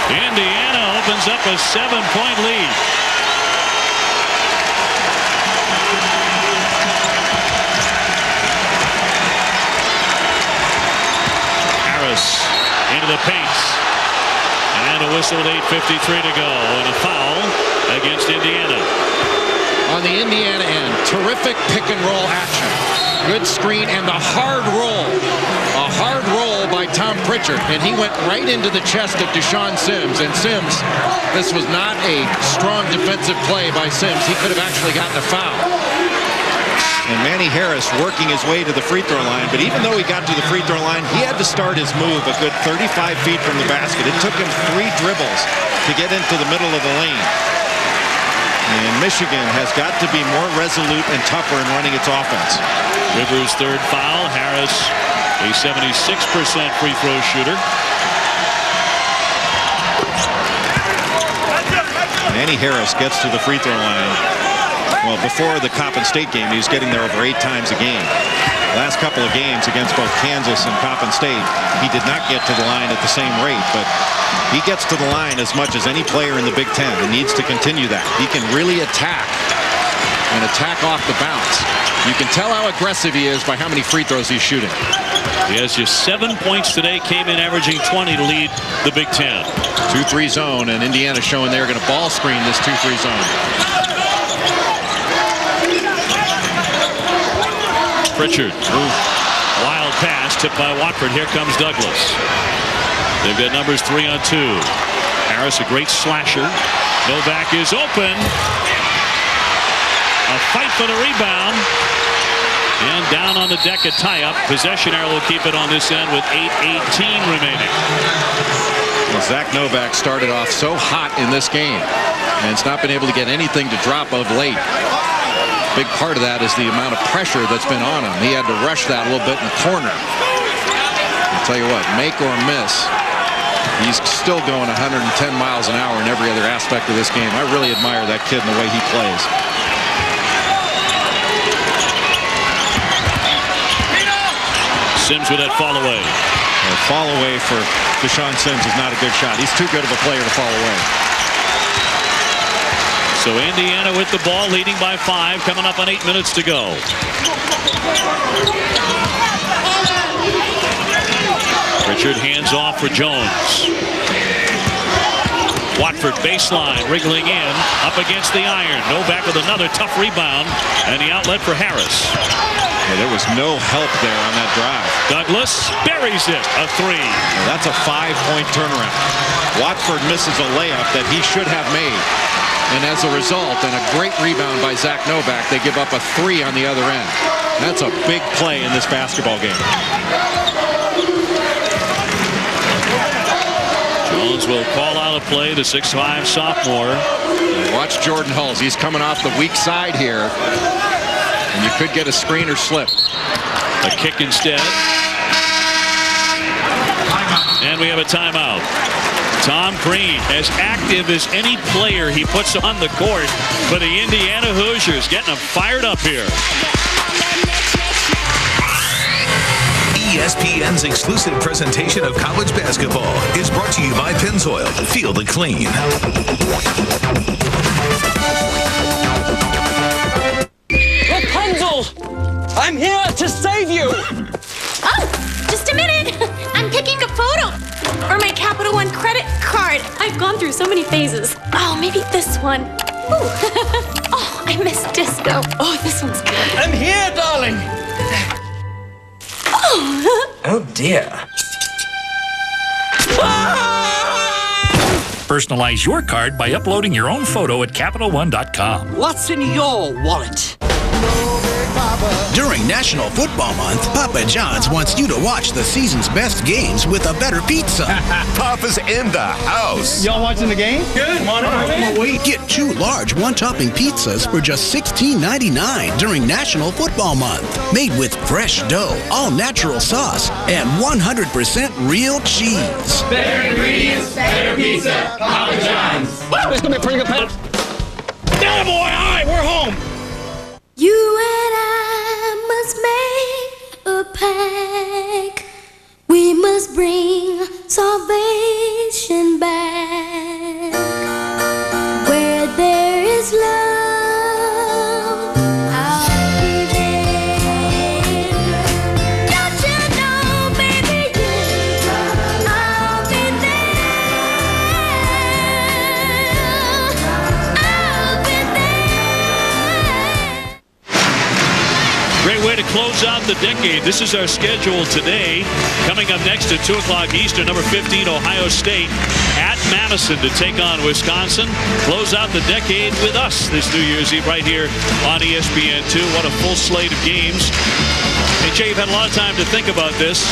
Indiana opens up a 7-point lead. Harris into the paint. And a whistle with 8:53 to go. And a foul against Indiana. On the Indiana end, terrific pick and roll action. Good screen and the hard roll. A hard roll by Tom Pritchard. And he went right into the chest of Deshaun Sims. And Sims, this was not a strong defensive play by Sims. He could have actually gotten a foul. And Manny Harris working his way to the free throw line. But even though he got to the free throw line, he had to start his move a good 35 feet from the basket. It took him 3 dribbles to get into the middle of the lane. And Michigan has got to be more resolute and tougher in running its offense. Rivers' 3rd foul. Harris, a 76% free throw shooter. Manny Harris gets to the free throw line. Well, before the Coppin State game, he was getting there over 8 times a game. Last couple of games against both Kansas and Coppin State, he did not get to the line at the same rate, but he gets to the line as much as any player in the Big Ten and needs to continue that. He can really attack and attack off the bounce. You can tell how aggressive he is by how many free throws he's shooting. He has just 7 points today, came in averaging 20 to lead the Big Ten. 2-3 zone, and Indiana showing they're going to ball screen this 2-3 zone. Pritchard, wild pass, tipped by Watford. Here comes Douglas. They've got numbers 3 on 2. Harris, a great slasher. Novak is open. A fight for the rebound. And down on the deck, a tie-up. Possession arrow will keep it on this end with 8:18 remaining. Well, Zach Novak started off so hot in this game, and it's not been able to get anything to drop of late. Big part of that is the amount of pressure that's been on him. He had to rush that a little bit in the corner. I'll tell you what, make or miss, he's still going 110 miles an hour in every other aspect of this game. I really admire that kid and the way he plays. Sims with that fall away. A fall away for Deshaun Sims is not a good shot. He's too good of a player to fall away. So Indiana with the ball, leading by 5, coming up on 8 minutes to go. Pritchard hands off for Jones. Watford baseline, wriggling in, up against the iron. Novak with another tough rebound, and the outlet for Harris. Yeah, there was no help there on that drive. Douglas buries it, a 3. Well, that's a 5-point turnaround. Watford misses a layup that he should have made. And as a result, and a great rebound by Zach Novak, they give up a 3 on the other end. That's a big play in this basketball game. Jones will call out a play, the 6'5" sophomore. And watch Jordan Hulls. He's coming off the weak side here. And you could get a screen or slip. A kick instead. And we have a timeout. Tom Crean, as active as any player he puts on the court for the Indiana Hoosiers, getting them fired up here. ESPN's exclusive presentation of college basketball is brought to you by Pennzoil. Feel the clean. Rapunzel! I'm here to save you! Oh, just a minute. I'm picking a photo for my Capital One credit card. I've gone through so many phases. Oh, maybe this one. Ooh. Oh, I miss disco. Oh, this one's good. I'm here, darling. Oh dear. Personalize your card by uploading your own photo at CapitalOne.com. What's in your wallet? During National Football Month, Papa John's wants you to watch the season's best games with a better pizza. Papa's in the house. Y'all watching the game? Good. Get 2 large one-topping pizzas for just $16.99 during National Football Month. Made with fresh dough, all-natural sauce, and 100% real cheese. Better ingredients, better pizza, Papa John's. It's gonna be a pretty good pet. Down, boy! All right, we're home. You and I must make a pact. We must bring salvation back. Where there is love, I'll be there. Don't you know, baby, I'll be there. I'll be there. Great way to close out the decade. This is our schedule today. Coming up next at 2 o'clock Eastern, number 15, Ohio State at Madison to take on Wisconsin. Close out the decade with us this New Year's Eve right here on ESPN2. What a full slate of games. Hey, Jay, you've had a lot of time to think about this.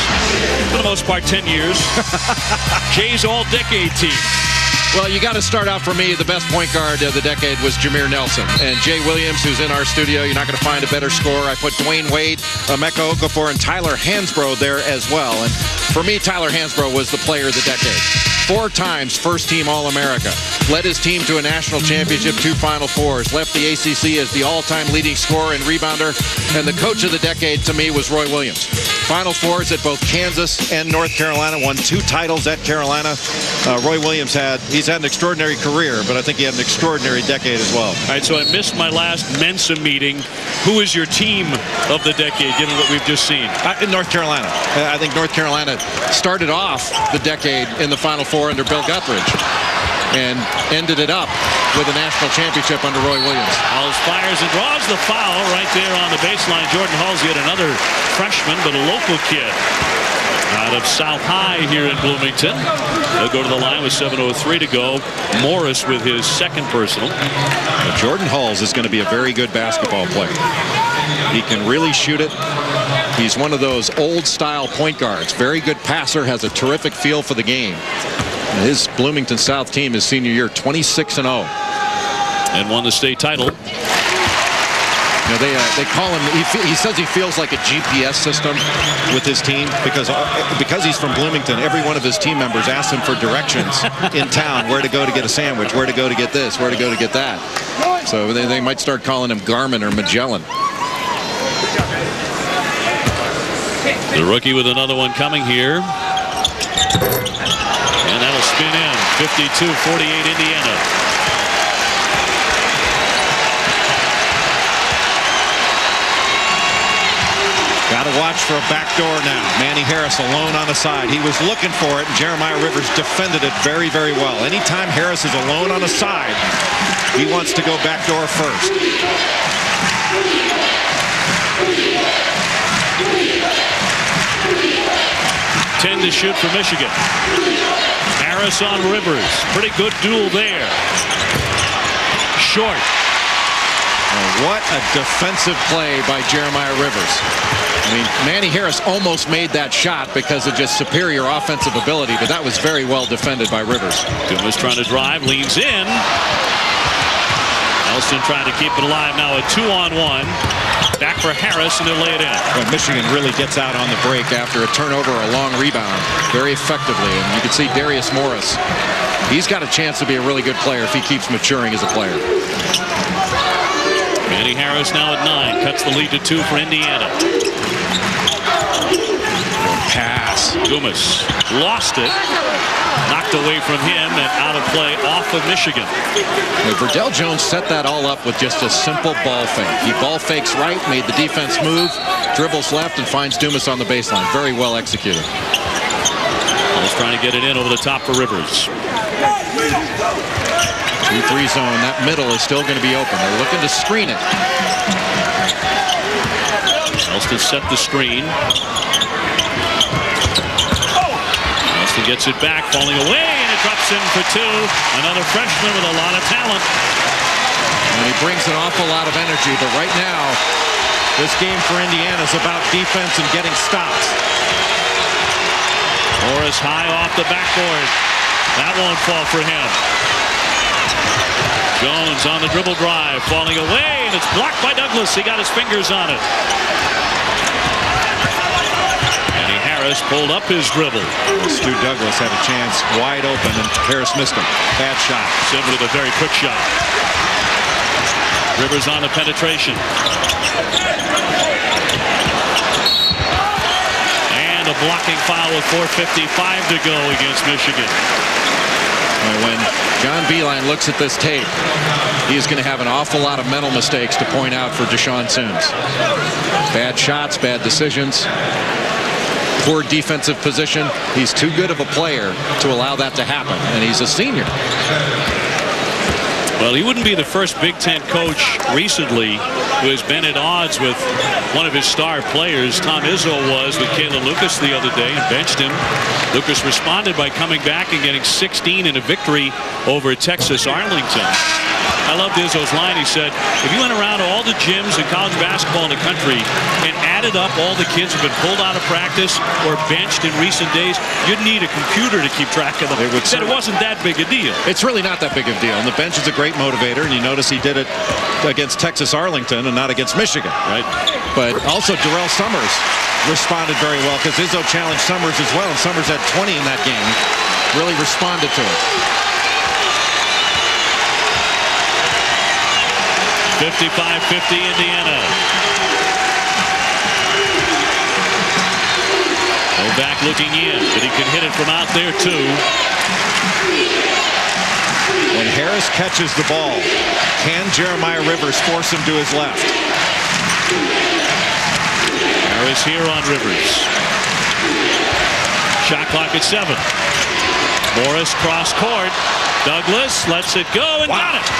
For the most part, 10 years. Jay's all-decade team. Well, you got to start out for me. The best point guard of the decade was Jameer Nelson. And Jay Williams, who's in our studio, you're not going to find a better scorer. I put Dwayne Wade, Emeka Okafor, and Tyler Hansbrough there as well. And for me, Tyler Hansbrough was the player of the decade. 4 times first-team All-America. Led his team to a national championship, 2 Final Fours. Left the ACC as the all-time leading scorer and rebounder. And the coach of the decade to me was Roy Williams. Final Fours at both Kansas and North Carolina. Won 2 titles at Carolina. Roy Williams he's had an extraordinary career, but I think he had an extraordinary decade as well. All right, so I missed my last Mensa meeting. Who is your team of the decade, given what we've just seen? In North Carolina. I think North Carolina started off the decade in the Final Four under Bill Guthridge and ended it up with a national championship under Roy Williams. Hulls fires and draws the foul right there on the baseline. Jordan Hulls, yet another freshman, but a local kid out of South High here in Bloomington. They'll go to the line with 7:03 to go. Morris with his second personal. Jordan Hulls is going to be a very good basketball player. He can really shoot it. He's one of those old-style point guards. Very good passer, has a terrific feel for the game. His Bloomington South team his senior year, 26-0. And won the state title. You know, they call him, he says he feels like a GPS system with his team because he's from Bloomington. Every one of his team members asks him for directions in town, where to go to get a sandwich, where to go to get this, where to go to get that. So they might start calling him Garmin or Magellan. The rookie with another one coming here. And that'll spin in. 52-48 Indiana. Got to watch for a backdoor now. Manny Harris alone on the side. He was looking for it, and Jeremiah Rivers defended it very, very well. Anytime Harris is alone on the side, he wants to go backdoor first. 10 to shoot for Michigan. Harris on Rivers. Pretty good duel there. Short. What a defensive play by Jeremiah Rivers. I mean, Manny Harris almost made that shot because of just superior offensive ability, but that was very well defended by Rivers. Dumas trying to drive, leans in. Elston trying to keep it alive. Now a 2-on-1. Back for Harris, and they'll lay it in. Well, Michigan really gets out on the break after a turnover or a long rebound very effectively. And you can see Darius Morris. He's got a chance to be a really good player if he keeps maturing as a player. Manny Harris now at 9. Cuts the lead to 2 for Indiana. Pass. Dumas lost it. Knocked away from him and out of play off of Michigan. Verdell Jones set that all up with just a simple ball fake. He ball fakes right, made the defense move, dribbles left, and finds Dumas on the baseline. Very well executed. He's trying to get it in over the top for Rivers. 2-3 zone. That middle is still going to be open. They're looking to screen it. Elston set the screen. Elston gets it back, falling away, and it drops in for 2. Another freshman with a lot of talent. And he brings an awful lot of energy, but right now, this game for Indiana is about defense and getting stops. Morris high off the backboard. That won't fall for him. Jones on the dribble drive, falling away, and it's blocked by Douglas. He got his fingers on it. Manny Harris pulled up his dribble. Stu Douglas had a chance wide open, and Harris missed him. Bad shot. Sid with a very quick shot. Rivers on the penetration. And a blocking foul with 4:55 to go against Michigan. When John Beilein looks at this tape, he's going to have an awful lot of mental mistakes to point out for Deshaun Sims. Bad shots, bad decisions, poor defensive position. He's too good of a player to allow that to happen, and he's a senior. Well, he wouldn't be the first Big Ten coach recently who has been at odds with one of his star players. Tom Izzo was with Kalen Lucas the other day and benched him. Lucas responded by coming back and getting 16 in a victory over Texas Arlington. I loved Izzo's line. He said, if you went around to all the gyms in college basketball in the country and added up all the kids who've been pulled out of practice or benched in recent days, you'd need a computer to keep track of them. He said it wasn't that big a deal. It's really not that big of a deal. And the bench is a great motivator. And you notice he did it against Texas Arlington and not against Michigan. Right. But also Darrell Summers responded very well because Izzo challenged Summers as well. And Summers had 20 in that game. really responded to him. 55-50 Indiana. Novak looking in, but he can hit it from out there too. When Harris catches the ball, can Jeremiah Rivers force him to his left? Harris here on Rivers. Shot clock at 7. Morris cross court. Douglas lets it go and got it.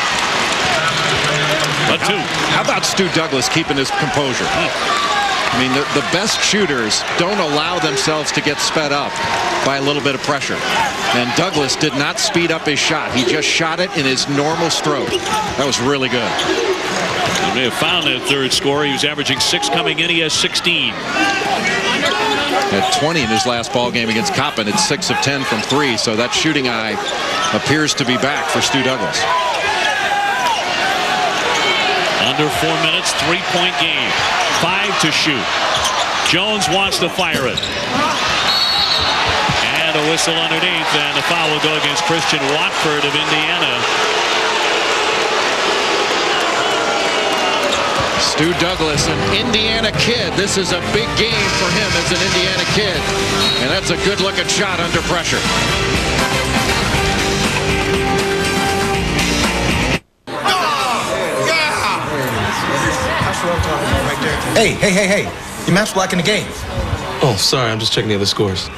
A 2. How about Stu Douglas keeping his composure? I mean, the best shooters don't allow themselves to get sped up by a little bit of pressure. And Douglas did not speed up his shot. He just shot it in his normal stroke. That was really good. He may have found that third score. He was averaging 6 coming in. He has 16. Had 20 in his last ball game against Coppin. It's 6 of 10 from 3. So that shooting eye appears to be back for Stu Douglas. Under 4 minutes, 3-point game. 5 to shoot. Jones wants to fire it. And a whistle underneath, and the foul will go against Christian Watford of Indiana. Stu Douglas, an Indiana kid. This is a big game for him as an Indiana kid. And that's a good-looking shot under pressure. Hey. Your map's blocking the game. Oh, sorry. I'm just checking the other scores.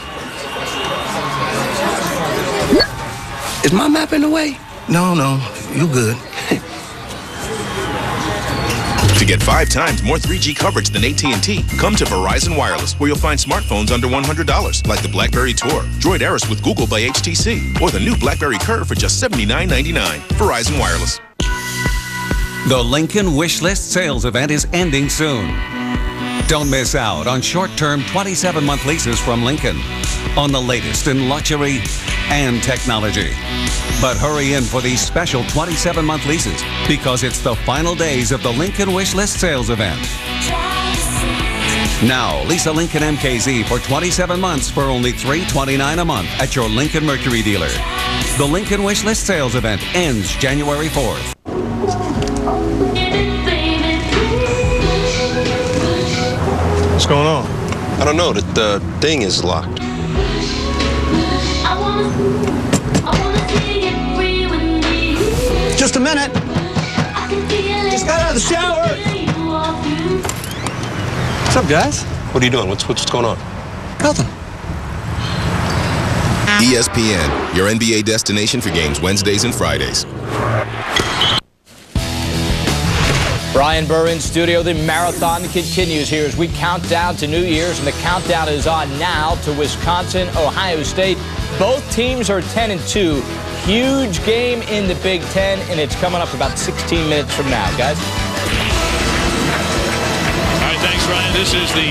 Is my map in the way? No, you good. To get 5 times more 3G coverage than AT&T, come to Verizon Wireless, where you'll find smartphones under $100, like the BlackBerry Tour, Droid Aris with Google by HTC, or the new BlackBerry Curve for just $79.99. Verizon Wireless. The Lincoln Wishlist sales event is ending soon. Don't miss out on short-term 27-month leases from Lincoln on the latest in luxury and technology. But hurry in for these special 27-month leases because it's the final days of the Lincoln Wishlist sales event. Now, lease a Lincoln MKZ for 27 months for only $329 a month at your Lincoln Mercury dealer. The Lincoln Wishlist sales event ends January 4th. What's going on? I don't know. The thing is locked. Just a minute. Just got out of the shower. What's up, guys? What are you doing? What's going on? Nothing. ESPN, your NBA destination for games Wednesdays and Fridays. Brian Burr in studio. The marathon continues here as we count down to New Year's, and the countdown is on now to Wisconsin, Ohio State. Both teams are 10-2. Huge game in the Big Ten, and it's coming up about 16 minutes from now, guys. All right, thanks, Ryan. This is the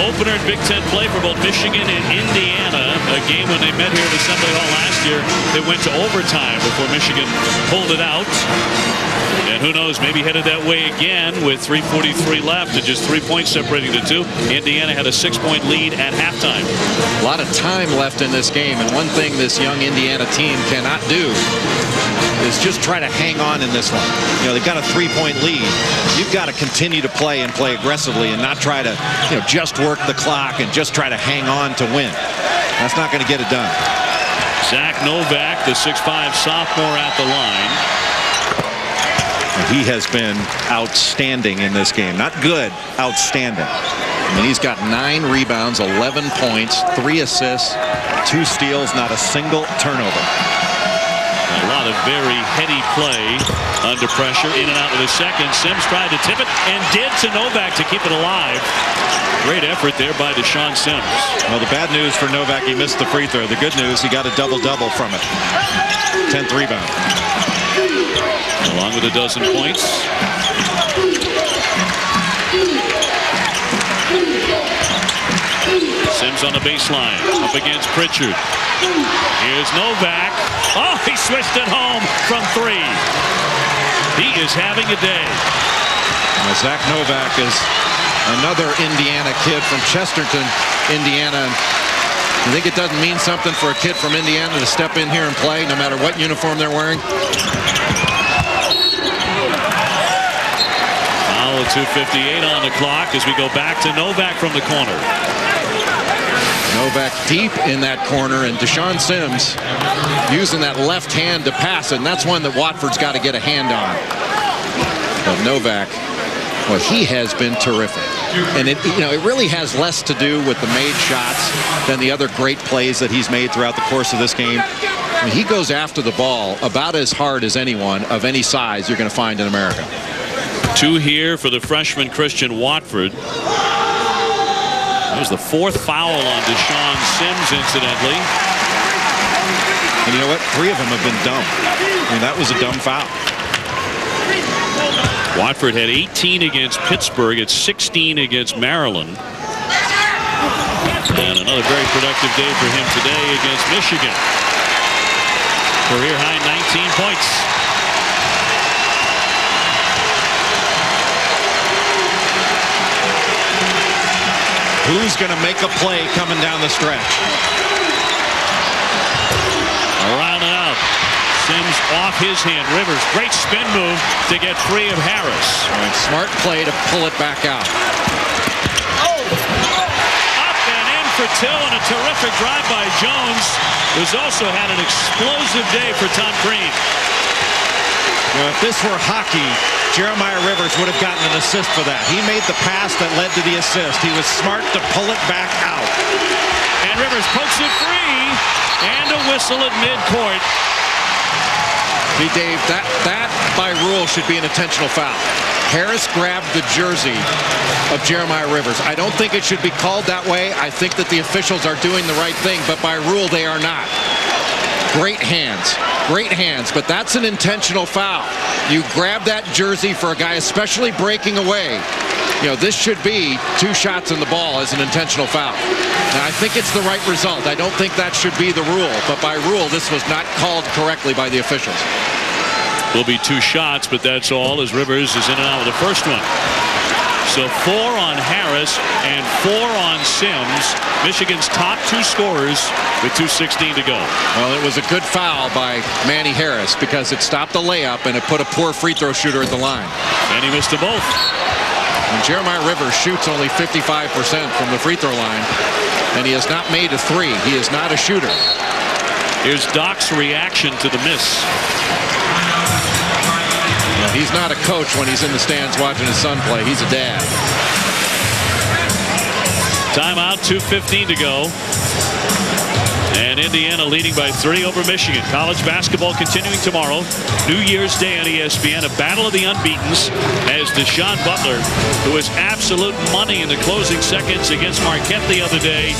opener in Big Ten play for both Michigan and Indiana. A game when they met here at Assembly Hall last year, they went to overtime before Michigan pulled it out. And who knows, maybe headed that way again with 3:43 left and just 3 points separating the two. Indiana had a 6-point lead at halftime. A lot of time left in this game, and one thing this young Indiana team cannot do is just try to hang on in this one. You know, they've got a 3-point lead. You've got to continue to play and play aggressively and not try to, just work the clock and just try to hang on to win. That's not going to get it done. Zach Novak, the 6'5" sophomore at the line. He has been outstanding in this game. Not good, outstanding. I mean, he's got 9 rebounds, 11 points, 3 assists, 2 steals, not a single turnover. A lot of very heady play under pressure. In and out with a second. Sims tried to tip it and did to Novak to keep it alive. Great effort there by Deshaun Sims. Well, the bad news for Novak, he missed the free throw. The good news, he got a double-double from it. 10th rebound. Along with a dozen points. Sims on the baseline, up against Pritchard. Here's Novak. Oh, he switched it home from 3. He is having a day. Well, Zach Novak is another Indiana kid from Chesterton, Indiana. You think it doesn't mean something for a kid from Indiana to step in here and play, no matter what uniform they're wearing? Now 2:58 on the clock as we go back to Novak from the corner. Novak deep in that corner, and Deshaun Sims using that left hand to pass it, and that's one that Watford's got to get a hand on. But Novak, well, he has been terrific. And it really has less to do with the made shots than the other great plays that he's made throughout the course of this game. I mean, he goes after the ball about as hard as anyone of any size you're going to find in America. 2 here for the freshman Christian Watford. There's the 4th foul on Deshaun Sims, incidentally. And you know what? 3 of them have been dumb. I mean, that was a dumb foul. Watford had 18 against Pittsburgh. It's 16 against Maryland. And another very productive day for him today against Michigan. Career high 19 points. Who's going to make a play coming down the stretch? Around and out. Sims off his hand. Rivers, great spin move to get free of Harris. Right, smart play to pull it back out. Up and in for 2, and a terrific drive by Jones, who's also had an explosive day for Tom Crean. Now, if this were hockey, Jeremiah Rivers would have gotten an assist for that. He made the pass that led to the assist. He was smart to pull it back out. And Rivers pokes it free, and a whistle at midcourt. See, Dave, that by rule should be an intentional foul. Harris grabbed the jersey of Jeremiah Rivers. I don't think it should be called that way. I think that the officials are doing the right thing, but by rule they are not. Great hands, but that's an intentional foul. You grab that jersey for a guy especially breaking away. You know, this should be 2 shots in the ball as an intentional foul. Now, I think it's the right result. I don't think that should be the rule, but by rule, this was not called correctly by the officials. Will be 2 shots, but that's all as Rivers is in and out with the first one. So 4 on Harris and 4 on Sims. Michigan's top 2 scorers with 2:16 to go. Well, it was a good foul by Manny Harris because it stopped the layup and it put a poor free throw shooter at the line. And he missed them both. And Jeremiah Rivers shoots only 55% from the free throw line, and he has not made a 3. He is not a shooter. Here's Doc's reaction to the miss. He's not a coach when he's in the stands watching his son play. He's a dad. Timeout, 2:15 to go. And Indiana leading by 3 over Michigan. College basketball continuing tomorrow. New Year's Day on ESPN. A battle of the unbeatens as Deshaun Butler, who was absolute money in the closing seconds against Marquette the other day,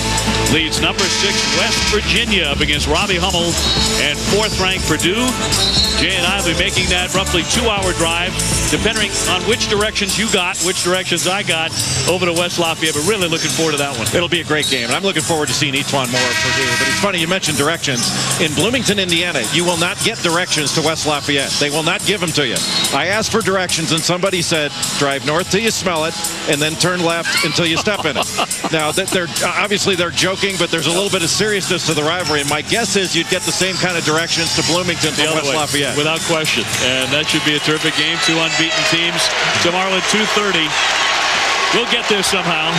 leads number 6 West Virginia up against Robbie Hummel and 4th-ranked Purdue. Jay and I will be making that roughly 2-hour drive, depending on which directions you got, which directions I got, over to West Lafayette. But really looking forward to that one. It'll be a great game, and I'm looking forward to seeing E'Twaun Moore of Purdue. But it's funny you mentioned directions. In Bloomington, Indiana, you will not get directions to West Lafayette. They will not give them to you. I asked for directions, and somebody said, drive north till you smell it, and then turn left until you step in it. Now, they're obviously they're joking, but there's a little bit of seriousness to the rivalry. And my guess is you'd get the same kind of directions to Bloomington from West Lafayette. Without question. And that should be a terrific game. 2 unbeaten teams tomorrow at 2:30. We'll get there somehow.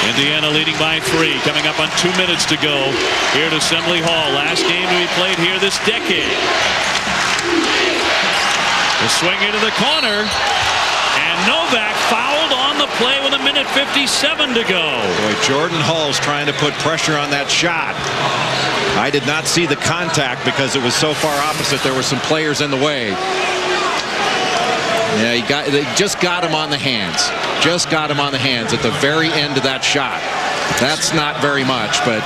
Indiana leading by 3, coming up on 2 minutes to go here at Assembly Hall. Last game to be played here this decade. The swing into the corner, and Novak fouled on the play with 1:57 to go. Boy, Jordan Hall's trying to put pressure on that shot. I did not see the contact because it was so far opposite. There were some players in the way. Yeah, they just got him on the hands. Just got him on the hands at the very end of that shot. That's not very much, but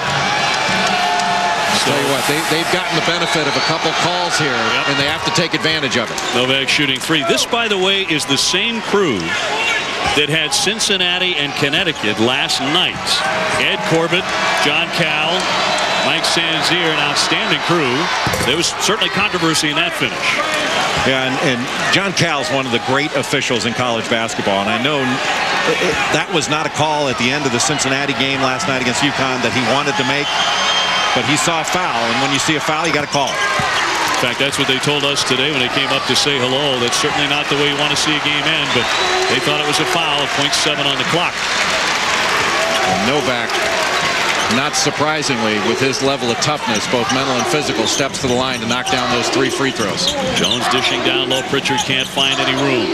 I'll tell you what, they've gotten the benefit of a couple calls here, and they have to take advantage of it. Novak shooting 3. This, by the way, is the same crew that had Cincinnati and Connecticut last night. Ed Corbett, John Cal, Mike Sanzier, an outstanding crew. There was certainly controversy in that finish. Yeah, and John Cal's one of the great officials in college basketball, and I know that was not a call at the end of the Cincinnati game last night against UConn that he wanted to make, but he saw a foul, and when you see a foul, you got to call it. In fact, that's what they told us today when they came up to say hello. That's certainly not the way you want to see a game end, but they thought it was a foul, 0.7 on the clock. And Novak, not surprisingly, with his level of toughness, both mental and physical, steps to the line to knock down those 3 free throws. Jones dishing down low. Pritchard can't find any room.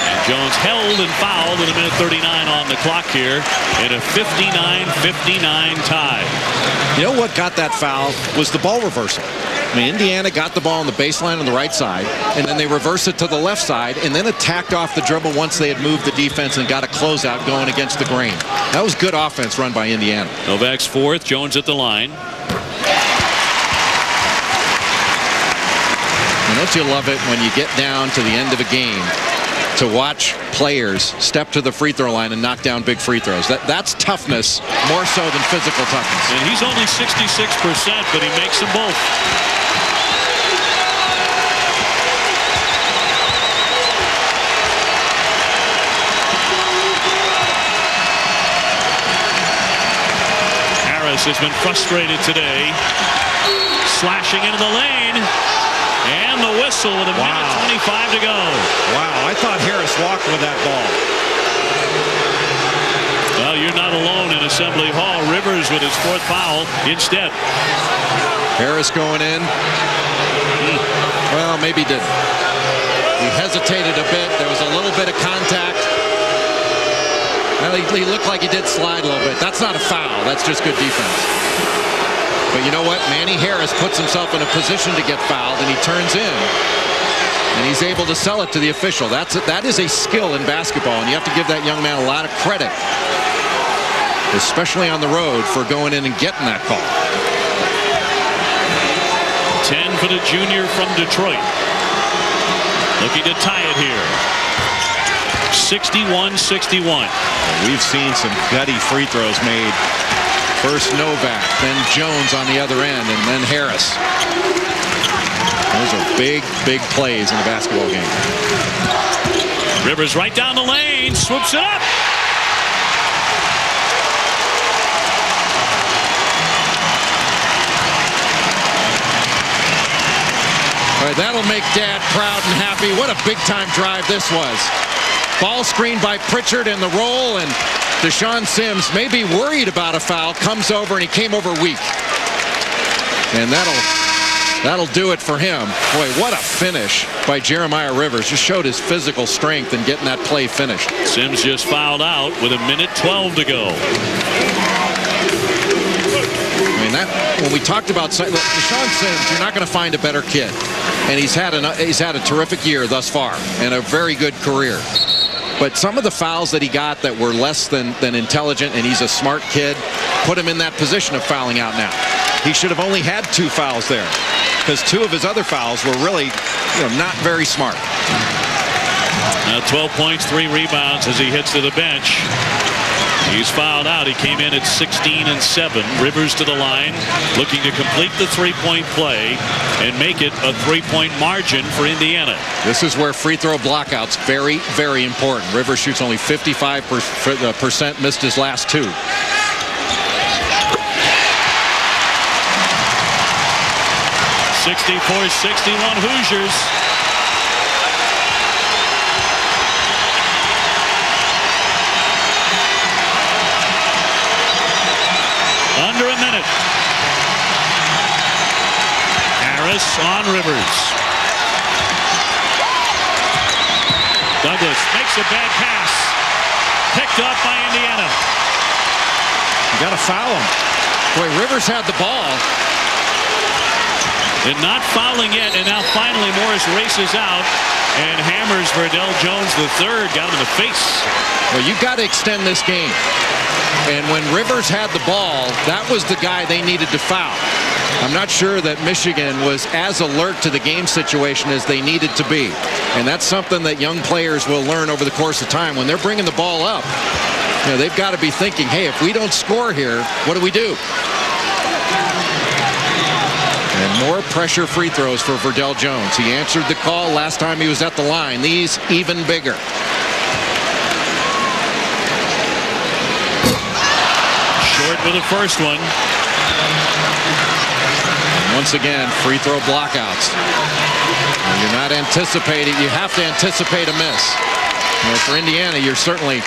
And Jones held and fouled with 1:39 on the clock here in a 59-59 tie. You know what got that foul was the ball reversal. I mean, Indiana got the ball on the baseline on the right side, and then they reversed it to the left side, and then attacked off the dribble once they had moved the defense and got a closeout going against the grain. That was good offense run by Indiana. Novak's fourth. Jones at the line. And don't you love it when you get down to the end of a game to watch players step to the free throw line and knock down big free throws? That's toughness more so than physical toughness. And he's only 66%, but he makes them both. Harris has been frustrated today. Slashing into the lane. And the whistle with a minute 25 to go. Wow, I thought Harris walked with that ball. Well, you're not alone in Assembly Hall. Rivers with his 4th foul instead. Harris going in. Well, maybe didn't. He hesitated a bit. There was a little bit of contact. Well, he looked like he did slide a little bit. That's not a foul. That's just good defense. But you know what? Manny Harris puts himself in a position to get fouled, and he turns in. And he's able to sell it to the official. That is a skill in basketball, and you have to give that young man a lot of credit, especially on the road, for going in and getting that call. 10 for the junior from Detroit. Looking to tie it here. 61-61. We've seen some gutty free throws made. First Novak, then Jones on the other end, and then Harris. Those are big, big plays in a basketball game. Rivers right down the lane, swoops it up. All right, that'll make Dad proud and happy. What a big-time drive this was. Ball screen by Pritchard in the roll, and Deshaun Sims may be worried about a foul, comes over, and he came over weak. And that'll do it for him. Boy, what a finish by Jeremiah Rivers. Just showed his physical strength in getting that play finished. Sims just fouled out with 1:12 to go. I mean, when we talked about Deshaun Sims, you're not going to find a better kid. And he's had a terrific year thus far and a very good career. But some of the fouls that he got that were less than intelligent, and he's a smart kid, put him in that position of fouling out now. He should have only had 2 fouls there, because 2 of his other fouls were really not very smart. 12 points, 3 rebounds as he hits to the bench. He's fouled out. He came in at 16 and 7. Rivers to the line, looking to complete the 3-point play and make it a 3-point margin for Indiana. This is where free throw blockouts very, very important. Rivers shoots only 55%, missed his last 2. (64-61) Hoosiers. Under a minute. Harris on Rivers. Douglas makes a bad pass. Picked up by Indiana. You got to foul him. Boy, Rivers had the ball. And not fouling yet, and now finally Morris races out and hammers Verdell Jones III. Got him in the face. Well, you've got to extend this game. And when Rivers had the ball, that was the guy they needed to foul. I'm not sure that Michigan was as alert to the game situation as they needed to be. And that's something that young players will learn over the course of time. When they're bringing the ball up, they've got to be thinking, hey, if we don't score here, what do we do? And more pressure free throws for Verdell Jones. He answered the call last time he was at the line. These even bigger. Short with the first one. And once again, free throw blockouts. And you're not anticipating. You have to anticipate a miss. For Indiana, you're certainly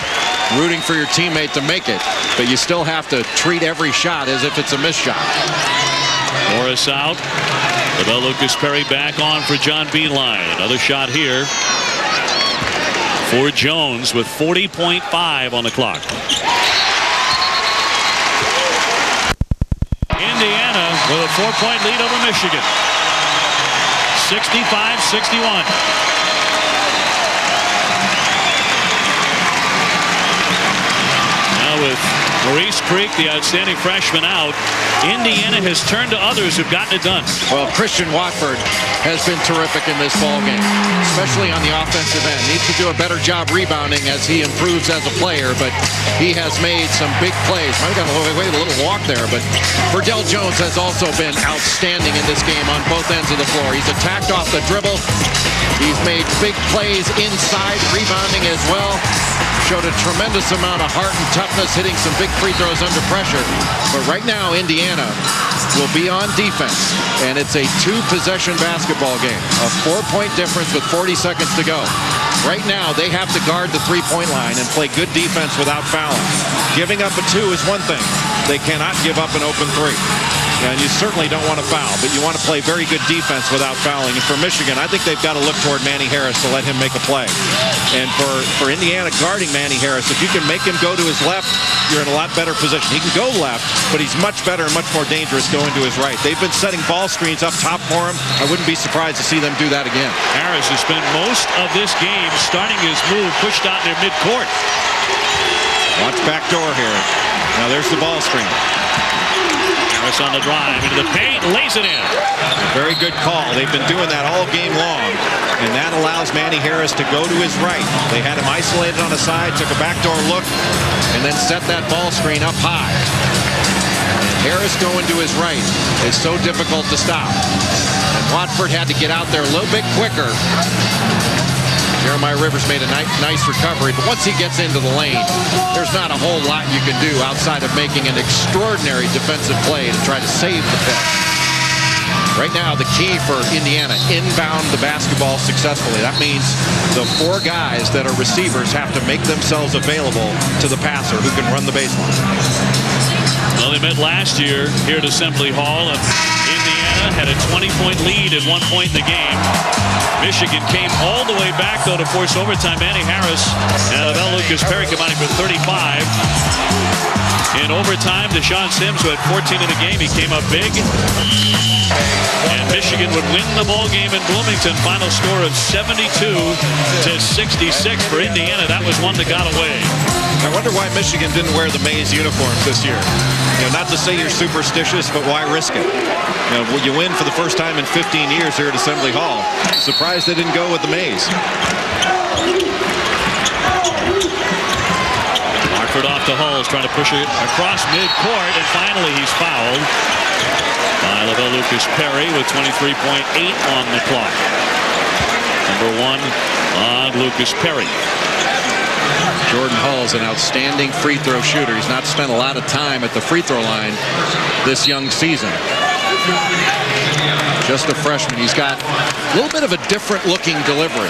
rooting for your teammate to make it, but you still have to treat every shot as if it's a missed shot. Morris out. LaVelle Lucas Perry back on for John Beilein. Another shot here for Jones with 40.5 on the clock. Indiana with a 4-point lead over Michigan. 65-61. With Maurice Creek, the outstanding freshman, out, Indiana has turned to others who've gotten it done. Well, Christian Watford has been terrific in this ball game, especially on the offensive end. Needs to do a better job rebounding as he improves as a player, but he has made some big plays. Might have got away with a little walk there, but Verdell Jones has also been outstanding in this game on both ends of the floor. He's attacked off the dribble. He's made big plays inside, rebounding as well. Showed a tremendous amount of heart and toughness, hitting some big free throws under pressure. But right now, Indiana will be on defense, and it's a 2-possession basketball game. A 4-point difference with 40 seconds to go. Right now, they have to guard the 3-point line and play good defense without fouling. Giving up a 2 is one thing. They cannot give up an open 3. And you certainly don't want to foul, but you want to play very good defense without fouling. And for Michigan, I think they've got to look toward Manny Harris to let him make a play. And for Indiana guarding Manny Harris, if you can make him go to his left, you're in a lot better position. He can go left, but he's much better and much more dangerous going to his right. They've been setting ball screens up top for him. I wouldn't be surprised to see them do that again. Harris has spent most of this game starting his move pushed out near midcourt. Watch back door here. Now there's the ball screen. Harris on the drive into the paint, lays it in. Very good call. They've been doing that all game long, and that allows Manny Harris to go to his right. They had him isolated on the side, took a backdoor look, and then set that ball screen up high. And Harris going to his right is so difficult to stop. And Watford had to get out there a little bit quicker. Jeremiah Rivers made a nice recovery, but once he gets into the lane, there's not a whole lot you can do outside of making an extraordinary defensive play to try to save the pick. Right now, the key for Indiana, inbound the basketball successfully. That means the 4 guys that are receivers have to make themselves available to the passer who can run the baseline. Well, they met last year here at Assembly Hall, and Indiana had a 20-point lead at one point in the game. Michigan came all the way back, though, to force overtime. Manny Harris and LaVelle Lucas Perry combining for 35. In overtime, Deshaun Sims, who had 14 in the game, he came up big. And Michigan would win the ball game in Bloomington. Final score of 72-66 for Indiana. That was one that got away. I wonder why Michigan didn't wear the Mays uniforms this year. Not to say you're superstitious, but why risk it? You win for the first time in 15 years here at Assembly Hall. Surprised they didn't go with the Mays. Watford off to Hulls, trying to push it across midcourt, and finally he's fouled by LaVelle Lucas Perry with 23.8 on the clock. Number 1 on Lucas Perry. Jordan Hull's an outstanding free throw shooter. He's not spent a lot of time at the free throw line this young season. Just a freshman. He's got a little bit of a different looking delivery,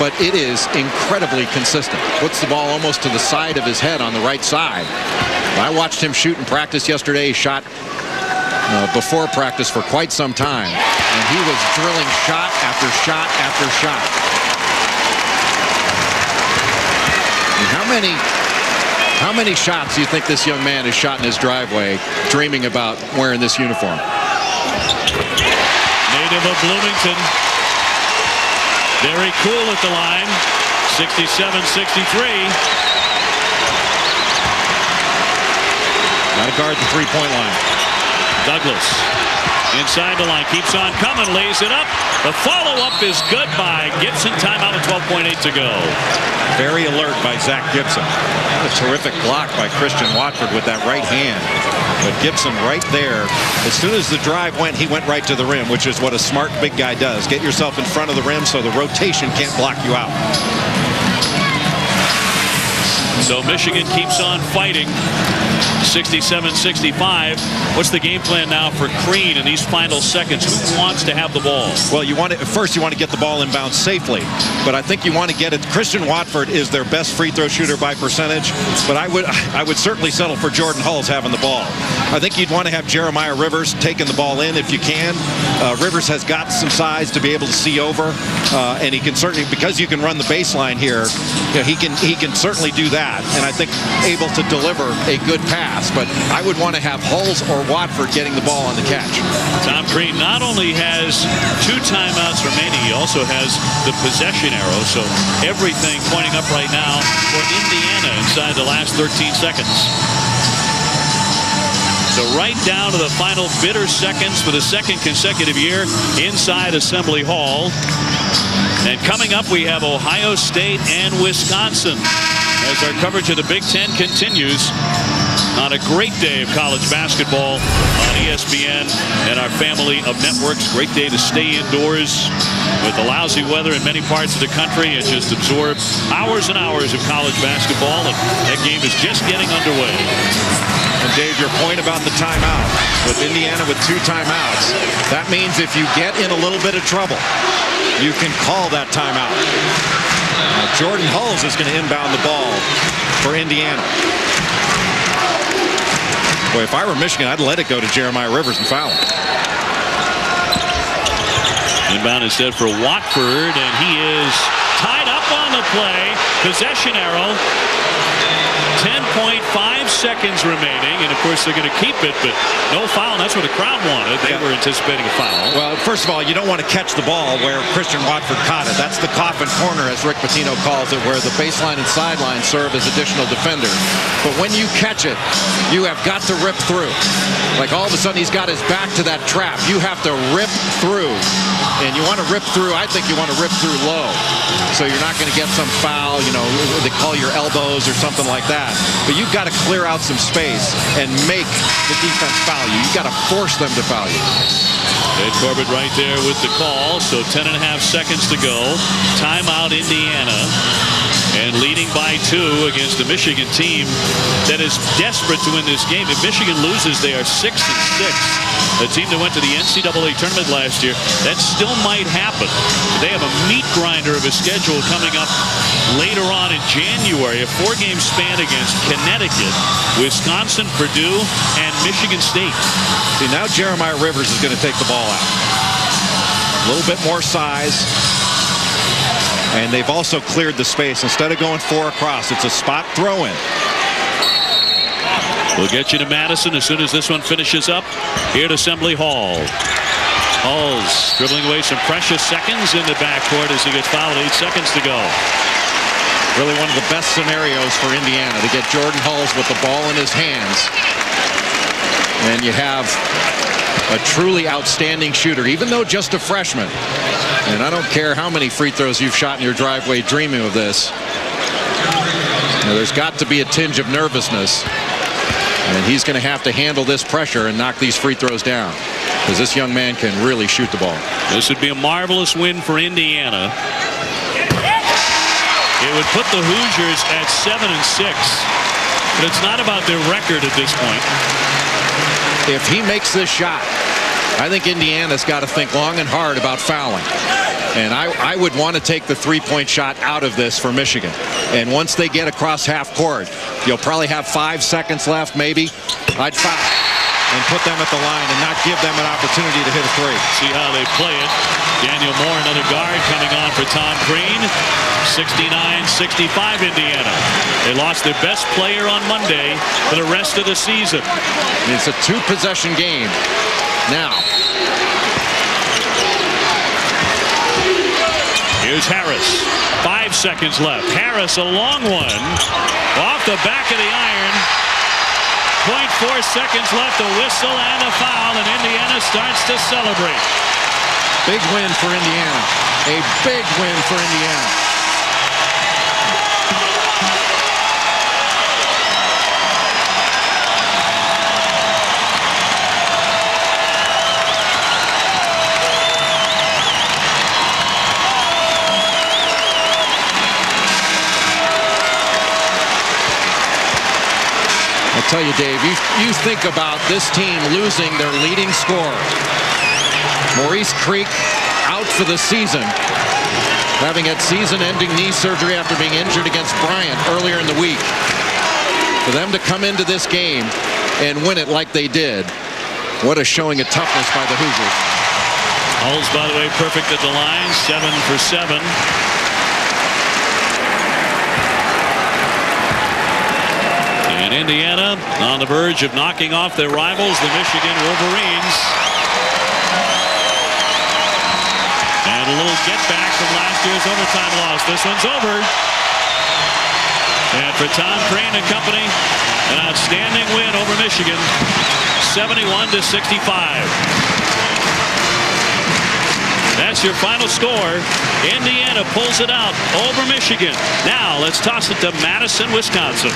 but it is incredibly consistent. Puts the ball almost to the side of his head on the right side. I watched him shoot in practice yesterday. He shot before practice for quite some time, and he was drilling shot after shot after shot. How many shots do you think this young man has shot in his driveway dreaming about wearing this uniform? Native of Bloomington. Very cool at the line. 67-63. Got to guard the 3-point line. Douglas Inside the line, keeps on coming, lays it up. The follow-up is good by Gibson. Timeout with 12.8 to go. Very alert by Zach Gibson. A terrific block by Christian Watford with that right hand. But Gibson right there, as soon as the drive went, he went right to the rim, which is what a smart big guy does. Get yourself in front of the rim so the rotation can't block you out. So Michigan keeps on fighting. 67-65. What's the game plan now for Crean in these final seconds? Who wants to have the ball? Well, first you want to get the ball inbound safely, but I think you want to get it. Christian Watford is their best free throw shooter by percentage, but I would certainly settle for Jordan Hulls having the ball. I think you'd want to have Jeremiah Rivers taking the ball in if you can. Rivers has got some size to be able to see over, and he can certainly, because you can run the baseline here, he can certainly do that, and I think able to deliver a good pass. But I would want to have Hulls or Watford getting the ball on the catch. Tom Crean not only has 2 timeouts remaining, he also has the possession arrow. So everything pointing up right now for Indiana inside the last 13 seconds. So right down to the final bitter seconds for the second consecutive year inside Assembly Hall. And coming up, we have Ohio State and Wisconsin as our coverage of the Big Ten continues on a great day of college basketball on ESPN and our family of networks. Great day to stay indoors with the lousy weather in many parts of the country and just absorb hours and hours of college basketball. And that game is just getting underway. And Dave, your point about the timeout, with Indiana with 2 timeouts, that means if you get in a little bit of trouble, you can call that timeout. Now, Jordan Hulls is going to inbound the ball for Indiana. Boy, if I were Michigan, I'd let it go to Jeremiah Rivers and foul him. Inbound instead for Watford, and he is tied up on the play. Possession arrow. 10.5 seconds remaining, and of course they're going to keep it, but no foul. That's what the crowd wanted. They were anticipating a foul. Well, first of all, you don't want to catch the ball where Christian Watford caught it. That's the coffin corner, as Rick Pitino calls it, where the baseline and sideline serve as additional defenders. But when you catch it, you have got to rip through. Like all of a sudden he's got his back to that trap. You have to rip through. And you want to rip through, I think you want to rip through low. So you're not going to get some foul, they call your elbows or something like that. But you've got to clear out some space and make the defense foul you. You've got to force them to foul you. Ed Corbett right there with the call. So 10.5 seconds to go. Timeout Indiana. And leading by 2 against the Michigan team that is desperate to win this game. If Michigan loses, they are 6-6. The team that went to the NCAA tournament last year, that still might happen. They have a meat grinder of a schedule coming up later on in January. A 4-game span against Connecticut, Wisconsin, Purdue, and Michigan State. See, now Jeremiah Rivers is going to take the ball out. A little bit more size. And they've also cleared the space. Instead of going 4 across, it's a spot throw-in. We'll get you to Madison as soon as this one finishes up here at Assembly Hall. Hulls dribbling away some precious seconds in the backcourt as he gets fouled. 8 seconds to go. Really one of the best scenarios for Indiana to get Jordan Hulls with the ball in his hands. And you have a truly outstanding shooter, even though just a freshman. And I don't care how many free throws you've shot in your driveway dreaming of this. There's got to be a tinge of nervousness. And he's going to have to handle this pressure and knock these free throws down, because this young man can really shoot the ball. This would be a marvelous win for Indiana. It would put the Hoosiers at 7-6. But it's not about their record at this point. If he makes this shot, I think Indiana's got to think long and hard about fouling. And I would want to take the 3-point shot out of this for Michigan. And once they get across half court, you'll probably have 5 seconds left, maybe. I'd foul and put them at the line and not give them an opportunity to hit a 3. See how they play it. Daniel Moore, another guard coming on for Tom Crean. 69-65 Indiana. They lost their best player on Monday for the rest of the season. It's a 2-possession game. Now, here's Harris. 5 seconds left. Harris, a long one. Off the back of the iron. .4 seconds left, a whistle and a foul, and Indiana starts to celebrate. Big win for Indiana. A big win for Indiana. I'll tell you, Dave, you think about this team losing their leading scorer. Maurice Creek out for the season, having had season-ending knee surgery after being injured against Bryant earlier in the week. For them to come into this game and win it like they did, what a showing of toughness by the Hoosiers. Hulls, by the way, perfect at the line, 7 for 7. And Indiana on the verge of knocking off their rivals, the Michigan Wolverines. And a little get back from last year's overtime loss. This one's over. And for Tom Crean and company, an outstanding win over Michigan, 71-65. That's your final score. Indiana pulls it out over Michigan. Now let's toss it to Madison, Wisconsin.